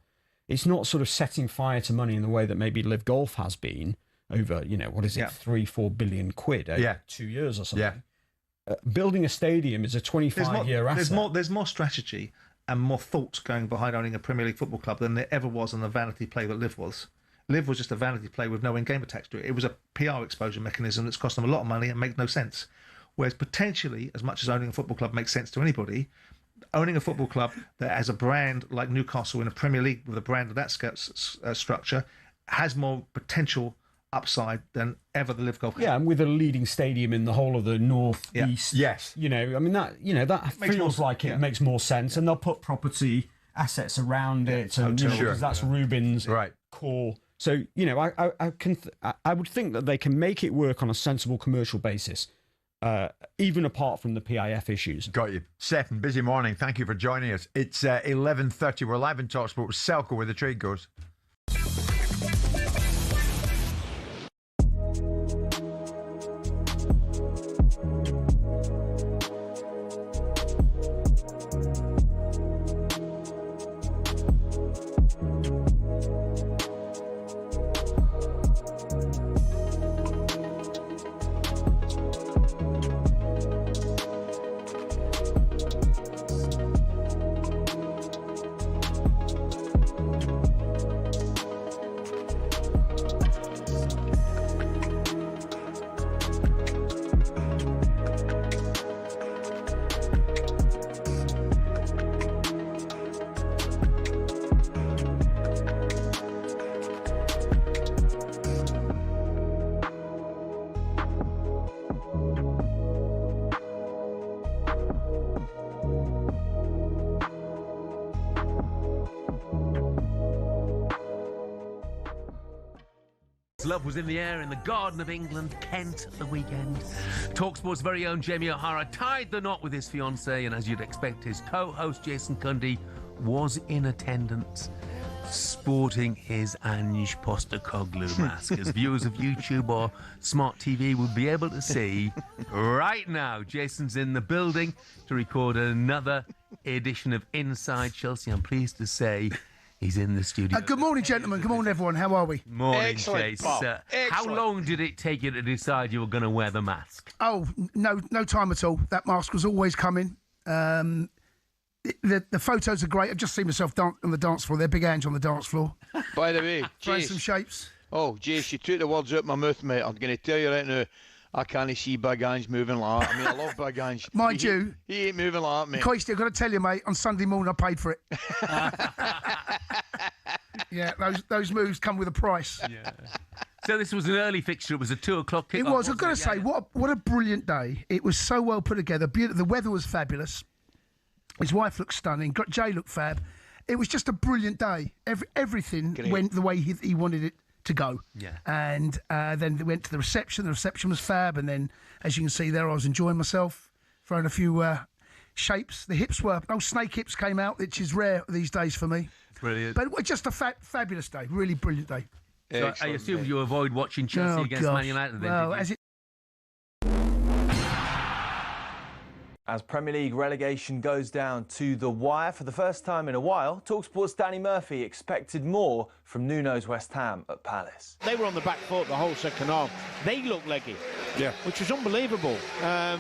sort of setting fire to money in the way that maybe Live Golf has been over, 3-4 billion quid over 2 years or something. Building a stadium is a 25-year asset. There's more strategy and more thought going behind owning a Premier League football club than there ever was on the vanity play that Live was. Live was just a vanity play with no end game attached to it. It was a PR exposure mechanism that's cost them a lot of money and made no sense. Whereas potentially, as much as owning a football club makes sense to anybody, owning a football club that has a brand like Newcastle in a Premier League with a brand of that structure has more potential upside than ever the Live Golf. Yeah, and with a leading stadium in the whole of the north east. Yes. That feels like it makes more sense, and they'll put property assets around it, and because that's Rubin's core. So I would think that they can make it work on a sensible commercial basis, even apart from the PIF issues. Got you. Stefan, busy morning. Thank you for joining us. It's 11:30. We're live in talkSPORT with Selco, where the trade goes. Love was in the air in the Garden of England, Kent, at the weekend. talkSPORT's very own Jamie O'Hara tied the knot with his fiancée, and as you'd expect, his co-host Jason Cundy was in attendance, sporting his Ange Postecoglou mask, as viewers of YouTube or smart TV would be able to see right now. Jason's in the building to record another edition of Inside Chelsea. I'm pleased to say he's in the studio. Good morning, gentlemen. Good morning, everyone. How are we? Morning, Chase. How long did it take you to decide you were going to wear the mask? Oh, no time at all. That mask was always coming. The photos are great. I've just seen myself on the dance floor. They're big Ange on the dance floor. By the way, trying some shapes. Oh, Jace, you took the words out my mouth, mate. I'm going to tell you right now, I can't see Big Ange moving like that. I mean, I love Big Ange. Mind you, he ain't moving like that, mate. Coisty, I've got to tell you, mate, on Sunday morning I paid for it. Yeah, those moves come with a price. Yeah. So this was an early fixture. It was a 2 o'clock kickoff. It was. I've got to say, what a brilliant day. It was so well put together. The weather was fabulous. His wife looked stunning. Jay looked fab. It was just a brilliant day. Everything went the way he wanted it to go. Yeah. And then they went to the reception. The reception was fab. And then, as you can see there, I was enjoying myself, throwing a few shapes. The hips were... snake hips came out, which is rare these days for me. Brilliant. But just a fabulous day. Really brilliant day. So I assume you avoid watching Chelsea against Man United then, well, did you? As Premier League relegation goes down to the wire for the first time in a while, talkSPORT's Danny Murphy expected more from Nuno's West Ham at Palace. They were on the back foot the whole second half. They looked leggy, which was unbelievable. I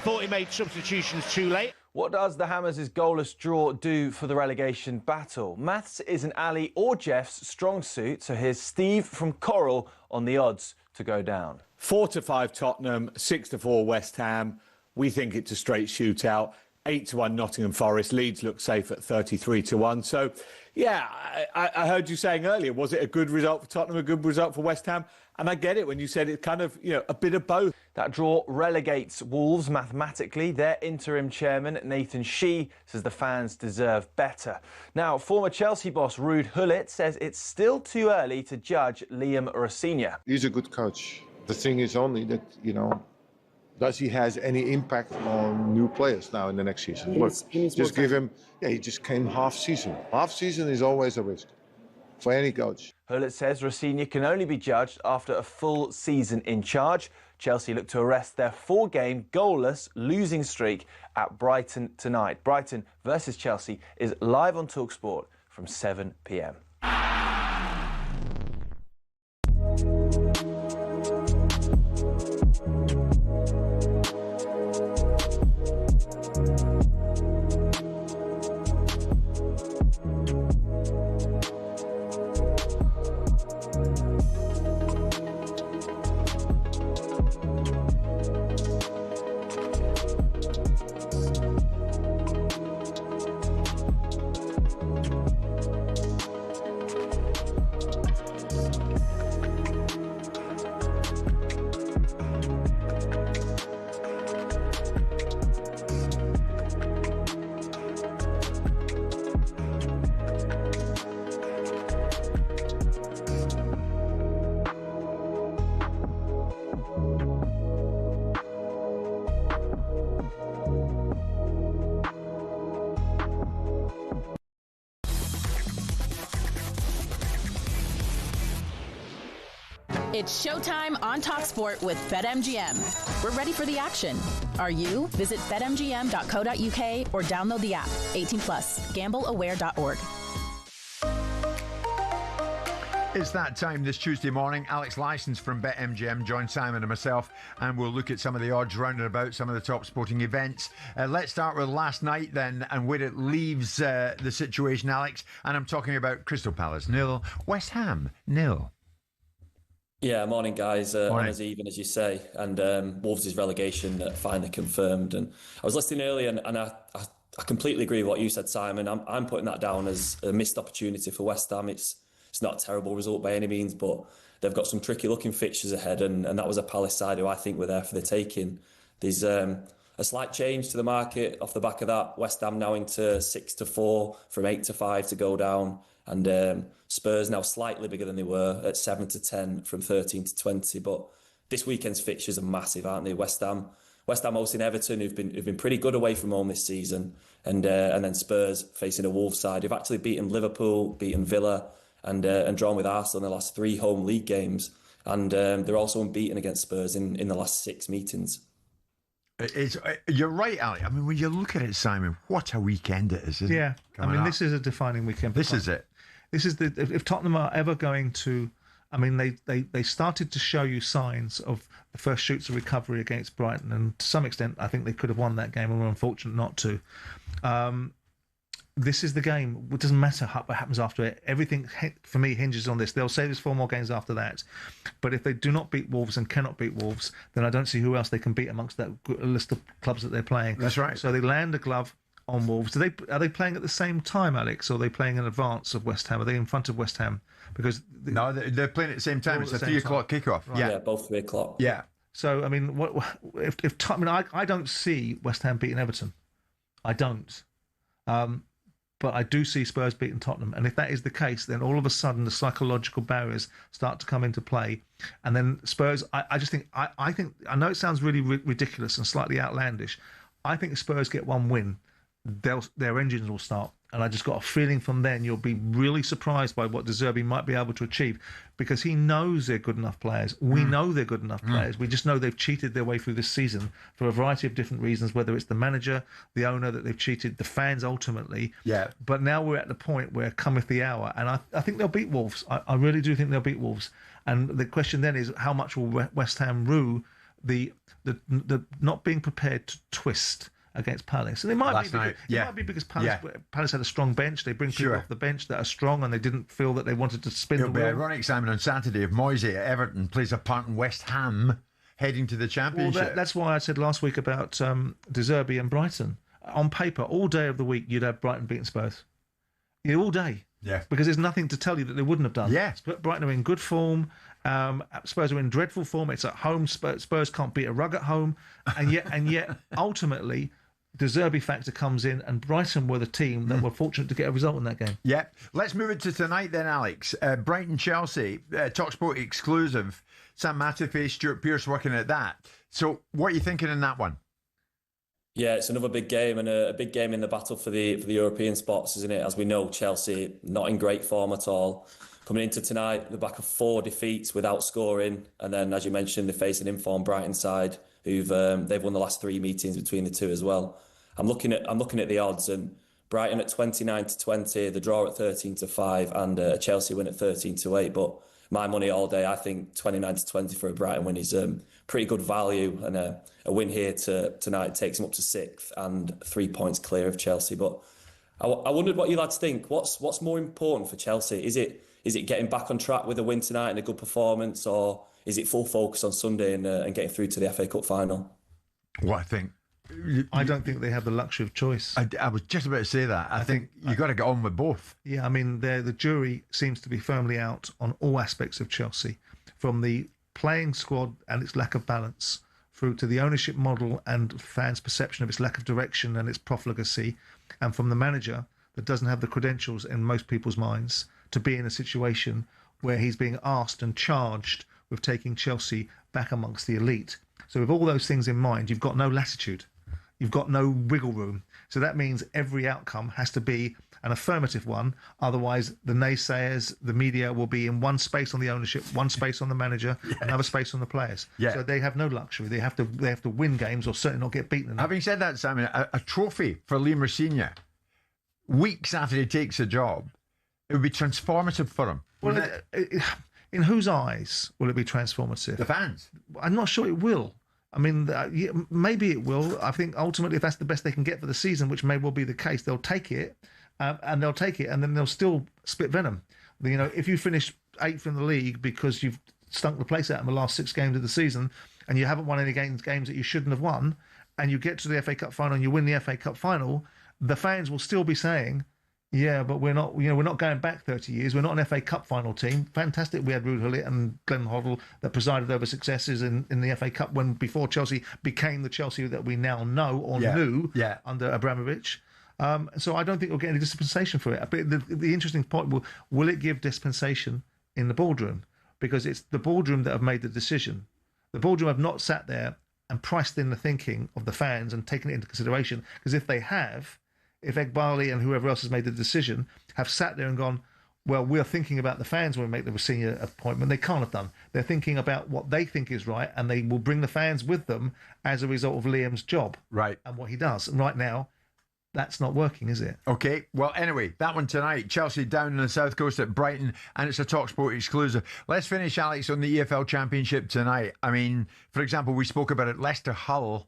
thought he made substitutions too late. What does the Hammers' goalless draw do for the relegation battle? Maths isn't Ali or Jeff's strong suit, so here's Steve from Coral on the odds to go down. 4-5 Tottenham, 6-4 West Ham. We think it's a straight shootout. 8-1 Nottingham Forest. Leeds look safe at 33-1. So, yeah, I heard you saying earlier, was it a good result for Tottenham, a good result for West Ham? And I get it when you said it's kind of, a bit of both. That draw relegates Wolves mathematically. Their interim chairman, Nathan Shee, says the fans deserve better. Now, former Chelsea boss Ruud Gullit says it's still too early to judge Liam Rosenior. He's a good coach. The thing is only that, does he has any impact on new players now in the next season? Just give him, he just came half season. Half season is always a risk for any coach. Gullit says Rosenior can only be judged after a full season in charge. Chelsea look to arrest their 4-game goalless losing streak at Brighton tonight. Brighton versus Chelsea is live on talkSPORT from 7 p.m. It's showtime on talkSPORT with BetMGM. We're ready for the action. Are you? Visit betmgm.co.uk or download the app. 18+. GambleAware.org. It's that time this Tuesday morning. Alex Licence from BetMGM joins Simon and myself, and we'll look at some of the odds round and about some of the top sporting events. Let's start with last night then, and where it leaves the situation, Alex. And I'm talking about Crystal Palace 0, West Ham 0. Yeah, morning guys. Honours even, as you say, and Wolves' relegation finally confirmed. And I was listening earlier, and I completely agree with what you said, Simon. I'm putting that down as a missed opportunity for West Ham. It's not a terrible result by any means, but they've got some tricky looking fixtures ahead, and that was a Palace side who I think were there for the taking. There's a slight change to the market off the back of that. West Ham now into 6-4 from 8-5 to go down. And Spurs now slightly bigger than they were at 7 to 10 from 13 to 20. But this weekend's fixtures are massive, aren't they? West Ham hosting Everton, who've been pretty good away from home this season, and then Spurs facing a Wolves side who've actually beaten Liverpool, beaten Villa, and drawn with Arsenal in the last 3 home league games. And they're also unbeaten against Spurs in the last 6 meetings. You're right, Ali. I mean, when you look at it, Simon, what a weekend it is, isn't it? I mean, this is a defining weekend. This is it. This is if Tottenham are ever going to, I mean, they started to show you signs of the first shoots of recovery against Brighton, and to some extent, I think they could have won that game, and were unfortunate not to. This is the game. It doesn't matter what happens after it. Everything, for me, hinges on this. They'll say there's 4 more games after that. But if they do not beat Wolves and cannot beat Wolves, then I don't see who else they can beat amongst that list of clubs that they're playing. That's right. So they land a glove on Wolves. Are they playing at the same time, Alex, or are they playing in advance of West Ham? Are they in front of West Ham? Because no, they're playing at the same time. It's a 3 o'clock kickoff. Right. Yeah, both 3 o'clock. Yeah. So I mean, I don't see West Ham beating Everton. I don't. But I do see Spurs beating Tottenham. And if that is the case, then all of a sudden the psychological barriers start to come into play. And then Spurs, I just think, I think, I know it sounds really ridiculous and slightly outlandish. I think if Spurs get 1 win, their engines will start. And I just got a feeling from then you'll be really surprised by what De Zerbi might be able to achieve, because he knows they're good enough players. We know they're good enough players. We just know they've cheated their way through this season for a variety of different reasons, whether it's the manager, the owner that they've cheated, the fans ultimately. Yeah. But now we're at the point where cometh the hour, and I think they'll beat Wolves. I really do think they'll beat Wolves. And the question then is, how much will West Ham rue the not being prepared to twist against Palace? And it might be because Palace had a strong bench. They bring people off the bench that are strong, and they didn't feel that they wanted to spin It'll the be wheel. ironic, Simon, on Saturday if Moyes at Everton plays a part in West Ham heading to the Championship. Well, that's why I said last week about De Zerbi and Brighton. On paper, all day of the week, you'd have Brighton beating Spurs. Yeah, all day. Yeah. Because there's nothing to tell you that they wouldn't have done. Yeah. Brighton are in good form. Spurs are in dreadful form. It's at home. Spurs can't beat a rug at home. And yet, ultimately, the Zerbi factor comes in, and Brighton were the team that were fortunate to get a result in that game. Yeah. Let's move it to tonight then, Alex. Brighton-Chelsea, talkSPORT exclusive. Sam Matterface, Stuart Pearce working at that. So what are you thinking in that one? Yeah, it's another big game, and a big game in the battle for the European spots, isn't it? As we know, Chelsea not in great form at all. Coming into tonight, the back of 4 defeats without scoring, and then, as you mentioned, they face an informed Brighton side who've they've won the last 3 meetings between the two as well. I'm looking at the odds, and Brighton at 29 to 20, the draw at 13 to 5, and a Chelsea win at 13 to 8. But my money all day, I think 29 to 20 for a Brighton win is pretty good value, and a win here tonight takes them up to 6th and 3 points clear of Chelsea. But I wondered what you lads think. What's more important for Chelsea? Is it getting back on track with a win tonight and a good performance, or is it full focus on Sunday and getting through to the FA Cup final? Well, I don't think they have the luxury of choice. I was just about to say that. I think you've got to get on with both. Yeah, I mean, the jury seems to be firmly out on all aspects of Chelsea, from the playing squad and its lack of balance, through to the ownership model and fans' perception of its lack of direction and its profligacy, and from the manager that doesn't have the credentials in most people's minds to be in a situation where he's being asked and charged with taking Chelsea back amongst the elite. So with all those things in mind, you've got no latitude. You've got no wiggle room. So that means every outcome has to be an affirmative one. Otherwise, the naysayers, the media will be in one space on the ownership, one space on the manager, another space on the players. Yeah. So they have no luxury. They have to win games or certainly not get beaten. Having said that, Simon, a trophy for Liam Rosenior, weeks after he takes the job, it would be transformative for him. Well, in whose eyes will it be transformative? The fans. I'm not sure it will. I mean, maybe it will. I think ultimately, if that's the best they can get for the season, which may well be the case, they'll take it, and then they'll still spit venom. You know, if you finish 8th in the league because you've stunk the place out in the last 6 games of the season, and you haven't won any games that you shouldn't have won, and you get to the FA Cup final and you win the FA Cup final, the fans will still be saying, yeah, but we're not going back 30 years. We're not an FA Cup final team. Fantastic. We had Ruud Gullit and Glenn Hoddle that presided over successes in the FA Cup before Chelsea became the Chelsea that we now know or knew under Abramovich. So I don't think we'll get any dispensation for it. But the interesting point will it give dispensation in the boardroom? Because it's the boardroom that have made the decision. The boardroom have not sat there and priced in the thinking of the fans and taken it into consideration. Because if they have, if Egbali and whoever else has made the decision have sat there and gone, well, we're thinking about the fans when we make the senior appointment, they can't have done. They're thinking about what they think is right, and they will bring the fans with them as a result of Liam's job. Right. And what he does. And right now, that's not working, is it? Okay, well, anyway, that one tonight, Chelsea down on the south coast at Brighton, and it's a talkSPORT exclusive. Let's finish, Alex, on the EFL Championship tonight. I mean, for example, we spoke about it, Leicester-Hull.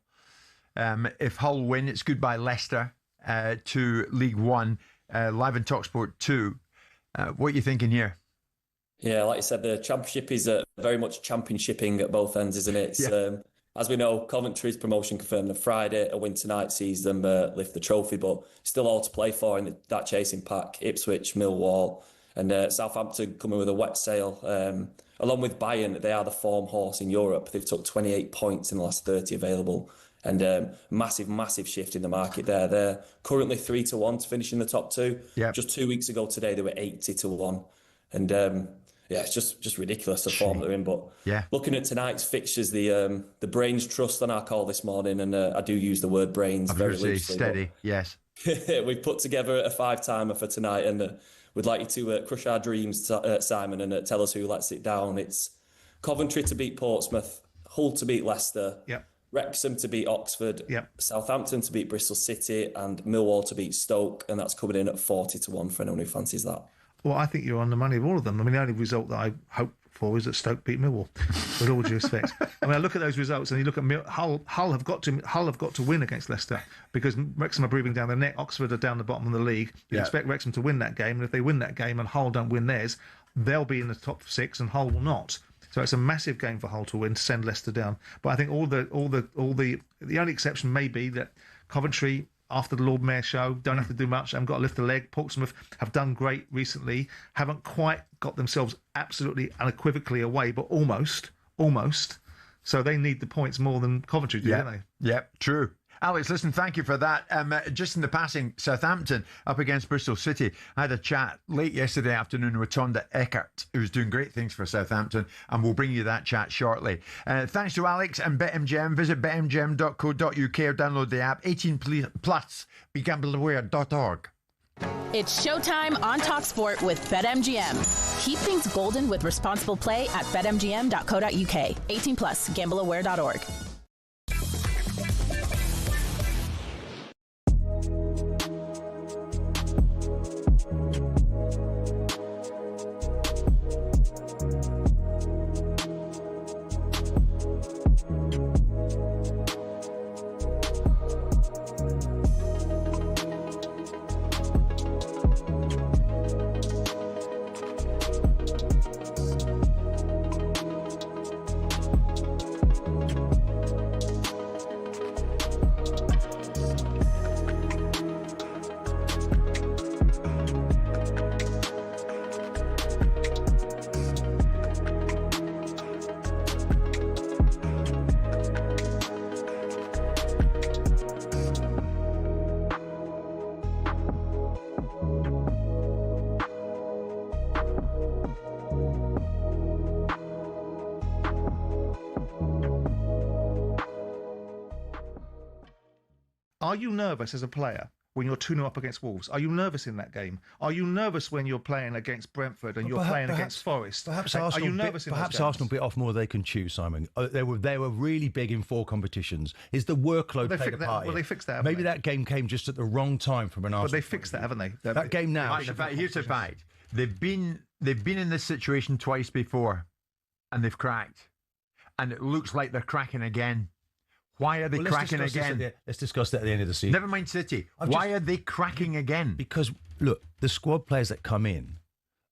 If Hull win, it's goodbye Leicester to League One, live in talkSPORT 2. What are you thinking here? Yeah, like you said, the Championship is very much championshiping at both ends, isn't it? As we know, Coventry's promotion confirmed on Friday. A win tonight sees them lift the trophy, but still all to play for in that chasing pack. Ipswich, Millwall, and Southampton coming with a wet sail. Along with Bayern, they are the form horse in Europe. They've took 28 points in the last 30 available. And massive shift in the market there. They're currently 3-1 to finish in the top two. Yep. Just 2 weeks ago today, they were 80-1. And it's just ridiculous the form they're in. But looking at tonight's fixtures, the brains trust on our call this morning, and I do use the word brains very loosely. Steady, yes. We've put together a 5-timer for tonight, and we'd like you to crush our dreams, Simon, and tell us who lets it down. It's Coventry to beat Portsmouth, Hull to beat Leicester, Wrexham to beat Oxford, Southampton to beat Bristol City, and Millwall to beat Stoke, and that's coming in at 40-1 for anyone who fancies that. Well, I think you're on the money of all of them. I mean, the only result that I hope for is that Stoke beat Millwall, with all due respect. I mean, I look at those results and you look at Hull have got to win against Leicester because Wrexham are breathing down their neck. Oxford are down the bottom of the league. You expect Wrexham to win that game, and if they win that game and Hull don't win theirs, they'll be in the top 6 and Hull will not. So it's a massive game for Hull to win to send Leicester down. But I think the only exception may be that Coventry, after the Lord Mayor show, don't have to do much, haven't got to lift a leg. Portsmouth have done great recently, haven't quite got themselves absolutely unequivocally away, but almost. So they need the points more than Coventry do, don't they? Yeah, true. Alex, listen, thank you for that. Just in the passing, Southampton up against Bristol City. I had a chat late yesterday afternoon with Tonda Eckert, who's doing great things for Southampton, and we'll bring you that chat shortly. Thanks to Alex and BetMGM. Visit betmgm.co.uk or download the app. 18 plus. BeGambleAware.org. It's showtime on talkSPORT with BetMGM. Keep things golden with responsible play at betmgm.co.uk. 18 plus. GambleAware.org. Are you nervous as a player when you're 2-0 up against Wolves? Are you nervous in that game? Are you nervous when you're playing against Brentford and you're playing against Forest? Perhaps Are Arsenal you nervous in perhaps those games? Arsenal bit off more than they can chew, Simon. They were really big in 4 competitions. Is the workload played a part? Well, they fixed that. Maybe that game came just at the wrong time from an Arsenal. But they fixed that, haven't they? That game now. Here's the fact: they've been in this situation twice before, and they've cracked, and it looks like they're cracking again. Why are they cracking again? Let's discuss that at the end of the season. Never mind City. Why are they cracking again? Because, look, the squad players that come in,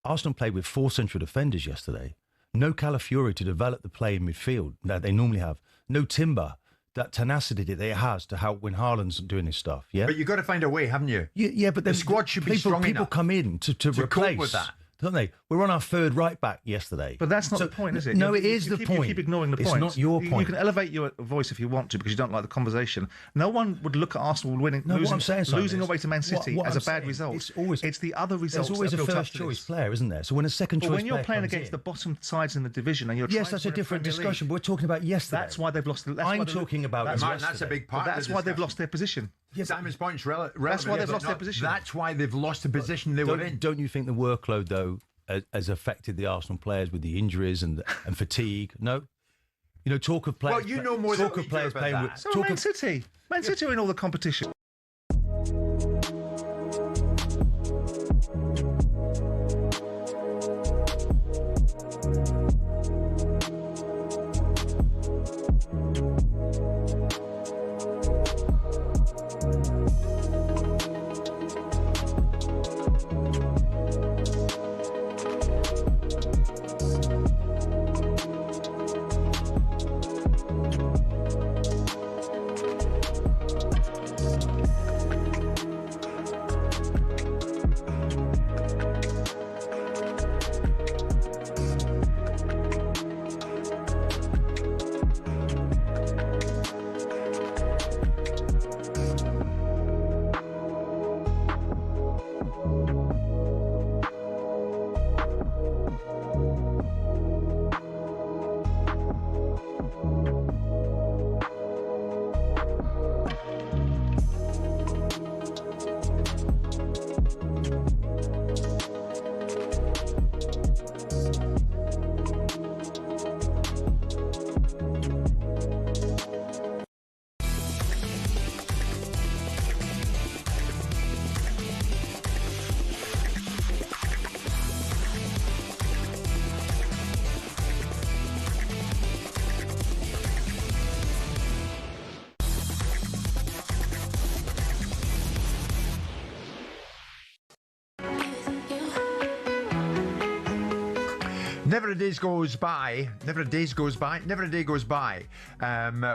Arsenal played with 4 central defenders yesterday. No Calafiori to develop the play in midfield that they normally have. No Timber, that tenacity that they has to help when Haaland's doing his stuff. Yeah, but you've got to find a way, haven't you? Yeah, but the squad should be strong enough. People come in to replace cope with that. don't they? We're on our third right back yesterday. But that's not the point, is it? No, it is the point. You keep ignoring the point. It's not your point. You can elevate your voice if you want to because you don't like the conversation. No one would look at Arsenal winning, losing away to Man City as a bad result. It's the other results. There's always a first choice player, isn't there? So when a second choice player when you're playing against the bottom sides in the division and you're yes, that's a different discussion. But we're talking about yesterday. That's why they've lost. I'm talking about that's a big part. That's why they've lost their position. Yeah, Simon's point's relevant. That's why they've lost their position. That's why they've lost the position they were in. Don't you think the workload though has affected the Arsenal players with the injuries and fatigue? No. You know, talk of players. Well, you know more talk than of players playing with. So Man City are in all the competition. Never a day goes by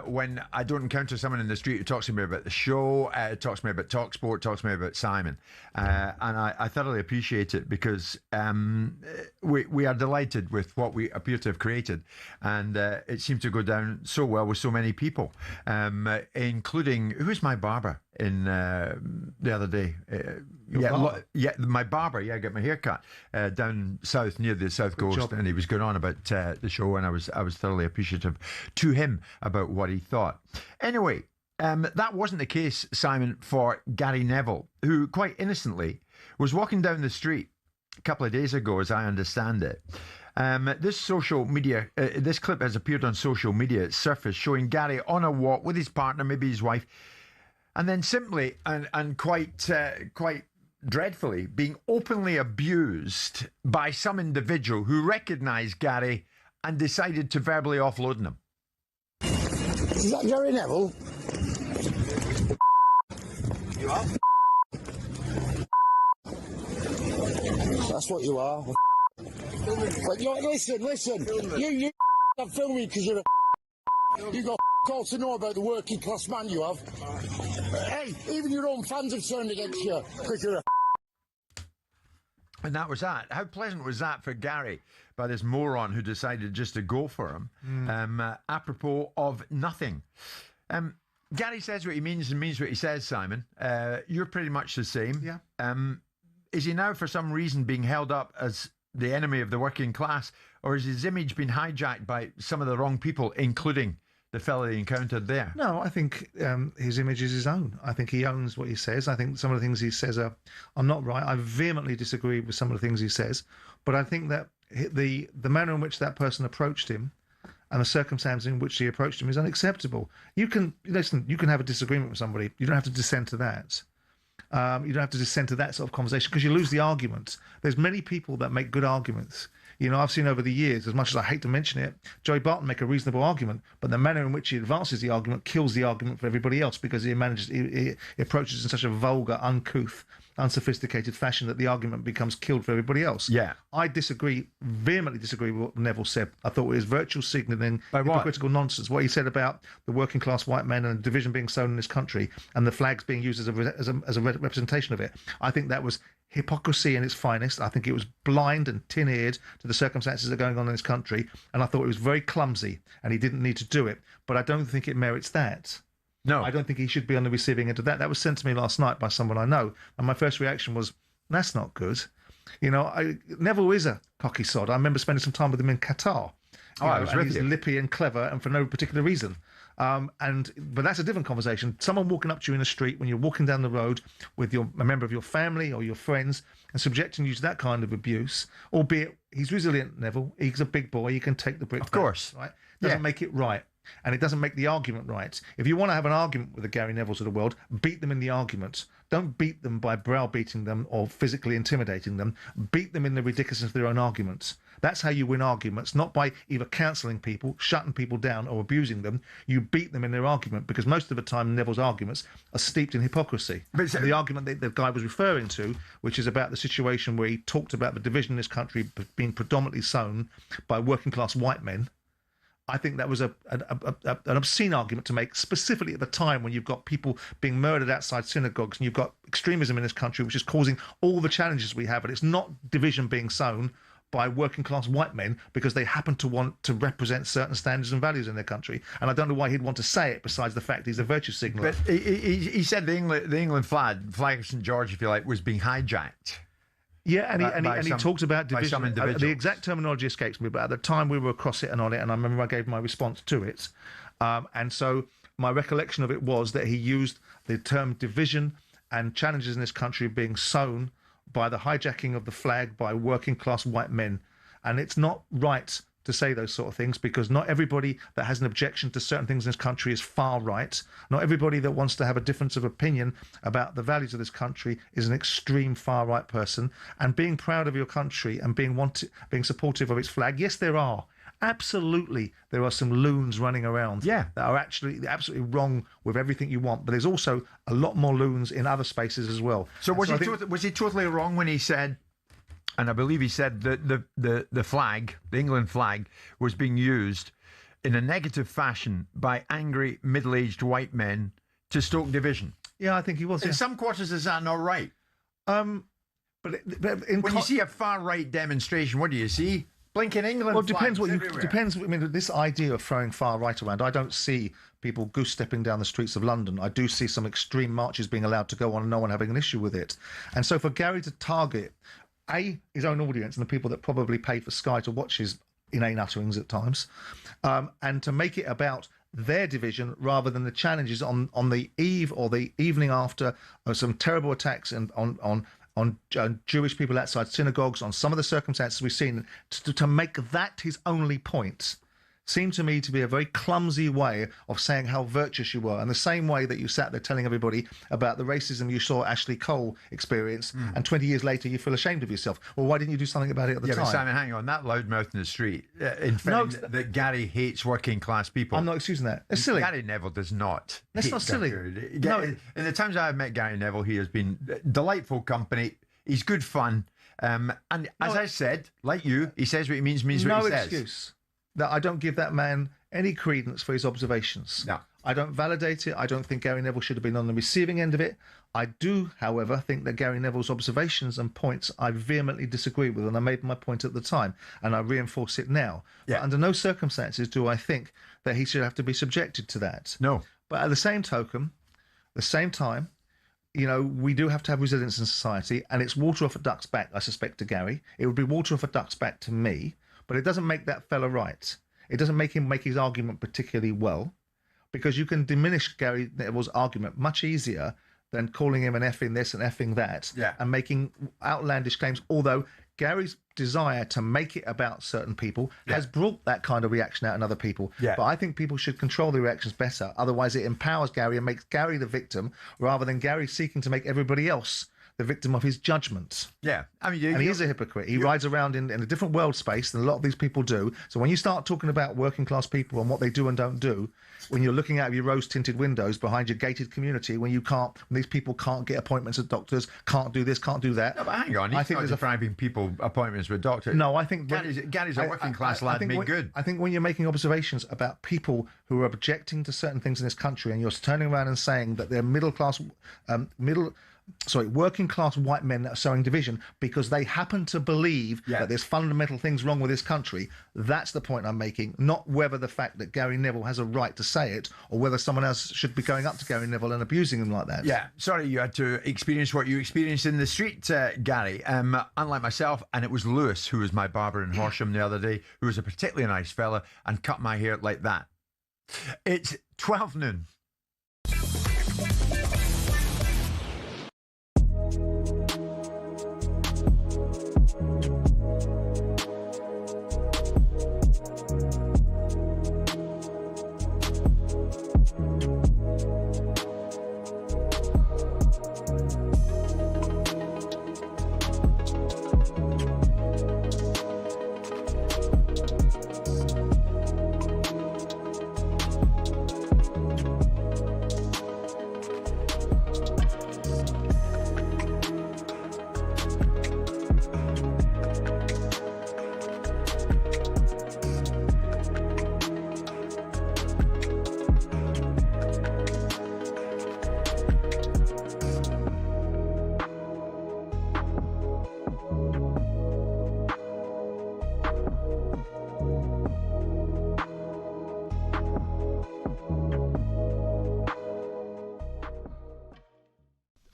when I don't encounter someone in the street who talks to me about the show, talks to me about talkSPORT, talks to me about Simon. And I thoroughly appreciate it because we are delighted with what we appear to have created. And it seemed to go down so well with so many people, including, who was my barber in the other day? My barber. I got my hair cut down south near the South Coast, and he was going on about the show, and I was thoroughly appreciative to him about what he thought. Anyway, that wasn't the case, Simon, for Gary Neville, who quite innocently was walking down the street a couple of days ago, as I understand it. This social media, this clip has appeared on social media. It's surfaced showing Gary on a walk with his partner, maybe his wife, and then simply and quite dreadfully being openly abused by some individual who recognised Gary and decided to verbally offload him. Is that Gary Neville? You are? That's what you are. But listen. You I'm filming because you're you got all to know about the working class man you have. Hey, even your own fans have turned against you because you're a. And that was that. How pleasant was that for Gary by this moron who decided just to go for him, apropos of nothing. Gary says what he means and means what he says, Simon. You're pretty much the same. Yeah. Is he now for some reason being held up as the enemy of the working class, or has his image been hijacked by some of the wrong people, including the fella he encountered there? No, I think his image is his own. I think he owns what he says. I think some of the things he says are not right. I vehemently disagree with some of the things he says, but I think that the manner in which that person approached him and the circumstances in which he approached him is unacceptable. You can have a disagreement with somebody. You don't have to descend to that. You don't have to descend to that sort of conversation because you lose the argument. There's many people that make good arguments. You know, I've seen over the years, as much as I hate to mention it, Joey Barton make a reasonable argument, but the manner in which he advances the argument kills the argument for everybody else because he approaches in such a vulgar, uncouth, unsophisticated fashion that the argument becomes killed for everybody else. Yeah. I vehemently disagree with what Neville said. I thought it was virtual signalling, hypocritical nonsense. What he said about the working class white men and the division being sown in this country and the flags being used as a representation of it. I think that was hypocrisy in its finest. I think it was blind and tin-eared to the circumstances that are going on in this country, and I thought it was very clumsy, and he didn't need to do it. But I don't think it merits that. No. I don't think he should be on the receiving end of that. That was sent to me last night by someone I know, and my first reaction was, that's not good. You know, Neville is a cocky sod. I remember spending some time with him in Qatar. I was with he's you. lippy and clever, and for no particular reason. But that's a different conversation. Someone walking up to you in the street when you're walking down the road with a member of your family or your friends and subjecting you to that kind of abuse, albeit he's resilient, Neville. He's a big boy. He can take the bricks. Of course. Right? Doesn't make it right. And it doesn't make the argument right. If you want to have an argument with the Gary Nevilles of the world, beat them in the argument. Don't beat them by browbeating them or physically intimidating them. Beat them in the ridiculousness of their own arguments. That's how you win arguments, not by either cancelling people, shutting people down, or abusing them. You beat them in their argument, because most of the time Neville's arguments are steeped in hypocrisy. But the argument that the guy was referring to, which is about the situation where he talked about the division in this country being predominantly sown by working class white men, I think that was an obscene argument to make, specifically at the time when you've got people being murdered outside synagogues and you've got extremism in this country, which is causing all the challenges we have. And it's not division being sown by working class white men because they happen to want to represent certain standards and values in their country. And I don't know why he'd want to say it, besides the fact he's a virtue signaller. But he said the England flag of St George, if you like, was being hijacked. Yeah, and he talked about division. The exact terminology escapes me, but at the time we were across it and on it, and I remember I gave my response to it. And so my recollection of it was that he used the term division and challenges in this country being sown by the hijacking of the flag by working class white men. And it's not right to say those sort of things, because not everybody that has an objection to certain things in this country is far right. Not everybody that wants to have a difference of opinion about the values of this country is an extreme far right person. And being proud of your country and being supportive of its flag, yes, there are. Absolutely, there are some loons running around that are actually absolutely wrong with everything you want. But there's also a lot more loons in other spaces as well. So was he totally wrong when he said, and I believe he said that the flag, the England flag, was being used in a negative fashion by angry middle-aged white men to stoke division? Yeah, I think he was. In some quarters, is that not right? But when you see a far-right demonstration, what do you see? Blinking England. Well, it depends what everywhere. depends. I mean, this idea of throwing far right around, I don't see people goose stepping down the streets of London. I do see some extreme marches being allowed to go on and no one having an issue with it. And so for Gary to target his own audience and the people that probably pay for Sky to watch his inane utterings at times, and to make it about their division rather than the challenges on the eve or the evening after of some terrible attacks and on Jewish people outside synagogues, on some of the circumstances we've seen, to make that his only point, seemed to me to be a very clumsy way of saying how virtuous you were. And the same way that you sat there telling everybody about the racism you saw Ashley Cole experience, and 20 years later you feel ashamed of yourself. Well, why didn't you do something about it at the time? Yeah, but Simon, hang on. That loudmouth in the street, in fact, that Gary hates working class people. I'm not excusing that. It's silly. Gary Neville does not. That's not silly. No. In the times I've met Gary Neville, he has been delightful company. He's good fun. And as I said, like you, he says what he means what he says. No excuse that I don't give that man any credence for his observations. No. I don't validate it. I don't think Gary Neville should have been on the receiving end of it. I do, however, think that Gary Neville's observations and points I vehemently disagree with, and I made my point at the time, and I reinforce it now. Yeah. But under no circumstances do I think that he should have to be subjected to that. No. But at the same token, the same time, you know, we do have to have resilience in society, and it's water off a duck's back, I suspect, to Gary. It would be water off a duck's back to me, but it doesn't make that fella right. It doesn't make him make his argument particularly well, because you can diminish Gary Neville's argument much easier than calling him an effing this and effing that, and making outlandish claims, although Gary's desire to make it about certain people has brought that kind of reaction out in other people. But I think people should control their reactions better. Otherwise, it empowers Gary and makes Gary the victim, rather than Gary seeking to make everybody else the victim of his judgments. Yeah, I mean, he is a hypocrite. He rides around in a different world space than a lot of these people do. So when you start talking about working class people and what they do and don't do, when you're looking out of your rose-tinted windows behind your gated community, when these people can't get appointments at doctors, can't do this, can't do that. No, but hang on, he's not depriving people appointments with doctors. No, I think Gary's a working class lad, made good. I think when you're making observations about people who are objecting to certain things in this country, and you're turning around and saying that they're working class white men that are sowing division because they happen to believe that there's fundamental things wrong with this country. That's the point I'm making, not whether the fact that Gary Neville has a right to say it or whether someone else should be going up to Gary Neville and abusing him like that. Yeah, sorry you had to experience what you experienced in the street, Gary. Unlike myself, and it was Lewis who was my barber in Horsham the other day, who was a particularly nice fella and cut my hair like that. It's 12 noon.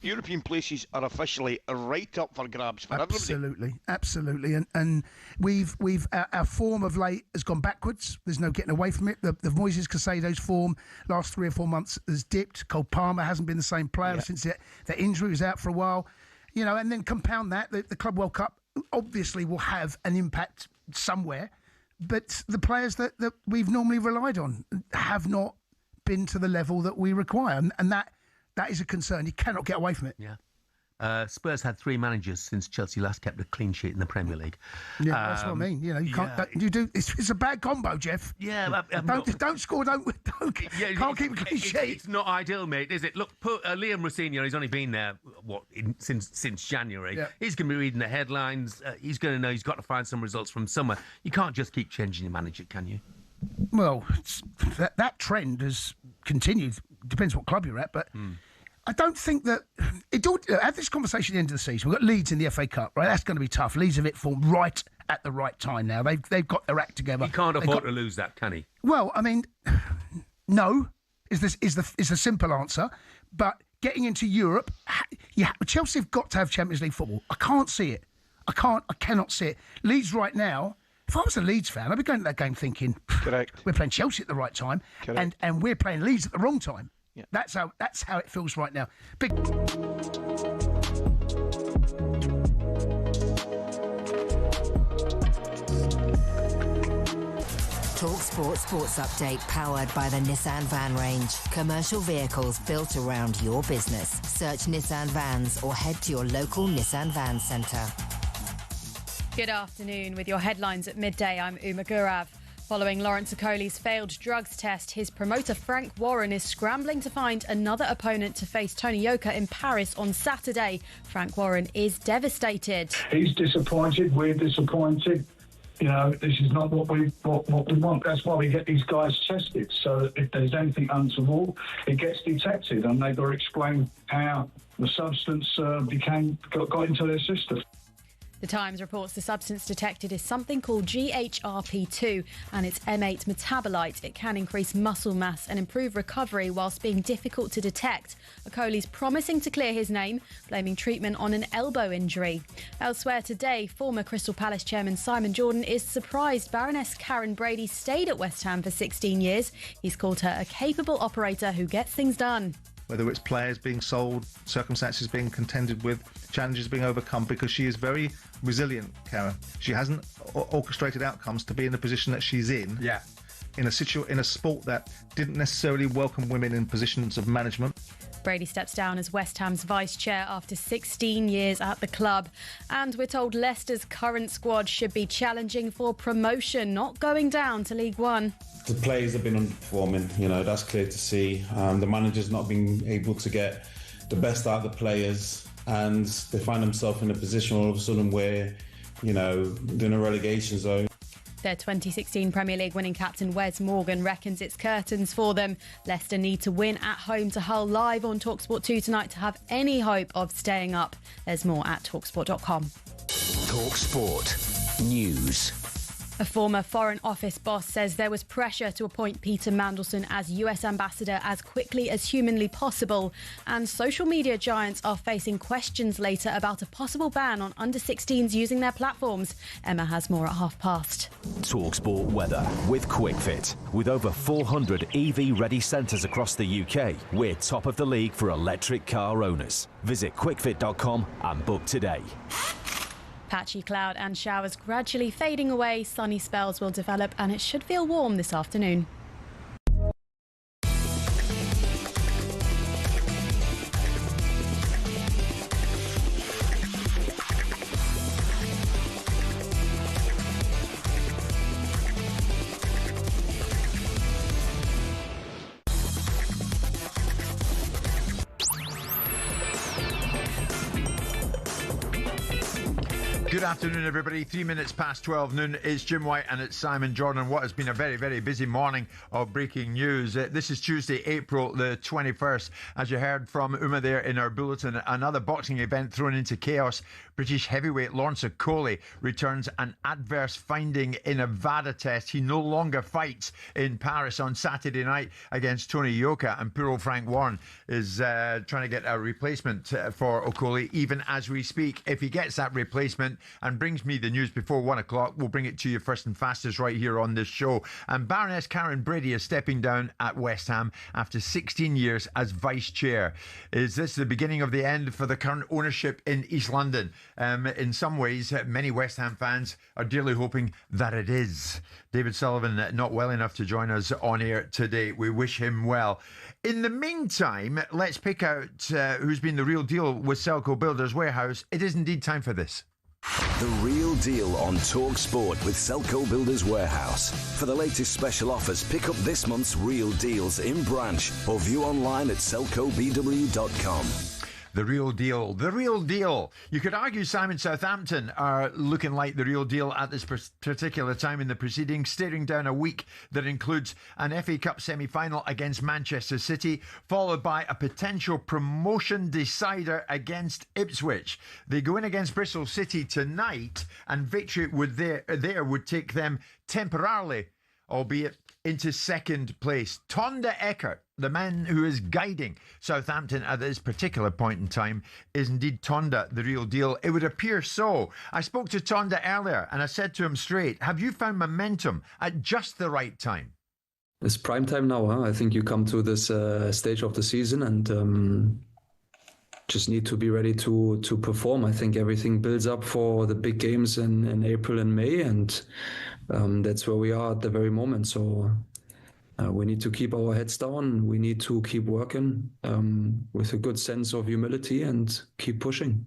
European places are officially right up for grabs for everybody. Absolutely. And we've our form of late has gone backwards. There's no getting away from it. The Moises Caicedo's form last 3 or 4 months has dipped. Cole Palmer hasn't been the same player since that injury was out for a while. You know, and then compound that, the Club World Cup obviously will have an impact somewhere, but the players that we've normally relied on have not been to the level that we require, and that is a concern. You cannot get away from it. Yeah. Spurs had 3 managers since Chelsea last kept a clean sheet in the Premier League. Yeah, that's what I mean. You know, you can't. It's a bad combo, Jeff. Yeah, don't score. Don't can't keep a clean sheet. It's not ideal, mate, is it? Look, Liam Rosenior, he's only been there since January. Yeah. He's going to be reading the headlines. He's going to know he's got to find some results from somewhere. You can't just keep changing your manager, can you? Well, that trend has continued. Depends what club you're at, but. I don't think that it all. Have this conversation at the end of the season. We've got Leeds in the FA Cup, right? That's going to be tough. Leeds have it formed right at the right time now. They've got their act together. He can't afford to lose that, can he? Well, I mean, no is the simple answer. But getting into Europe, Chelsea have got to have Champions League football. I can't see it. I cannot see it. Leeds right now. If I was a Leeds fan, I'd be going to that game thinking, correct. We're playing Chelsea at the right time, and we're playing Leeds at the wrong time. Yeah. That's how it feels right now. Big. talkSPORT Sports Update powered by the Nissan Van Range. Commercial vehicles built around your business. Search Nissan Vans or head to your local Nissan Van Centre. Good afternoon. With your headlines at midday, I'm Uma Gurav. Following Lawrence Okoli's failed drugs test, his promoter Frank Warren is scrambling to find another opponent to face Tony Yoka in Paris on Saturday. Frank Warren is devastated. He's disappointed. We're disappointed. You know, this is not what we want. That's why we get these guys tested. So if there's anything untoward, it gets detected, and they've got to explain how the substance got into their system. The Times reports the substance detected is something called GHRP2 and it's M8 metabolite. It can increase muscle mass and improve recovery whilst being difficult to detect. Okoli's promising to clear his name, blaming treatment on an elbow injury. Elsewhere today, former Crystal Palace chairman Simon Jordan is surprised Baroness Karen Brady stayed at West Ham for 16 years. He's called her a capable operator who gets things done. Whether it's players being sold, circumstances being contended with, challenges being overcome, because she is very resilient, Karen. She hasn't orchestrated outcomes to be in the position that she's in. Yeah. In a sport that didn't necessarily welcome women in positions of management. Brady steps down as West Ham's vice chair after 16 years at the club. And we're told Leicester's current squad should be challenging for promotion, not going down to League One. The players have been underperforming, that's clear to see. The manager's not been able to get the best out of the players, and they find themselves in a position all of a sudden where, they're in a relegation zone. Their 2016 Premier League winning captain Wes Morgan reckons it's curtains for them. Leicester need to win at home to Hull, live on talkSPORT 2 tonight to have any hope of staying up. There's more at talksport.com. talkSPORT News. A former Foreign Office boss says there was pressure to appoint Peter Mandelson as US ambassador as quickly as humanly possible. And social media giants are facing questions later about a possible ban on under-16s using their platforms. Emma has more at past. talkSPORT weather with QuickFit. With over 400 EV-ready centres across the UK, we're top of the league for electric car owners. Visit quickfit.com and book today. Patchy cloud and showers gradually fading away. Sunny spells will develop and it should feel warm this afternoon. Good afternoon, everybody. 3 minutes past 12 noon. It's Jim White and it's Simon Jordan. What has been a very, very busy morning of breaking news. This is Tuesday, April the 21st. As you heard from Uma there in our bulletin, another boxing event thrown into chaos. British heavyweight Lawrence Okoli returns an adverse finding in a VADA test. He no longer fights in Paris on Saturday night against Tony Yoka, and poor old Frank Warren is trying to get a replacement for Okoli even as we speak. If he gets that replacement and brings me the news before 1 o'clock, we'll bring it to you first and fastest right here on this show. And Baroness Karen Brady is stepping down at West Ham after 16 years as vice chair. Is this the beginning of the end for the current ownership in East London? In some ways, many West Ham fans are dearly hoping that it is. David Sullivan not well enough to join us on air today. We wish him well. In the meantime, let's pick out who's been the real deal with Selco Builders Warehouse. It is indeed time for this. The Real Deal on talkSPORT with Selco Builders Warehouse. For the latest special offers, pick up this month's Real Deals in branch or view online at selcobw.com. The real deal. The real deal. You could argue Simon Southampton are looking like the real deal at this particular time in the proceedings, staring down a week that includes an FA Cup semi-final against Manchester City, followed by a potential promotion decider against Ipswich. They go in against Bristol City tonight, and victory would take them temporarily, albeit into second place. Tonda Eckert, the man who is guiding Southampton at this particular point in time, is indeed Tonda, the real deal. It would appear so. I spoke to Tonda earlier and I said to him straight, have you found momentum at just the right time? It's prime time now, huh? I think you come to this stage of the season and just need to be ready to perform. I think everything builds up for the big games in April and May, and that's where we are at the very moment. So we need to keep our heads down. We need to keep working with a good sense of humility and keep pushing.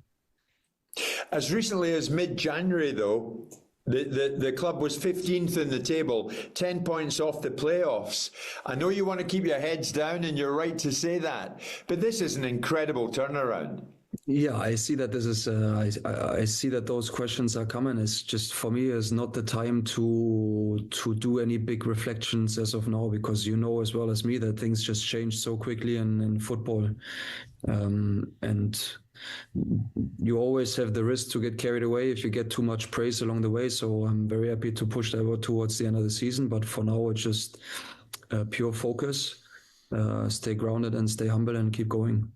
As recently as mid-January, though, the club was 15th in the table, 10 points off the playoffs. I know you want to keep your heads down, and you're right to say that, but this is an incredible turnaround. Yeah, I see that this is. I see that those questions are coming. It's just, for me, is not the time to do any big reflections as of now, because you know as well as me that things just change so quickly in football, and you always have the risk to get carried away if you get too much praise along the way. So I'm very happy to push that towards the end of the season. But for now, it's just pure focus, stay grounded and stay humble and keep going.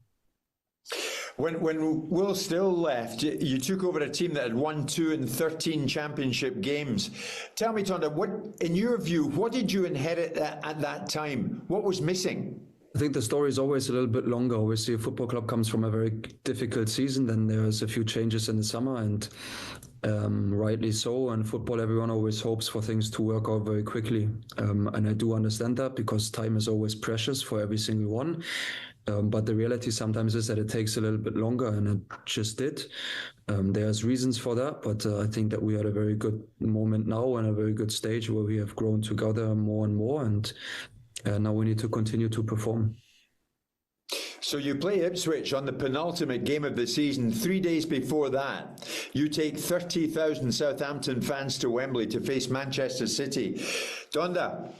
When Will Still left, you took over a team that had won 2 in 13 championship games. Tell me, Tonda, what, in your view, what did you inherit at that time? What was missing? I think the story is always a little bit longer. Obviously, a football club comes from a very difficult season. Then there's a few changes in the summer, and Rightly so. And football, everyone always hopes for things to work out very quickly. And I do understand that, because time is always precious for every single one. But the reality sometimes is that it takes a little bit longer, and it just did. There's reasons for that, but I think that we are at a very good moment now and a very good stage where we have grown together more and more, and now we need to continue to perform. So you play Ipswich on the penultimate game of the season. 3 days before that, you take 30,000 Southampton fans to Wembley to face Manchester City. Donda,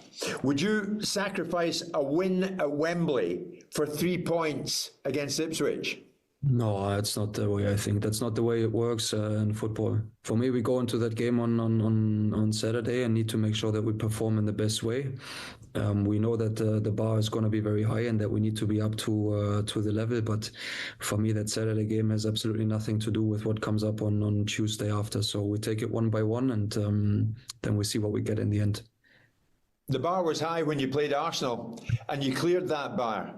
would you sacrifice a win at Wembley for 3 points against Ipswich? No, that's not the way I think. That's not the way it works in football. For me, we go into that game on Saturday and need to make sure that we perform in the best way. We know that the bar is going to be very high and that we need to be up to the level. But for me, that Saturday game has absolutely nothing to do with what comes up on Tuesday after. So we take it one by one, and then we see what we get in the end. The bar was high when you played Arsenal, and you cleared that bar.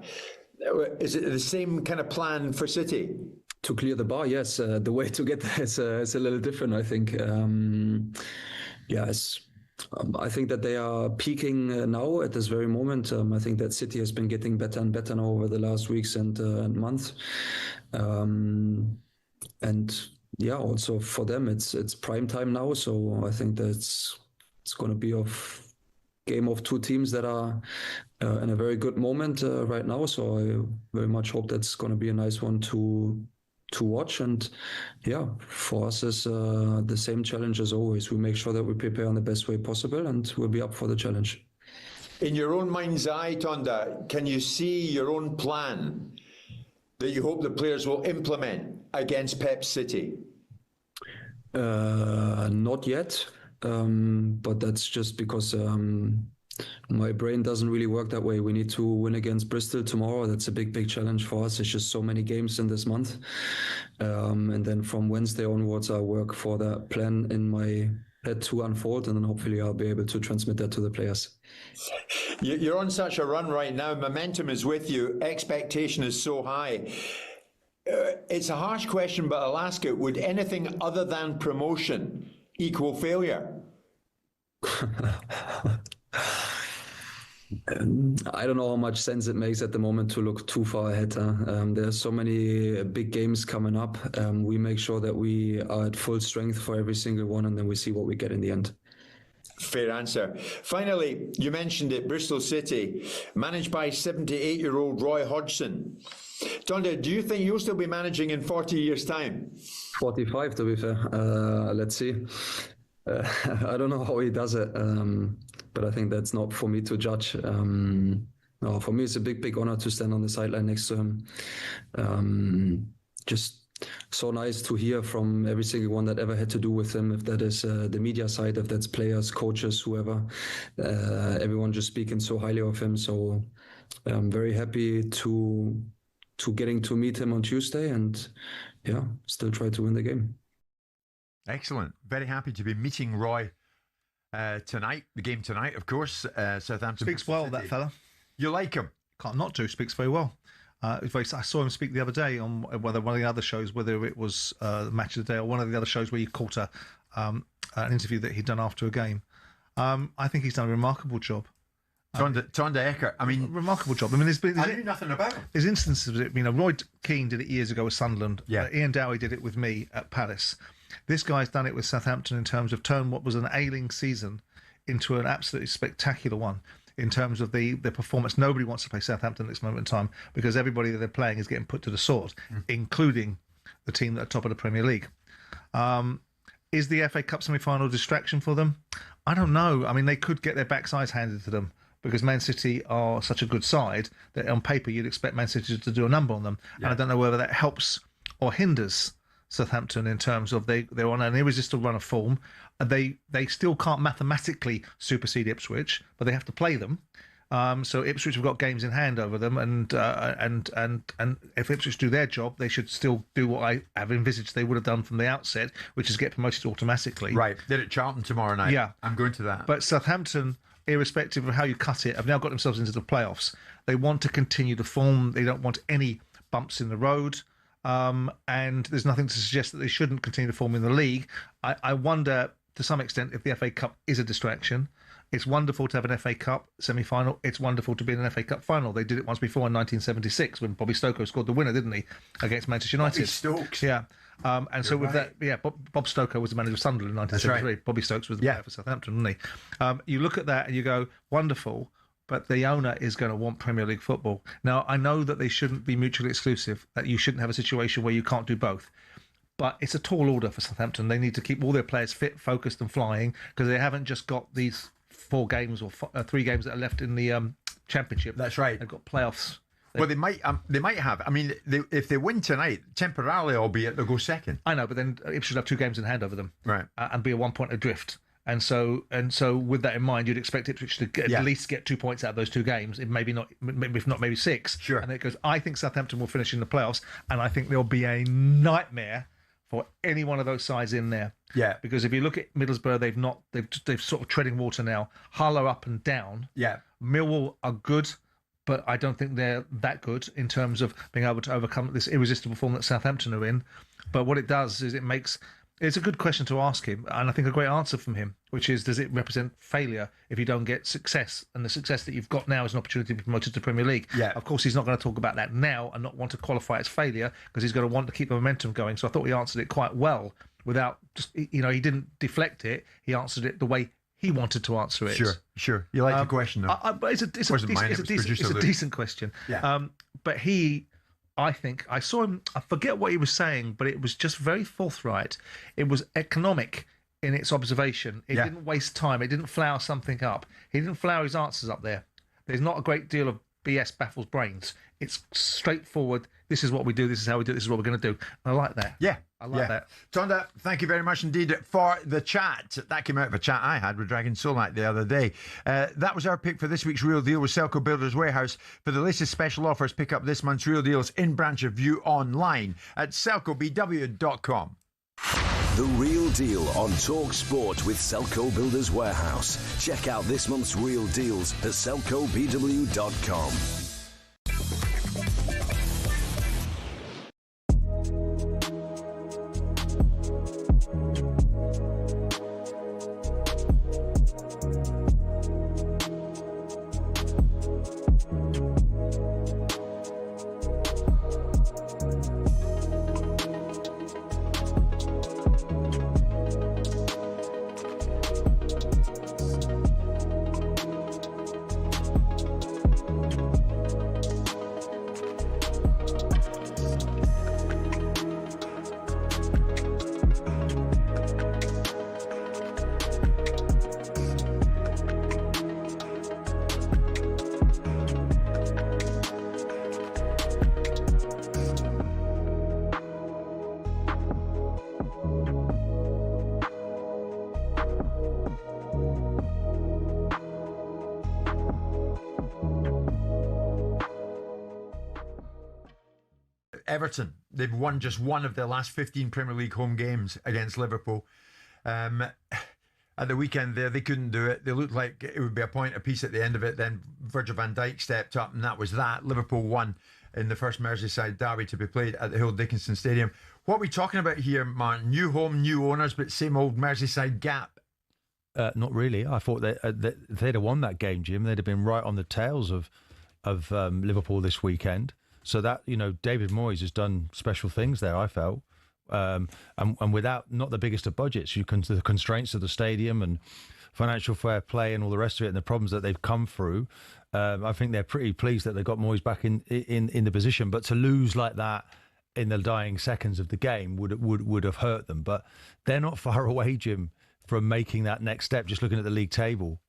Is it the same kind of plan for City? To clear the bar, yes. The way to get there is a little different, I think. Yes. I think that they are peaking now at this very moment. I think that City has been getting better and better now over the last weeks and months. And yeah, also for them, it's prime time now. So I think that it's going to be a game of two teams that are in a very good moment right now. So I very much hope that's going to be a nice one to watch. And yeah, for us is the same challenge as always. We make sure that we prepare in the best way possible, and we'll be up for the challenge. In your own mind's eye, Tonda, can you see your own plan that you hope the players will implement against Pep City? Not yet, but that's just because my brain doesn't really work that way. We need to win against Bristol tomorrow. That's a big challenge for us. It's just so many games in this month. And then from Wednesday onwards, I work for that plan in my head to unfold, and then hopefully I'll be able to transmit that to the players. You're on such a run right now. Momentum is with you. Expectation is so high. It's a harsh question, but I'll ask it. Would anything other than promotion equal failure? I don't know how much sense it makes at the moment to look too far ahead. There's so many big games coming up. We make sure that we are at full strength for every single one, and then we see what we get in the end. Fair answer. Finally, you mentioned it, Bristol City, managed by 78-year-old Roy Hodgson. Donda, do you think you'll still be managing in 40 years' time? 45, to be fair. Let's see. I don't know how he does it, but I think that's not for me to judge. No, for me, it's a big honor to stand on the sideline next to him. Just so nice to hear from every single one that ever had to do with him, if that is the media side, if that's players, coaches, whoever. Everyone just speaking so highly of him. So I'm very happy to getting to meet him on Tuesday, and yeah, still try to win the game. Excellent. Very happy to be meeting Roy tonight. The game tonight, of course. Southampton. Speaks well, that fella. You like him? Can't not do. Speaks very well. I saw him speak the other day on whether one of the other shows, whether it was the Match of the Day or one of the other shows where you caught an interview that he'd done after a game. I think he's done a remarkable job. Tonda Eckert, I mean, remarkable job. I mean, I knew nothing about him. There's instances of it. You know, Roy Keane did it years ago with Sunderland. Yeah. Ian Dowie did it with me at Palace. This guy's done it with Southampton in terms of turn what was an ailing season into an absolutely spectacular one. In terms of the performance, nobody wants to play Southampton at this moment in time because everybody that they're playing is getting put to the sword, including the team that are top of the Premier League. Is the FA Cup semi-final a distraction for them? I don't know. I mean, they could get their backsides handed to them because Man City are such a good side that on paper you'd expect Man City to do a number on them. Yeah. And I don't know whether that helps or hinders Southampton in terms of they're on an irresistible run of form. They still can't mathematically supersede Ipswich, but they have to play them. So Ipswich have got games in hand over them, and if Ipswich do their job, they should still do what I have envisaged they would have done from the outset, which is get promoted automatically. Right, they're at Charlton tomorrow night. Yeah, I'm going to that. But Southampton, irrespective of how you cut it, have now got themselves into the playoffs. They want to continue the form. They don't want any bumps in the road. and there's nothing to suggest that they shouldn't continue to form in the league. I wonder, to some extent, if the FA Cup is a distraction. It's wonderful to have an FA Cup semi-final. It's wonderful to be in an FA Cup final. They did it once before in 1976 when Bobby Stoker scored the winner, didn't he, against Manchester United? Bobby Stokes. Yeah. And so with right. that, yeah, Bob Stoker was the manager of Sunderland in 1973. Right. Bobby Stokes was the player for Southampton, wasn't he? You look at that and you go, wonderful, but the owner is going to want Premier League football. Now, I know that they shouldn't be mutually exclusive, that you shouldn't have a situation where you can't do both. But it's a tall order for Southampton. They need to keep all their players fit, focused and flying, because they haven't just got these 4 games or 3 games that are left in the Championship. That's right. They've got playoffs. Well, they might have. I mean, if they win tonight, temporarily, albeit, they'll go second. I know, but then Ipswich should have 2 games in hand over them, right, and be a 1 point adrift. And so, with that in mind, you'd expect Ipswich to at least get 2 points out of those 2 games. If not, maybe 6. Sure. And it goes. I think Southampton will finish in the playoffs, and I think there'll be a nightmare for any one of those sides in there. Yeah. Because if you look at Middlesbrough, they've sort of treading water now. Hull are up and down. Yeah. Millwall are good, but I don't think they're that good in terms of being able to overcome this irresistible form that Southampton are in. But what it does is it's a good question to ask him, and I think a great answer from him, which is, does it represent failure if you don't get success? And the success that you've got now is an opportunity to be promoted to Premier League. Yeah. Of course, he's not going to talk about that now and not want to qualify as failure, because he's going to want to keep the momentum going. So I thought he answered it quite well without just, he didn't deflect it. He answered it the way he wanted to answer it. Sure. You like the question, though. But it's a decent question. Yeah. But I think I saw him, I forget what he was saying, but it was just very forthright. It was economic in its observation. It didn't waste time. It didn't flower something up. He didn't flower his answers up there. There's not a great deal of BS baffles brains. It's straightforward. This is what we do. This is how we do it. This is what we're going to do. And I like that. Yeah. I like that. Tonda, thank you very much indeed for the chat. That came out of a chat I had with Dragon Solak the other day. That was our pick for this week's Real Deal with Selco Builders Warehouse. For the latest special offers, pick up this month's Real Deals in branch of view online at selcobw.com. The Real Deal on talkSPORT with Selco Builders Warehouse. Check out this month's Real Deals at selcobw.com. Everton, they've won just one of their last 15 Premier League home games against Liverpool. At the weekend there, they couldn't do it. They looked like it would be a point apiece at the end of it. Then Virgil van Dijk stepped up, and that was that. Liverpool won in the first Merseyside derby to be played at the Hill Dickinson Stadium. What are we talking about here, Martin? New home, new owners, but same old Merseyside gap. Not really. I thought that if they'd have won that game, Jim, they'd have been right on the tails of Liverpool this weekend. So that, David Moyes has done special things there, I felt. And without not the biggest of budgets, the constraints of the stadium and financial fair play and all the rest of it, and the problems that they've come through, I think they're pretty pleased that they got Moyes back in the position. But to lose like that in the dying seconds of the game would have hurt them. But they're not far away, Jim, from making that next step. Just looking at the league table.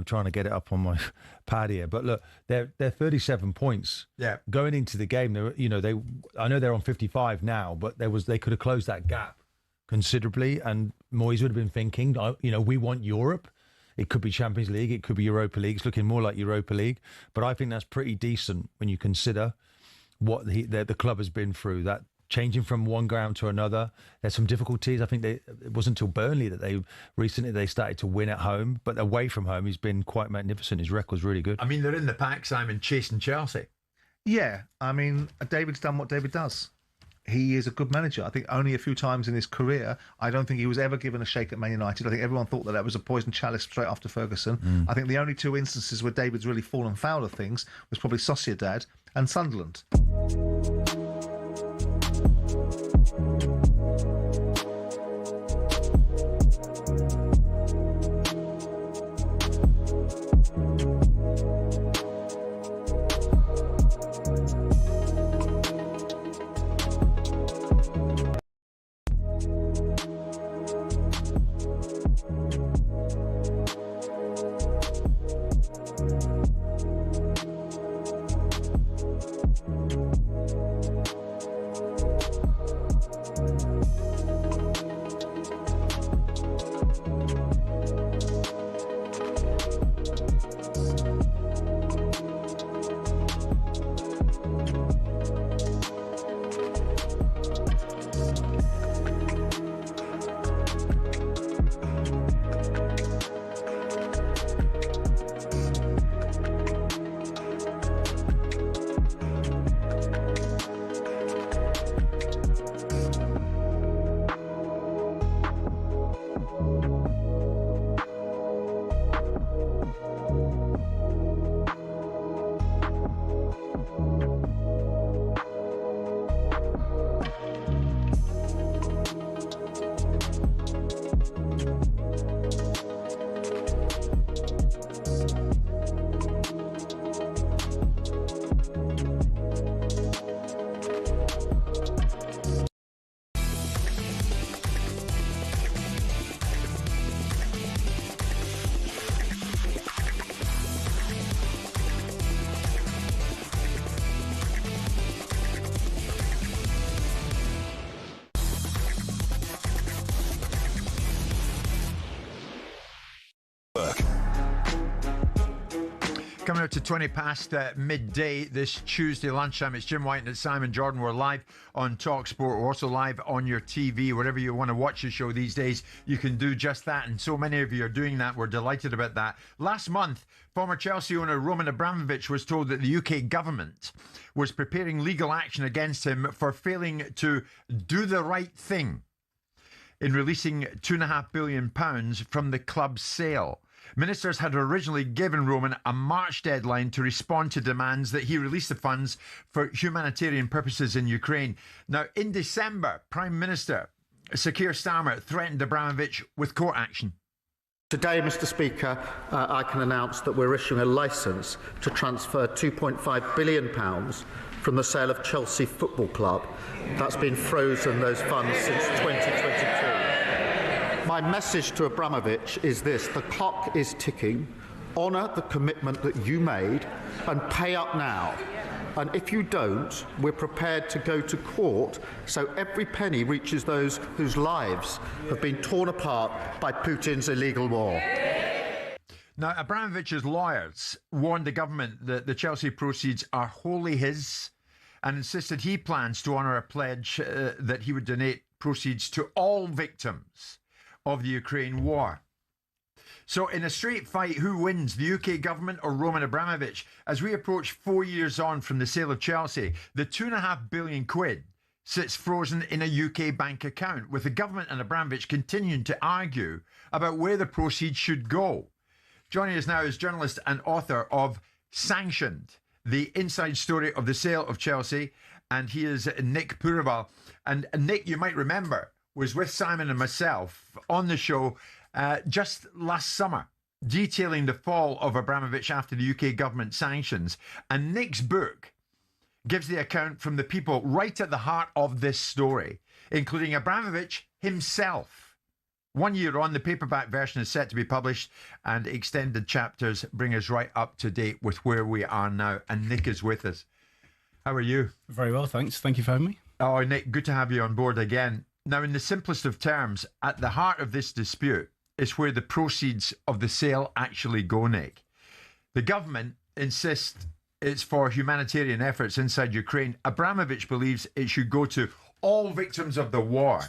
Trying to get it up on my pad here, but look, they're 37 points. Yeah, going into the game, I know they're on 55 now, but they could have closed that gap considerably, and Moyes would have been thinking, we want Europe. It could be Champions League, it could be Europa League. It's looking more like Europa League, but I think that's pretty decent when you consider what the club has been through. That changing from one ground to another. There's some difficulties. I think it wasn't until Burnley that they started to win at home, but away from home, he's been quite magnificent. His record's really good. I mean, they're in the pack, Simon, chasing Chelsea. Yeah, I mean, David's done what David does. he is a good manager. I think only a few times in his career, I don't think he was ever given a shake at Man United. I think everyone thought that was a poison chalice straight after Ferguson. I think the only two instances where David's really fallen foul of things was probably Sociedad and Sunderland. Coming up to 20 past midday this Tuesday lunchtime. It's Jim White and Simon Jordan. We're live on talkSPORT. We're also live on your TV. Wherever you want to watch the show these days, you can do just that. And so many of you are doing that. We're delighted about that. Last month, former Chelsea owner Roman Abramovich was told that the UK government was preparing legal action against him for failing to do the right thing in releasing £2.5 billion from the club's sale. Ministers had originally given Roman a March deadline to respond to demands that he release the funds for humanitarian purposes in Ukraine. Now, in December, Prime Minister Sir Keir Starmer threatened Abramovich with court action. Today, Mr. Speaker, I can announce that we're issuing a licence to transfer £2.5 billion from the sale of Chelsea Football Club. That's been frozen, those funds, since 2022. My message to Abramovich is this: the clock is ticking. Honour the commitment that you made and pay up now. And if you don't, we're prepared to go to court so every penny reaches those whose lives have been torn apart by Putin's illegal war. Now, Abramovich's lawyers warned the government that the Chelsea proceeds are wholly his and insisted he plans to honour a pledge that he would donate proceeds to all victims of the Ukraine war. So in a straight fight, who wins, the UK government or Roman Abramovich? As we approach 4 years on from the sale of Chelsea, the £2.5 billion sits frozen in a UK bank account, with the government and Abramovich continuing to argue about where the proceeds should go. Joining us now is journalist and author of Sanctioned, the inside story of the sale of Chelsea, and he is Nick Poorabal. And Nick, you might remember, was with Simon and myself on the show just last summer, detailing the fall of Abramovich after the UK government sanctions. And Nick's book gives the account from the people right at the heart of this story, including Abramovich himself. 1 year on, the paperback version is set to be published, and extended chapters bring us right up to date with where we are now. And Nick is with us. How are you? Very well, thanks. Thank you for having me. Oh, Nick, good to have you on board again. Now, in the simplest of terms, at the heart of this dispute is where the proceeds of the sale actually go, Nick. The government insists it's for humanitarian efforts inside Ukraine. Abramovich believes it should go to all victims of the war.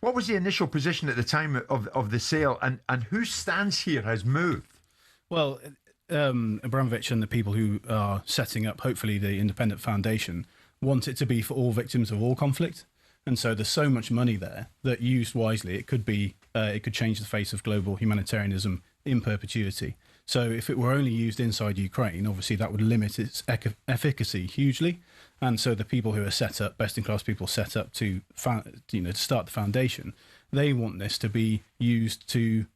What was the initial position at the time of the sale, and whose stance here has moved? Well, Abramovich and the people who are setting up, hopefully, the independent foundation want it to be for all victims of all conflict. And so there's so much money there that, used wisely, it could change the face of global humanitarianism in perpetuity. So if it were only used inside Ukraine, obviously that would limit its efficacy hugely. And so the people who are set up, best-in-class people set up to start the foundation, they want this to be used to,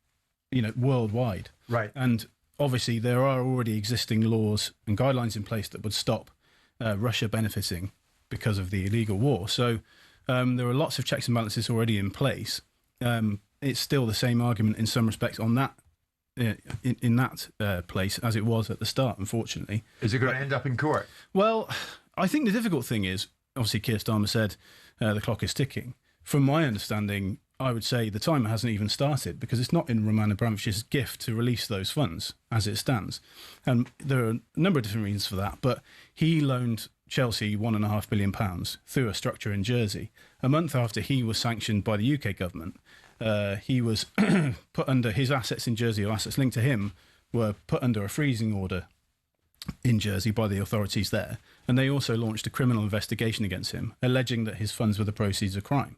worldwide. Right. And obviously there are already existing laws and guidelines in place that would stop Russia benefiting because of the illegal war. So there are lots of checks and balances already in place. It's still the same argument in some respects on that in that place as it was at the start, unfortunately. Is it going to end up in court? Well, I think the difficult thing is, obviously Keir Starmer said the clock is ticking. From my understanding, I would say the timer hasn't even started, because it's not in Roman Abramovich's gift to release those funds as it stands. And there are a number of different reasons for that, but he loaned Chelsea £1.5 billion through a structure in Jersey. A month after he was sanctioned by the UK government, he was put under, his assets in Jersey, or assets linked to him, were put under a freezing order in Jersey by the authorities there. And they also launched a criminal investigation against him, alleging that his funds were the proceeds of crime.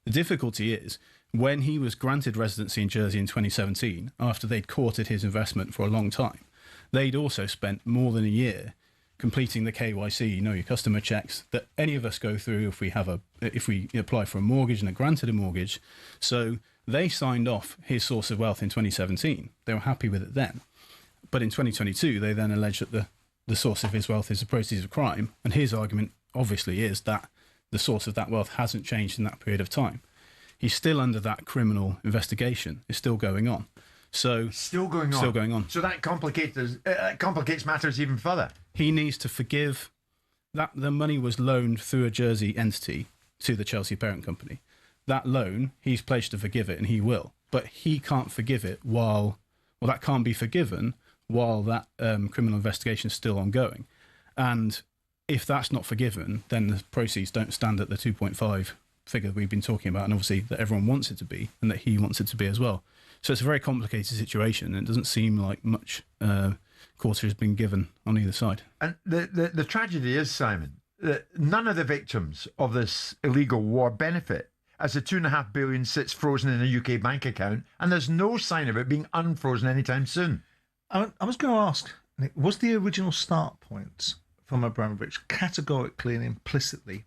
The difficulty is, when he was granted residency in Jersey in 2017, after they'd courted his investment for a long time, they'd also spent more than a year completing the KYC, know your customer checks, that any of us go through if we apply for a mortgage and are granted a mortgage. So they signed off his source of wealth in 2017. They were happy with it then. But in 2022, they then alleged that the source of his wealth is the proceeds of crime. And his argument, obviously, is that the source of that wealth hasn't changed in that period of time. He's still under that criminal investigation. It's still going on. So still going on. So that complicates matters even further. He needs to forgive that the money was loaned through a Jersey entity to the Chelsea parent company. That loan, he's pledged to forgive it, and he will. But he can't forgive it that can't be forgiven while that criminal investigation is still ongoing. And if that's not forgiven, then the proceeds don't stand at the 2.5 figure we've been talking about, and obviously that everyone wants it to be, and that he wants it to be as well. So it's a very complicated situation, and it doesn't seem like much quarter has been given on either side. And the tragedy is, Simon, that none of the victims of this illegal war benefit, as the £2.5 billion sits frozen in a UK bank account, and there's no sign of it being unfrozen anytime soon. I was going to ask, Nick, was the original start point from Abramovich categorically and implicitly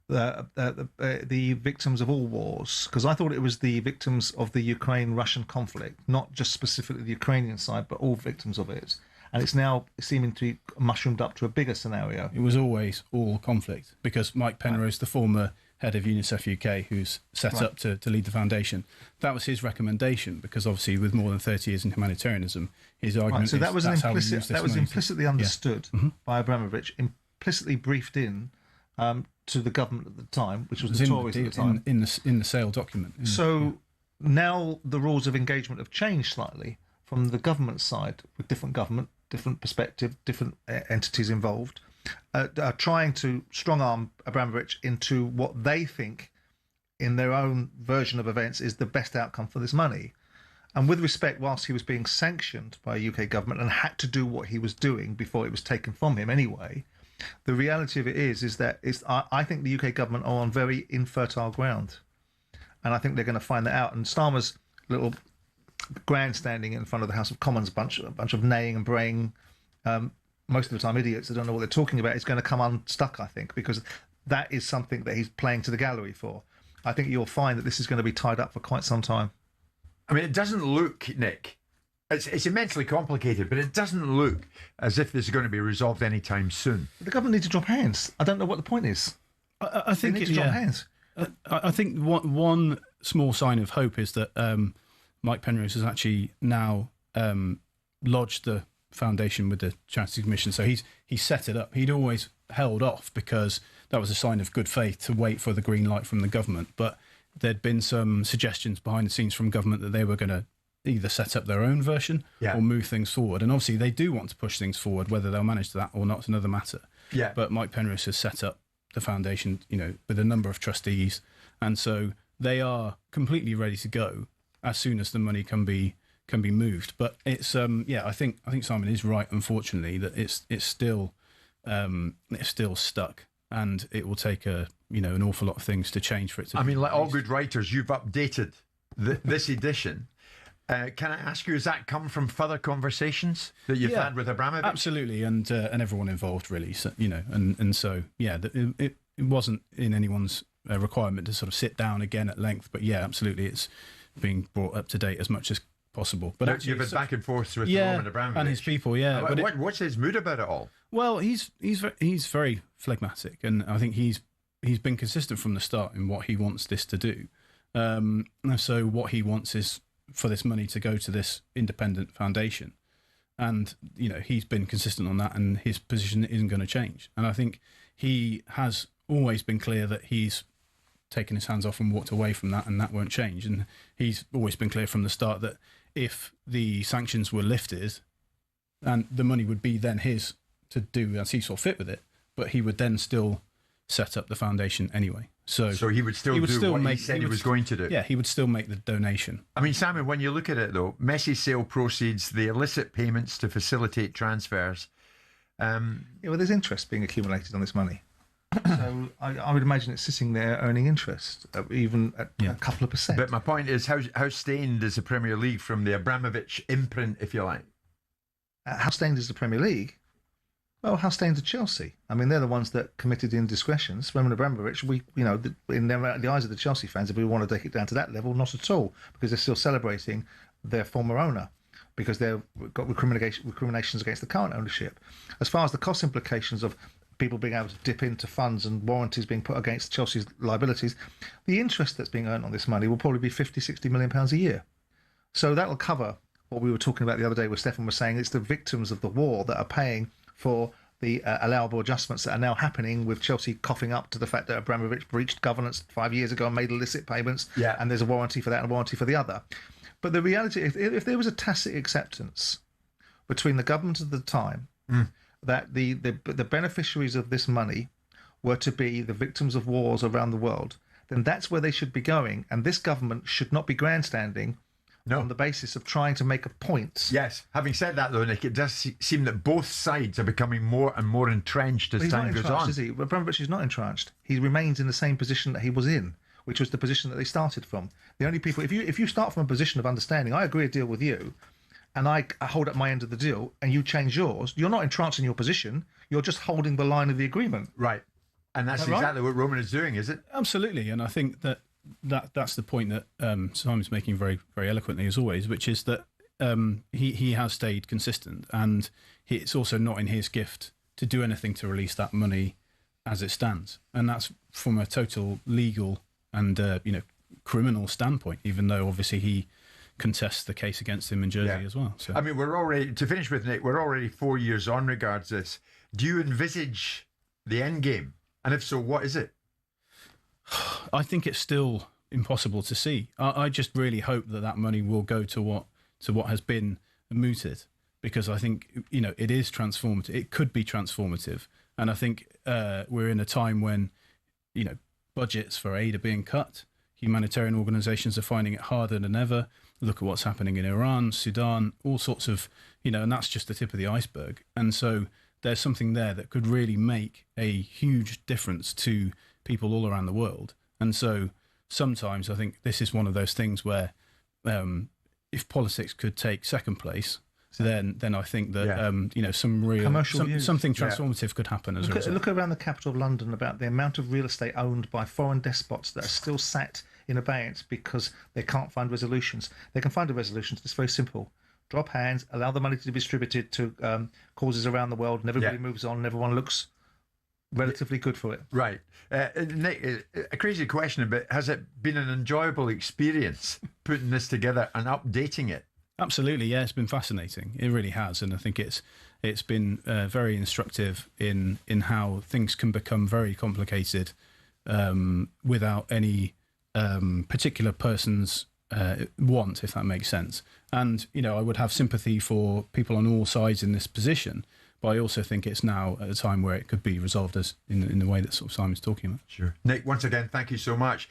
the victims of all wars? Because I thought it was the victims of the Ukraine-Russian conflict, not just specifically the Ukrainian side, but all victims of it. And it's now seeming to be mushroomed up to a bigger scenario. It was always all conflict, because Mike Penrose, the former head of UNICEF UK, who's set up to lead the foundation, that was his recommendation, because obviously with more than 30 years in humanitarianism, his argument so that was is implicitly understood by Abramovich, implicitly briefed in to the government at the time, which was the Tories at the time. In the sale document. Now the rules of engagement have changed slightly from the government side, with different government, different perspective, different entities involved, are trying to strong-arm Abramovich into what they think, in their own version of events, is the best outcome for this money. And with respect, whilst he was being sanctioned by a UK government and had to do what he was doing before it was taken from him anyway, the reality of it is that I think the UK government are on very infertile ground. And I think they're going to find that out. And Starmer's little grandstanding in front of the House of Commons, a bunch of neighing and braying, most of the time idiots that don't know what they're talking about, is going to come unstuck, I think, because that is something that he's playing to the gallery for. I think you'll find that this is going to be tied up for quite some time. I mean, it doesn't look, Nick, it's immensely complicated, but it doesn't look as if this is going to be resolved anytime soon. The government need to drop hands. I don't know what the point is. I think they need to drop hands. I think one small sign of hope is that Mike Penrose has actually now lodged the foundation with the Charity Commission. So he's set it up. He'd always held off because that was a sign of good faith to wait for the green light from the government. But there'd been some suggestions behind the scenes from government that they were going to either set up their own version or move things forward. And obviously they do want to push things forward. Whether they'll manage that or not is another matter. Yeah. But Mike Penrose has set up the foundation, with a number of trustees. And so they are completely ready to go as soon as the money can be moved. But it's I think Simon is right, unfortunately, that it's still stuck and it will take an awful lot of things to change for it to. I mean, like all good writers, you've updated this edition. Can I ask you, has that come from further conversations that you've had with Abramovich? Absolutely, and everyone involved, really. So, it wasn't in anyone's requirement to sort of sit down again at length, but yeah, absolutely, it's being brought up to date as much as possible. But actually, you've been back and forth with Roman Abramovich and his people, what's his mood about it all? Well, he's very phlegmatic, and I think he's been consistent from the start in what he wants this to do. So what he wants is for this money to go to this independent foundation, and he's been consistent on that, and his position isn't going to change. And I think he has always been clear that he's taken his hands off and walked away from that, and that won't change. And he's always been clear from the start that if the sanctions were lifted, and the money would be then his to do as he saw fit with it, but he would then still set up the foundation anyway. So he would still do what he said he was going to do. Yeah, he would still make the donation. I mean, Simon, when you look at it though, Messi's sale proceeds, the illicit payments to facilitate transfers. Well, there's interest being accumulated on this money. So I would imagine it's sitting there earning interest, even at a couple of percent. But my point is, how stained is the Premier League from the Abramovich imprint, if you like? How stained is the Premier League? Well, how stained are Chelsea? I mean, they're the ones that committed indiscretions. Roman Abramovich, in the eyes of the Chelsea fans, if we want to take it down to that level, not at all, because they're still celebrating their former owner, because they've got recriminations against the current ownership. As far as the cost implications of people being able to dip into funds and warranties being put against Chelsea's liabilities, the interest that's being earned on this money will probably be £50-60 million a year. So that'll cover what we were talking about the other day, where Stefan was saying it's the victims of the war that are paying for the allowable adjustments that are now happening, with Chelsea coughing up to the fact that Abramovich breached governance 5 years ago and made illicit payments, and there's a warranty for that and a warranty for the other. But the reality, if there was a tacit acceptance between the government at the time that the beneficiaries of this money were to be the victims of wars around the world, then that's where they should be going. And this government should not be grandstanding on the basis of trying to make a point. Yes. Having said that, though, Nick, it does seem that both sides are becoming more and more entrenched as time goes on. Is he? Abramovich is not entrenched. He remains in the same position that he was in, which was the position that they started from. The only people, if you start from a position of understanding, I agree a deal with you, and I hold up my end of the deal, and you change yours, you're not entrenched in your position. You're just holding the line of the agreement. Right. And that's exactly what Roman is doing, is it? Absolutely. And I think that's the point that Simon's making very, very eloquently, as always, which is that he has stayed consistent, and it's also not in his gift to do anything to release that money as it stands. And that's from a total legal and criminal standpoint, even though obviously he contests the case against him in Jersey as well. So. I mean, we're already, to finish with, Nick, we're already 4 years on regards this. Do you envisage the end game? And if so, what is it? I think it's still impossible to see. I just really hope that money will go to what has been mooted, because I think it is transformative. It could be transformative, and I think we're in a time when budgets for aid are being cut. Humanitarian organisations are finding it harder than ever. Look at what's happening in Iran, Sudan, all sorts of and that's just the tip of the iceberg. And so there's something there that could really make a huge difference to people all around the world. And so sometimes I think this is one of those things where if politics could take second place, then I think that some real something transformative could happen as a result. Look around the capital of London about the amount of real estate owned by foreign despots that are still sat in abeyance because they can't find resolutions. They can find a resolution. It's very simple. Drop hands, allow the money to be distributed to causes around the world, and everybody moves on, and everyone looks relatively good for it. Right. Nick, a crazy question, but has it been an enjoyable experience putting this together and updating it? Absolutely, yeah. It's been fascinating. It really has, and I think it's been very instructive in how things can become very complicated without any particular person's want, if that makes sense. And I would have sympathy for people on all sides in this position, but I also think it's now at a time where it could be resolved as in the way that sort of Simon's talking about. Sure. Nick, once again, thank you so much.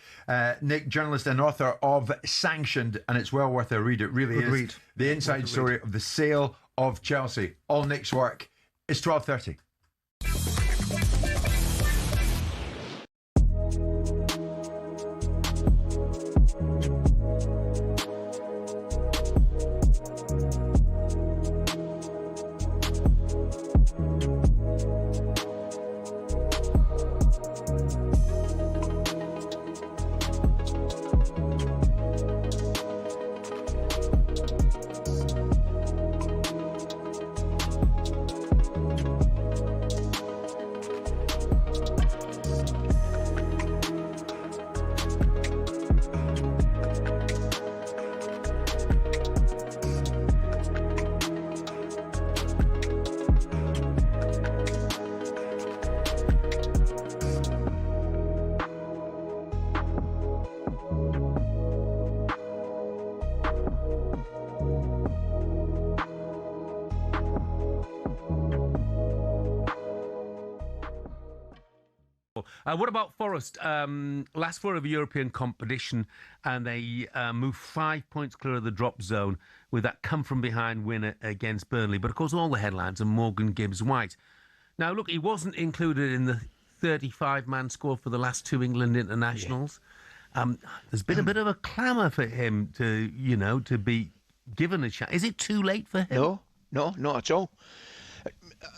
Nick, journalist and author of Sanctioned, and it's well worth a read. It really is. Read. The inside story of the sale of Chelsea. All Nick's work is 12:30. What about Forest? Last four of a European competition, and they moved 5 points clear of the drop zone with that come-from-behind win against Burnley. But, of course, all the headlines are Morgan Gibbs-White. Now, look, he wasn't included in the 35-man squad for the last two England internationals. There's been a bit of a clamour for him to be given a chance. Is it too late for him? No, not at all.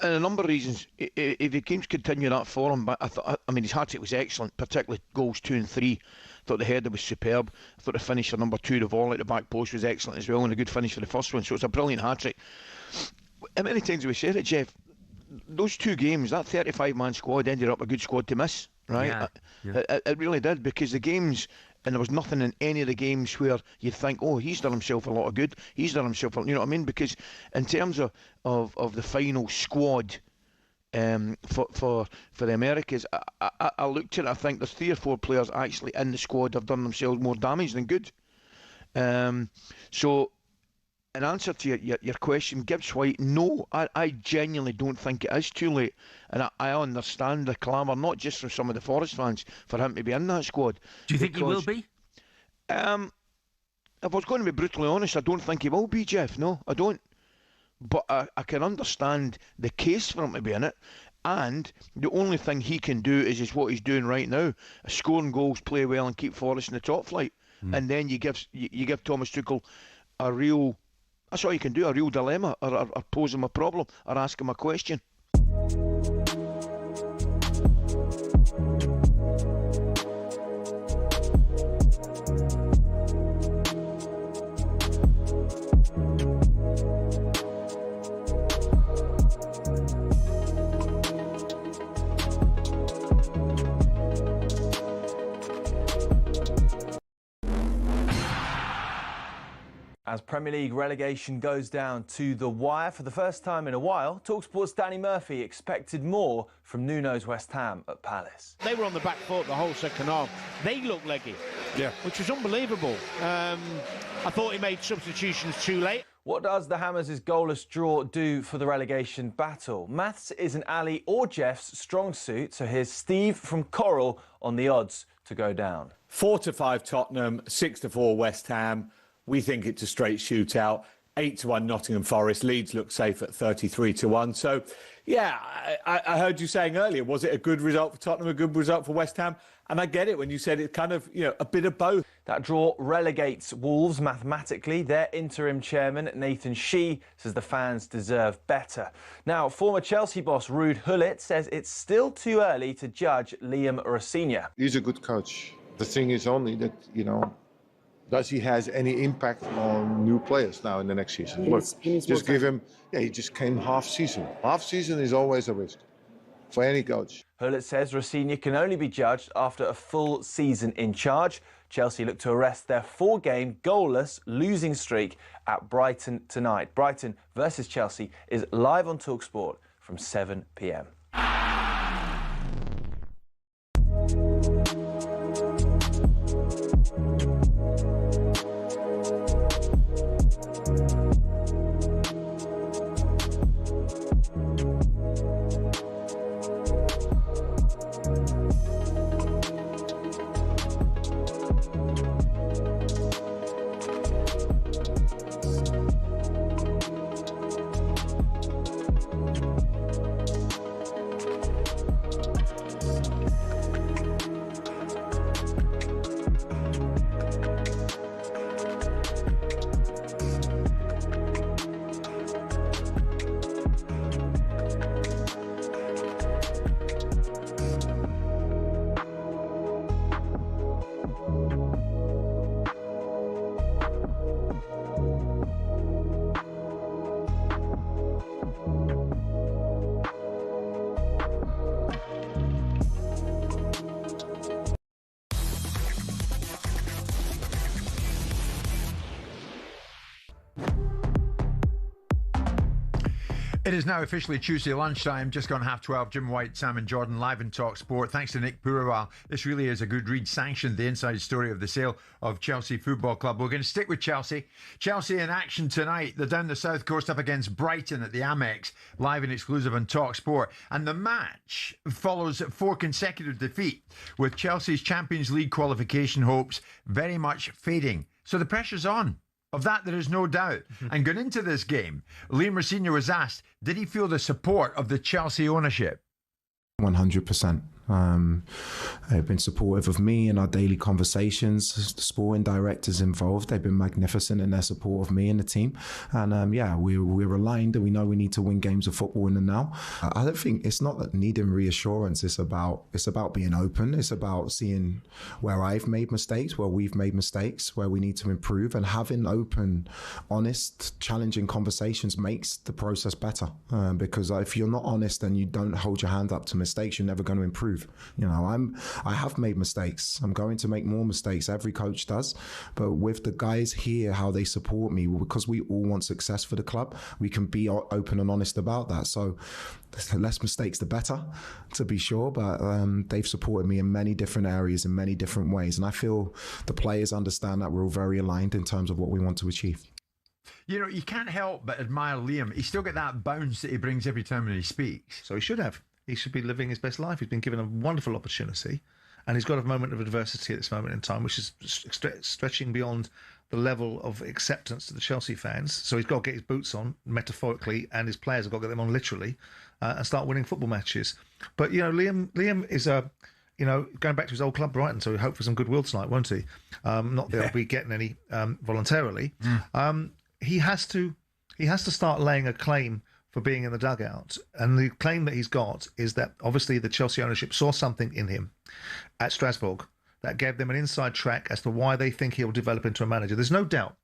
And a number of reasons. If he keeps continuing that form, but I mean, his hat-trick was excellent, particularly goals 2 and 3. I thought the header was superb. I thought the finish for number 2, the volley at the back post, was excellent as well, and a good finish for the first one. So it's a brilliant hat-trick. How many times have we said it, Jeff? Those two games, that 35-man squad ended up a good squad to miss, right? It really did, because the games, and there was nothing in any of the games where you'd think, oh, he's done himself a lot of good. He's done himself, you know what I mean? Because in terms of the final squad for the Americas, I looked at it, I think there's 3 or 4 players actually in the squad have done themselves more damage than good. So, in answer to your question, Gibbs-White, no, I genuinely don't think it is too late. And I understand the clamour, not just from some of the Forest fans, for him to be in that squad. Do you think he will be? If I was going to be brutally honest, I don't think he will be, Jeff. No, I don't. But I can understand the case for him to be in it. And the only thing he can do is what he's doing right now. Scoring goals, play well, and keep Forest in the top flight. And then you give Thomas Tuchel a real... That's all you can do, a real dilemma, or pose him a problem, or ask him a question. As Premier League relegation goes down to the wire for the first time in a while, talkSPORT's Danny Murphy expected more from Nuno's West Ham at Palace. They were on the back foot the whole second half. They looked leggy, which was unbelievable. I thought he made substitutions too late. What does the Hammers' goalless draw do for the relegation battle? Maths isn't Ali or Jeff's strong suit, so here's Steve from Coral on the odds to go down. 4-5 Tottenham, 6-4 West Ham. We think it's a straight shootout. 8-1 Nottingham Forest. Leeds look safe at 33-1. So, yeah, I heard you saying earlier, was it a good result for Tottenham, a good result for West Ham? And I get it when you said it's kind of, a bit of both. That draw relegates Wolves mathematically. Their interim chairman, Nathan Shee, says the fans deserve better. Now, former Chelsea boss Ruud Gullit says it's still too early to judge Liam Rosenior. He's a good coach. The thing is only that, does he has any impact on new players now in the next season? Just give him, he just came half season. Half season is always a risk for any coach. Gullit says Rosenior can only be judged after a full season in charge. Chelsea look to arrest their 4-game goalless losing streak at Brighton tonight. Brighton versus Chelsea is live on talkSPORT from 7 p.m. It is now officially Tuesday lunchtime, just gone 12:30. Jim White, Simon Jordan, live in talkSPORT. Thanks to Nick Purawal. This really is a good read. Sanctioned the inside story of the sale of Chelsea Football Club. We're going to stick with Chelsea. Chelsea in action tonight. They're down the south coast up against Brighton at the Amex, live and exclusive on talkSPORT. And the match follows 4 consecutive defeat, with Chelsea's Champions League qualification hopes very much fading. So the pressure's on. Of that, there is no doubt. And going into this game, Liam Rosenior was asked, did he feel the support of the Chelsea ownership? 100%. They've been supportive of me in our daily conversations. The sporting directors involved, they've been magnificent in their support of me and the team. And we're aligned, and we know we need to win games of football in the now. I don't think it's not that needing reassurance. It's about being open. It's about seeing where I've made mistakes, where we've made mistakes, where we need to improve, and having open, honest, challenging conversations makes the process better. Because if you're not honest and you don't hold your hand up to mistakes, you're never going to improve. You know, I have made mistakes. I'm going to make more mistakes. Every coach does. But with the guys here, how they support me, because we all want success for the club, we can be open and honest about that. So the less mistakes, the better, to be sure. But they've supported me in many different areas, in many different ways. And I feel the players understand that we're all very aligned in terms of what we want to achieve. You know, you can't help but admire Liam. He's still got that bounce that he brings every time when he speaks. So he should have. He should be living his best life. He's been given a wonderful opportunity, and he's got a moment of adversity at this moment in time, which is stretching beyond the level of acceptance to the Chelsea fans. So he's got to get his boots on, metaphorically, and his players have got to get them on literally, and start winning football matches. But, you know, Liam is going back to his old club, Brighton, so we hope for some goodwill tonight, won't he? Not that he'll be getting any voluntarily. He has to start laying a claim for being in the dugout. And the claim that he's got is that obviously the Chelsea ownership saw something in him at Strasbourg that gave them an inside track as to why they think he'll develop into a manager. There's no doubt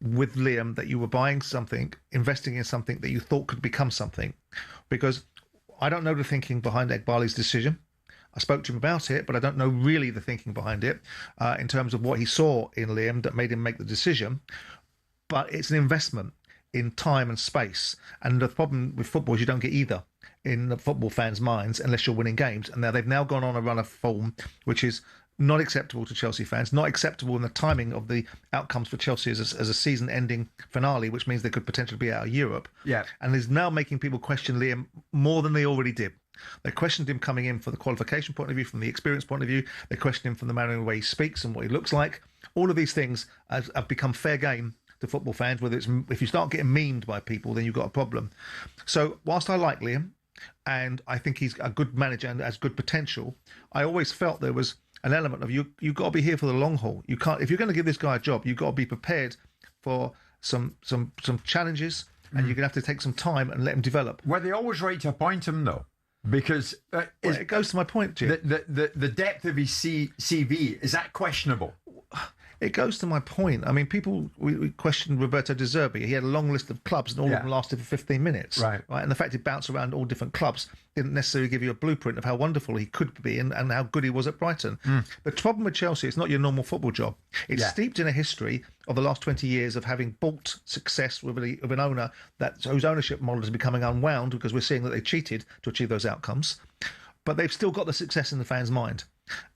with Liam that you were buying something, investing in something that you thought could become something, because I don't know the thinking behind Eghbali's decision. I spoke to him about it, but I don't know really the thinking behind it in terms of what he saw in Liam that made him make the decision. But it's an investment in time and space. And the problem with football is you don't get either in the football fans' minds unless you're winning games. And now they've now gone on a run of form, which is not acceptable to Chelsea fans, not acceptable in the timing of the outcomes for Chelsea as a season-ending finale, which means they could potentially be out of Europe. Yeah. And is now making people question Liam more than they already did. They questioned him coming in for the qualification point of view, from the experience point of view. They questioned him from the manner in the way he speaks and what he looks like. All of these things have become fair game to football fans. Whether it's, if you start getting memed by people, then you've got a problem. So whilst I like Liam and I think he's a good manager and has good potential, I always felt there was an element of you've got to be here for the long haul. You can't, if you're going to give this guy a job, you've got to be prepared for some challenges, and you're going to have to take some time and let him develop. Were they always right to appoint him though? Because it goes to my point, Jim. The depth of his CV, is that questionable? It goes to my point. I mean, we questioned Roberto De Zerbi. He had a long list of clubs, and all of them lasted for 15 minutes. Right. And the fact he bounced around all different clubs didn't necessarily give you a blueprint of how wonderful he could be and how good he was at Brighton. The problem with Chelsea, it's not your normal football job. It's steeped in a history of the last 20 years of having bought success with an owner whose ownership model is becoming unwound, because we're seeing that they cheated to achieve those outcomes. But they've still got the success in the fans' mind.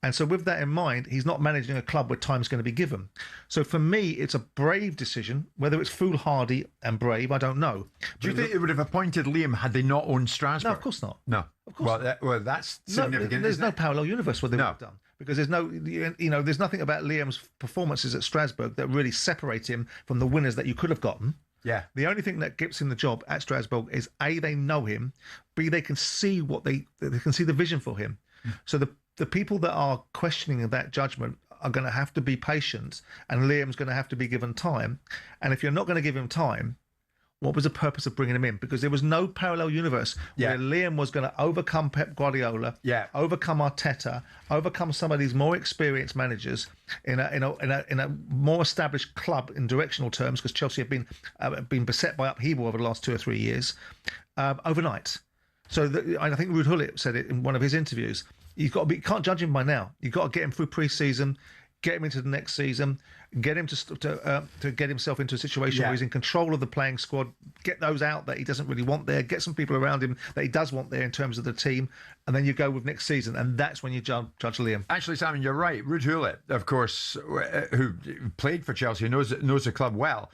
And so with that in mind, he's not managing a club where time's going to be given. So for me, it's a brave decision. Whether it's foolhardy and brave, I don't know. Do you think they would have appointed Liam had they not owned Strasbourg? No, of course not. No. Of course well, that's significant. There's no parallel universe where they would have done. Because there's there's nothing about Liam's performances at Strasbourg that really separate him from the winners that you could have gotten. Yeah. The only thing that gives him the job at Strasbourg is A, they know him, B, they can see they can see the vision for him. So the people that are questioning that judgment are going to have to be patient, and Liam's going to have to be given time. And if you're not going to give him time, what was the purpose of bringing him in? Because there was no parallel universe where Liam was going to overcome Pep Guardiola, overcome Arteta, overcome some of these more experienced managers in a more established club in directional terms, because Chelsea have been beset by upheaval over the last 2 or 3 years, overnight. So I think Ruud Gullit said it in one of his interviews. You can't judge him by now. You've got to get him through pre-season. get him into the next season, get him to get himself into a situation where he's in control of the playing squad, get those out that he doesn't really want there, get some people around him that he does want there in terms of the team, and then you go with next season, and that's when you judge Liam. Actually, Simon, you're right. Ruud Gullit, of course, who played for Chelsea, knows the club well.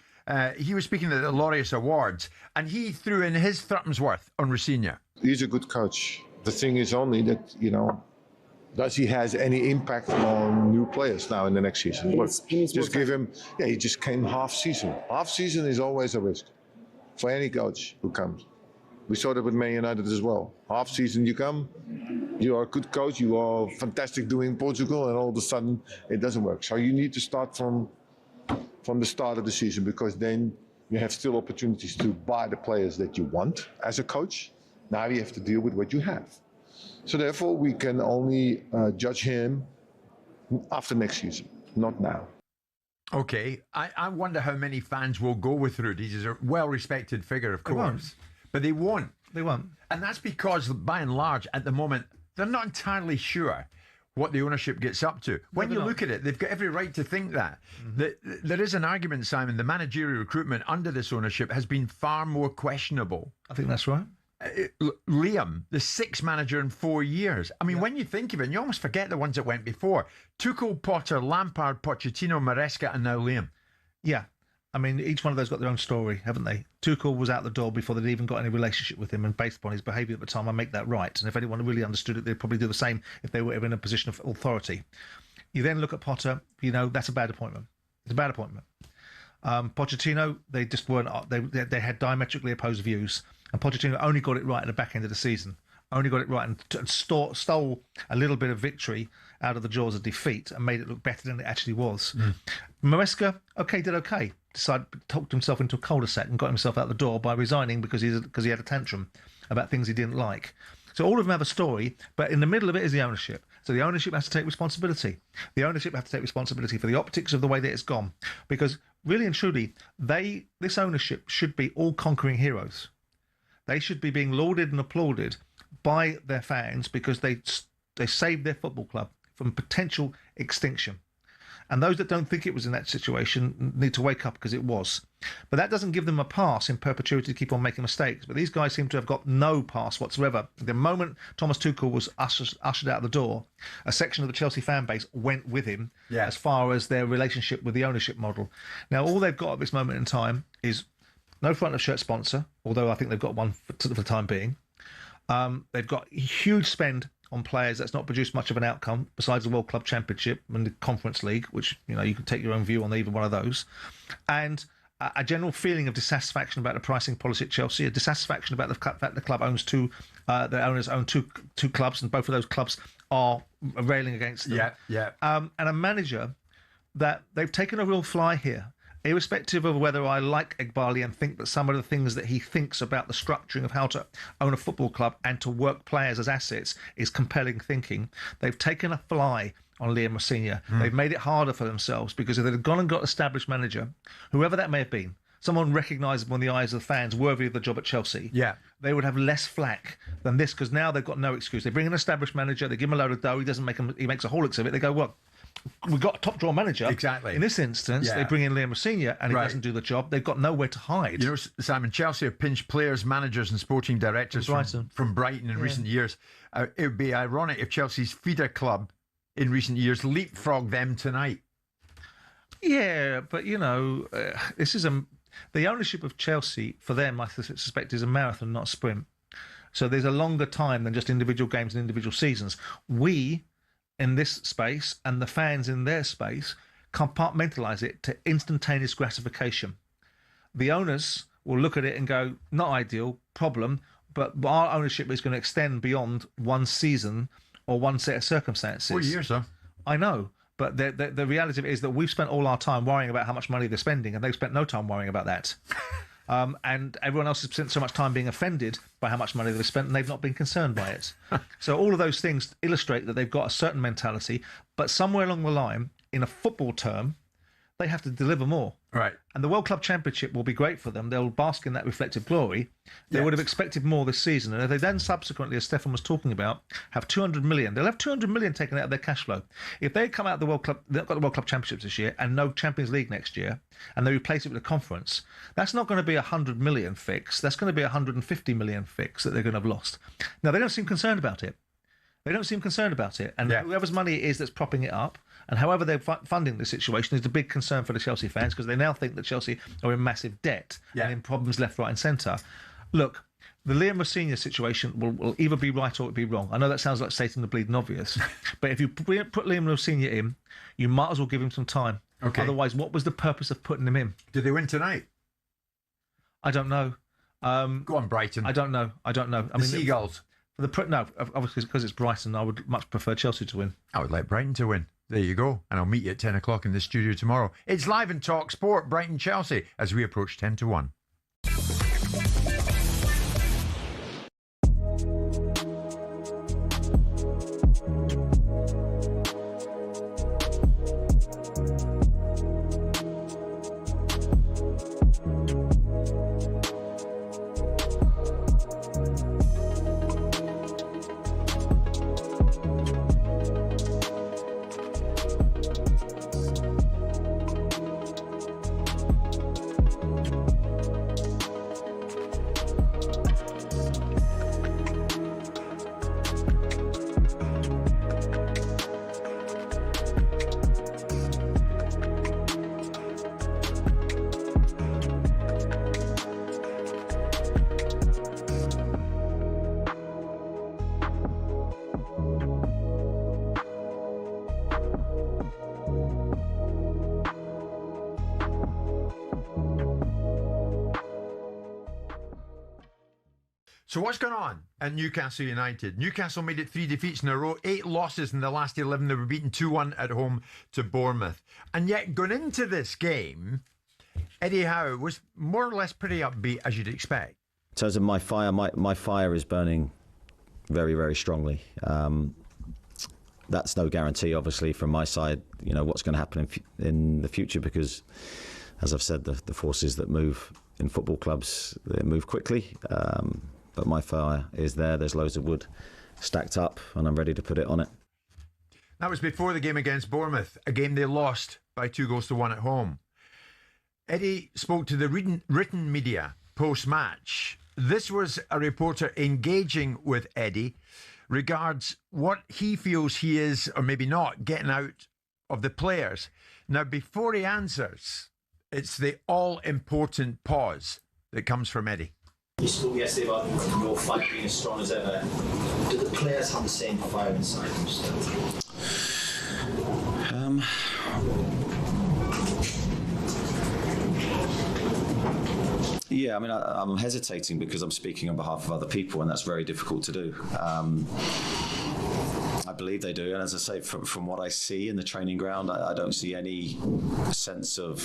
He was speaking at the Laureus Awards, and he threw in his threepence worth on Rosenior. He's a good coach. The thing is only that, does he has any impact on new players now in the next season? Just give him, he just came half season. Half season is always a risk for any coach who comes. We saw that with Man United as well. Half season you come, you are a good coach, you are fantastic doing Portugal, and all of a sudden it doesn't work. So you need to start from the start of the season, because then you have still opportunities to buy the players that you want as a coach. Now you have to deal with what you have. So therefore, we can only judge him after next season, not now. Okay, I wonder how many fans will go with Ruud. He's a well-respected figure, of course. But they won't. They won't. And that's because, by and large, at the moment, they're not entirely sure what the ownership gets up to. When you look at it, they've got every right to think that. There is an argument, Simon, the managerial recruitment under this ownership has been far more questionable. I think that's right. Liam, the sixth manager in 4 years. I mean, when you think of it, you almost forget the ones that went before. Tuchel, Potter, Lampard, Pochettino, Maresca, and now Liam. Yeah. I mean, each one of those got their own story, haven't they? Tuchel was out the door before they'd even got any relationship with him, and based upon his behaviour at the time, I make that right. And if anyone really understood it, they'd probably do the same if they were in a position of authority. You then look at Potter, that's a bad appointment. It's a bad appointment. Pochettino, they just weren't. They had diametrically opposed views, and Pochettino only got it right at the back end of the season. Only got it right and stole a little bit of victory out of the jaws of defeat and made it look better than it actually was. Maresca, did okay. Talked himself into a cul-de-sac and got himself out the door by resigning because he had a tantrum about things he didn't like. So all of them have a story, but in the middle of it is the ownership. So the ownership has to take responsibility. The ownership has to take responsibility for the optics of the way that it's gone. Because really and truly, this ownership should be all conquering heroes. They should be being lauded and applauded by their fans because they saved their football club from potential extinction. And those that don't think it was in that situation need to wake up, because it was. But that doesn't give them a pass in perpetuity to keep on making mistakes. But these guys seem to have got no pass whatsoever. The moment Thomas Tuchel was ushered out the door, a section of the Chelsea fan base went with him as far as their relationship with the ownership model. Now, all they've got at this moment in time is no front of shirt sponsor, although I think they've got one for the time being. They've got a huge spend on players that's not produced much of an outcome besides the World Club Championship and the Conference League, which you can take your own view on either one of those, and a general feeling of dissatisfaction about the pricing policy at Chelsea, a dissatisfaction about the fact that the club owns the owners own two clubs, and both of those clubs are railing against them. And a manager that they've taken a real fly here. Irrespective of whether I like Eghbali and think that some of the things that he thinks about the structuring of how to own a football club and to work players as assets is compelling thinking, they've taken a fly on Liam Rosenior. They've made it harder for themselves, because if they'd have gone and got an established manager, whoever that may have been, someone recognisable in the eyes of the fans, worthy of the job at Chelsea, they would have less flack than this, because now they've got no excuse. They bring an established manager, they give him a load of dough, he makes a holics of it, they go, well, we've got a top draw manager. Exactly. In this instance, they bring in Liam Rosenior and he doesn't do the job. They've got nowhere to hide. Simon, Chelsea have pinched players, managers and sporting directors from Brighton in recent years. It would be ironic if Chelsea's feeder club in recent years leapfrogged them tonight. Yeah, but this is the ownership of Chelsea, for them, I suspect, is a marathon, not a sprint. So there's a longer time than just individual games and individual seasons. We, in this space, and the fans in their space, compartmentalise it to instantaneous gratification. The owners will look at it and go, not ideal, problem, but our ownership is going to extend beyond one season or one set of circumstances. 4 years, though. I know, but the reality of it is that we've spent all our time worrying about how much money they're spending, and they've spent no time worrying about that. And everyone else has spent so much time being offended by how much money they've spent, and they've not been concerned by it. So all of those things illustrate that they've got a certain mentality, but somewhere along the line, in a football term, they have to deliver more. Right. And the World Club Championship will be great for them. They'll bask in that reflected glory. They would have expected more this season. And if they then subsequently, as Stefan was talking about, have 200 million, they'll have 200 million taken out of their cash flow. If they come out of the World Club, they've got the World Club Championships this year and no Champions League next year, and they replace it with a conference, that's not going to be 100 million fix. That's going to be 150 million fix that they're going to have lost. Now, they don't seem concerned about it. They don't seem concerned about it. And whoever's money it is that's propping it up, and however they're funding the situation, is a big concern for the Chelsea fans, because they now think that Chelsea are in massive debt and in problems left, right and centre. Look, the Liam Rosenior situation will either be right or it'll be wrong. I know that sounds like stating the bleeding obvious, but if you put Liam Rosenior in, you might as well give him some time. Okay. Otherwise, what was the purpose of putting him in? Did they win tonight? I don't know. Go on, Brighton. I don't know. I mean, Seagulls. No, obviously because it's Brighton, I would much prefer Chelsea to win. I would like Brighton to win. There you go. And I'll meet you at 10 o'clock in the studio tomorrow. It's live in talkSPORT, Brighton-Chelsea, as we approach 10-1. So what's going on at Newcastle United? Newcastle made it 3 defeats in a row, 8 losses in the last 11. They were beaten 2-1 at home to Bournemouth. And yet, going into this game, Eddie Howe was more or less pretty upbeat, as you'd expect. In terms of my fire is burning very, very strongly. That's no guarantee, obviously, from my side, you know, what's going to happen in the future, because, as I've said, the forces that move in football clubs, they move quickly. But my fire is there. There's loads of wood stacked up, and I'm ready to put it on it. That was before the game against Bournemouth, a game they lost by 2-1 at home. Eddie spoke to the written media post-match. This was a reporter engaging with Eddie regards what he feels he is, or maybe not, getting out of the players. Now, before he answers, it's the all-important pause that comes from Eddie. You spoke yesterday about your fight being as strong as ever. Do the players have the same fire inside them still? Yeah, I mean, I'm hesitating because I'm speaking on behalf of other people, and that's very difficult to do. I believe they do, and as I say, from what I see in the training ground, I don't see any sense of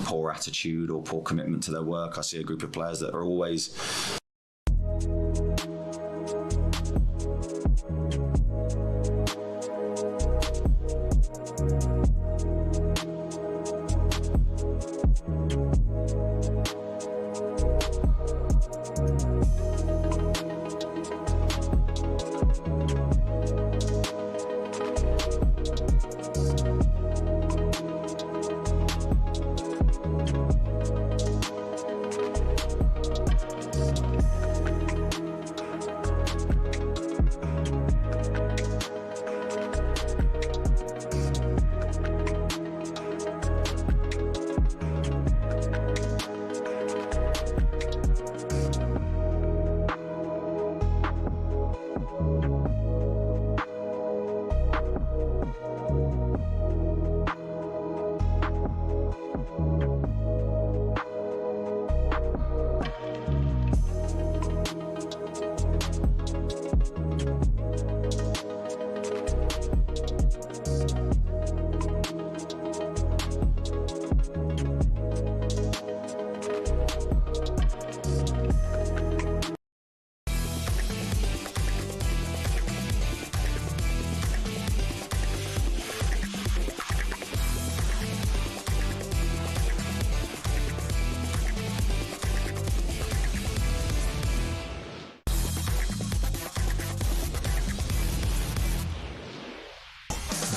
poor attitude or poor commitment to their work. I see a group of players that are always...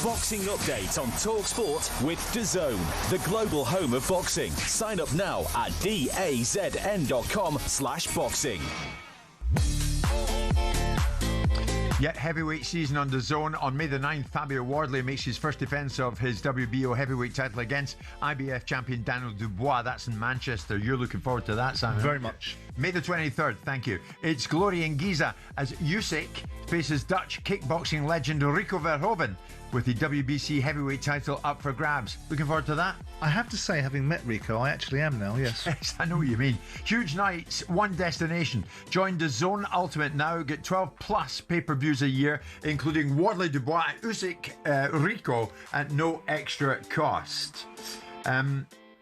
boxing update on talkSPORT with DAZN, the global home of boxing. Sign up now at dazn.com/boxing. Yeah, heavyweight season on DAZN. On May the 9th, Fabio Wardley makes his first defence of his WBO heavyweight title against IBF champion Daniel Dubois. That's in Manchester. You're looking forward to that, Simon? Very much. May the 23rd, thank you. It's glory in Giza as Usyk faces Dutch kickboxing legend Rico Verhoeven with the WBC heavyweight title up for grabs. Looking forward to that? I have to say, having met Rico, I actually am now, yes. Yes, I know what you mean. Huge nights, one destination. Join DAZN Ultimate now. Get 12 plus pay-per-views a year, including Wardley, Dubois, Usyk, Rico, at no extra cost.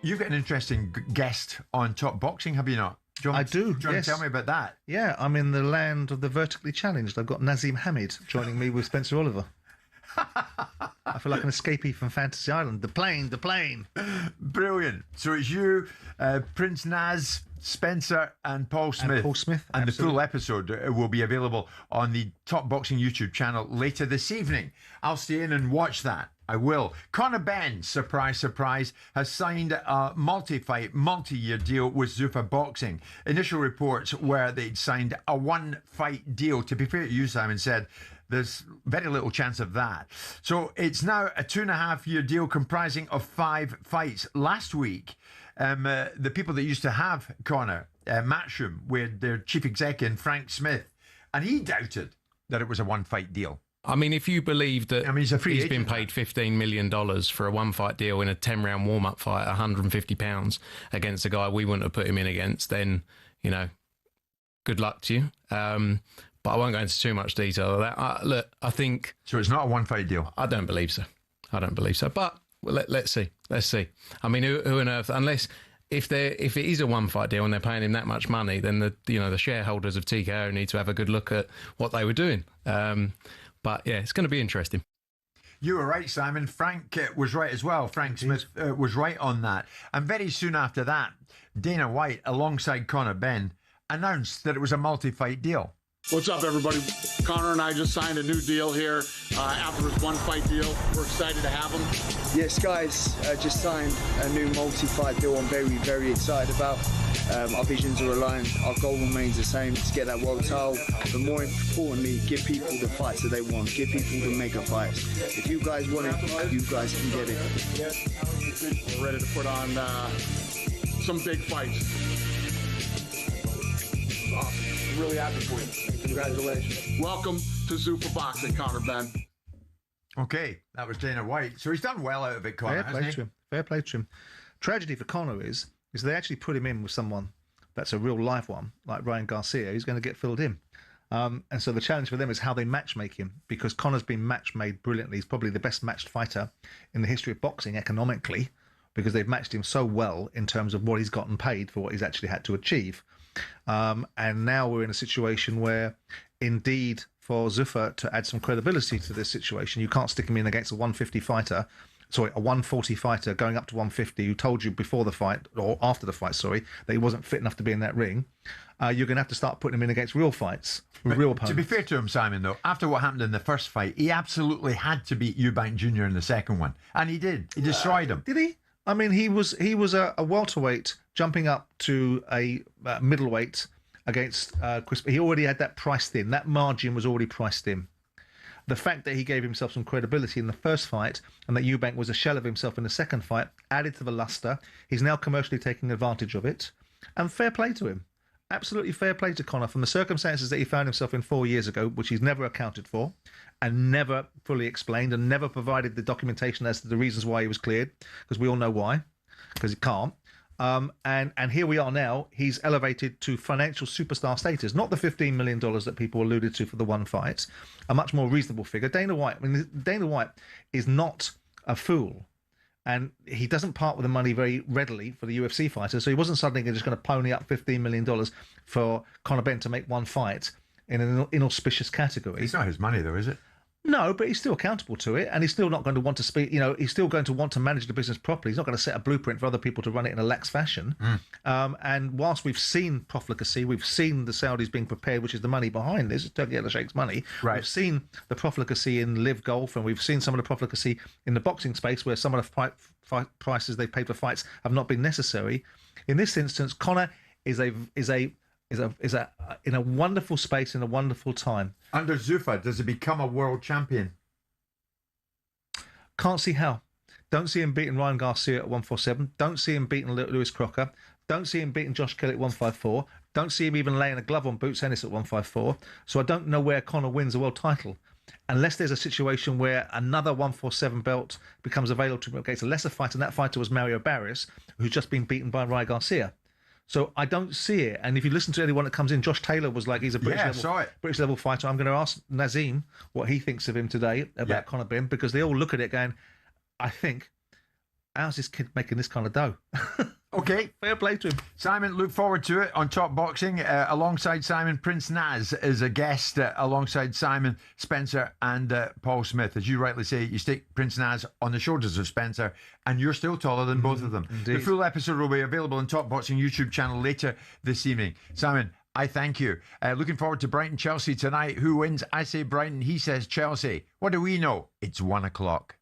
You've got an interesting guest on Top Boxing, have you not? I do, Do you want to tell me about that? Yeah, I'm in the land of the vertically challenged. I've got Nazim Hamid joining me with Spencer Oliver. I feel like an escapee from Fantasy Island. The plane. Brilliant. So it's you, Prince Naz, Spencer and Paul Smith. And the full episode will be available on the Top Boxing YouTube channel later this evening. I'll stay in and watch that. I will. Connor Benn, surprise, surprise, has signed a multi-fight, multi-year deal with Zuffa Boxing. Initial reports were they'd signed a one-fight deal. To be fair to you, Simon said, there's very little chance of that. So it's now a 2.5-year deal comprising of 5 fights. Last week, the people that used to have Connor, Matchroom, with their chief executive, Frank Smith, and he doubted that it was a one-fight deal. I mean, if you believe that he's been paid $15 million for a one-fight deal in a 10-round warm-up fight, £150 against a guy we wouldn't have put him in against, then, you know, good luck to you. But I won't go into too much detail of that. Look, I think... So it's not a one-fight deal? I don't believe so. But let's see. I mean, who on earth... Unless... If it is a one-fight deal and they're paying him that much money, then the shareholders of TKO need to have a good look at what they were doing. But, yeah, it's going to be interesting. You were right, Simon. Frank was right as well. Frank Smith was right on that. And very soon after that, Dana White, alongside Connor Benn, announced that it was a multi-fight deal. What's up, everybody? Connor and I just signed a new deal here after this one-fight deal. We're excited to have him. Yes, guys, just signed a new multi-fight deal I'm very, very excited about. Our visions are aligned. Our goal remains the same, to get that world title. But more importantly, give people the fights that they want. Give people the mega fights. If you guys want it, you guys can get it. We're ready to put on some big fights. Awesome. I'm really happy for you. Congratulations. Welcome to Zuffa Boxing, Connor Benn. Okay, that was Dana White. So he's done well out of it, Connor, Fair play to him. Tragedy for Connor is they actually put him in with someone that's a real live one, like Ryan Garcia, who's going to get filled in. And so the challenge for them is how they matchmake him, because Connor's been match-made brilliantly. He's probably the best matched fighter in the history of boxing economically, because they've matched him so well in terms of what he's gotten paid for what he's actually had to achieve. And now we're in a situation where, indeed, for Zuffa to add some credibility to this situation, you can't stick him in against a 140 fighter going up to 150 who told you before the fight, or after the fight, that he wasn't fit enough to be in that ring. You're going to have to start putting him in against real fights, with real opponents. To be fair to him, Simon, though, after what happened in the first fight, he absolutely had to beat Eubank Jr. in the second one. And he did. He destroyed him. Did he? I mean, he was a welterweight jumping up to a middleweight against Chris. He already had that priced in. That margin was already priced in. The fact that he gave himself some credibility in the first fight and that Eubank was a shell of himself in the second fight added to the luster. He's now commercially taking advantage of it. And fair play to him. Absolutely fair play to Connor from the circumstances that he found himself in 4 years ago, which he's never accounted for and never fully explained and never provided the documentation as to the reasons why he was cleared, because we all know why, because he can't. And here we are now. He's elevated to financial superstar status, not the $15 million that people alluded to for the one fight, a much more reasonable figure. Dana White is not a fool. And he doesn't part with the money very readily for the UFC fighters, so he wasn't suddenly just going to pony up $15 million for Connor Benn to make one fight in an inauspicious category. It's not his money, though, is it? No, but he's still accountable to it, and he's still not going to want to speak. He's still going to want to manage the business properly. He's not going to set a blueprint for other people to run it in a lax fashion. And whilst we've seen profligacy, we've seen the Saudis being prepared, which is the money behind this. It's Turkey El Sheikh's money. Right. We've seen the profligacy in live golf, and we've seen some of the profligacy in the boxing space, where some of the prices they've paid for fights have not been necessary. In this instance, Connor is in a wonderful space in a wonderful time. Under Zuffa, does he become a world champion? Can't see how. Don't see him beating Ryan Garcia at 147. Don't see him beating Lewis Crocker. Don't see him beating Josh Kelly at 154. Don't see him even laying a glove on Boots Ennis at 154. So I don't know where Connor wins a world title, unless there's a situation where another 147 belt becomes available against a lesser fighter, and that fighter was Mario Barrios, who's just been beaten by Ryan Garcia. So I don't see it. And if you listen to anyone that comes in, Josh Taylor was like, he's a British level fighter. I'm going to ask Nazim what he thinks of him today about Connor Benn, because they all look at it going, I think, how's this kid making this kind of dough? Okay. Fair play to him. Simon, look forward to it on Top Boxing. Alongside Simon, Prince Naz is a guest alongside Simon, Spencer and Paul Smith. As you rightly say, you stick Prince Naz on the shoulders of Spencer and you're still taller than both of them. Indeed. The full episode will be available on Top Boxing YouTube channel later this evening. Simon, I thank you. Looking forward to Brighton Chelsea tonight. Who wins? I say Brighton. He says Chelsea. What do we know? It's 1 o'clock.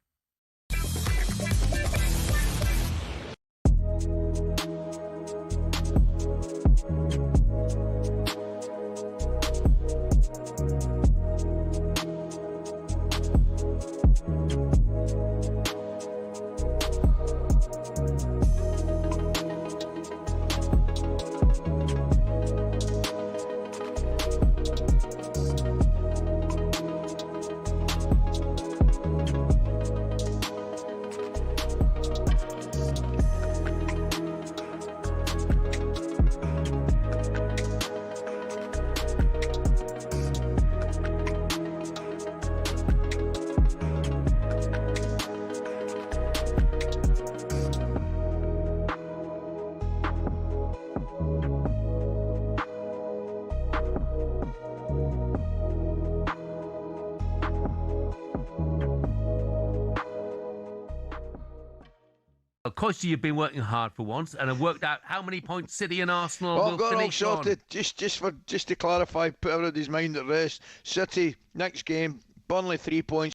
Of course, you've been working hard for once, and have worked out how many points City and Arsenal Well, will I've got it all finish on. sorted. Just to clarify, put everybody's mind at rest. City next game, Burnley 3 points.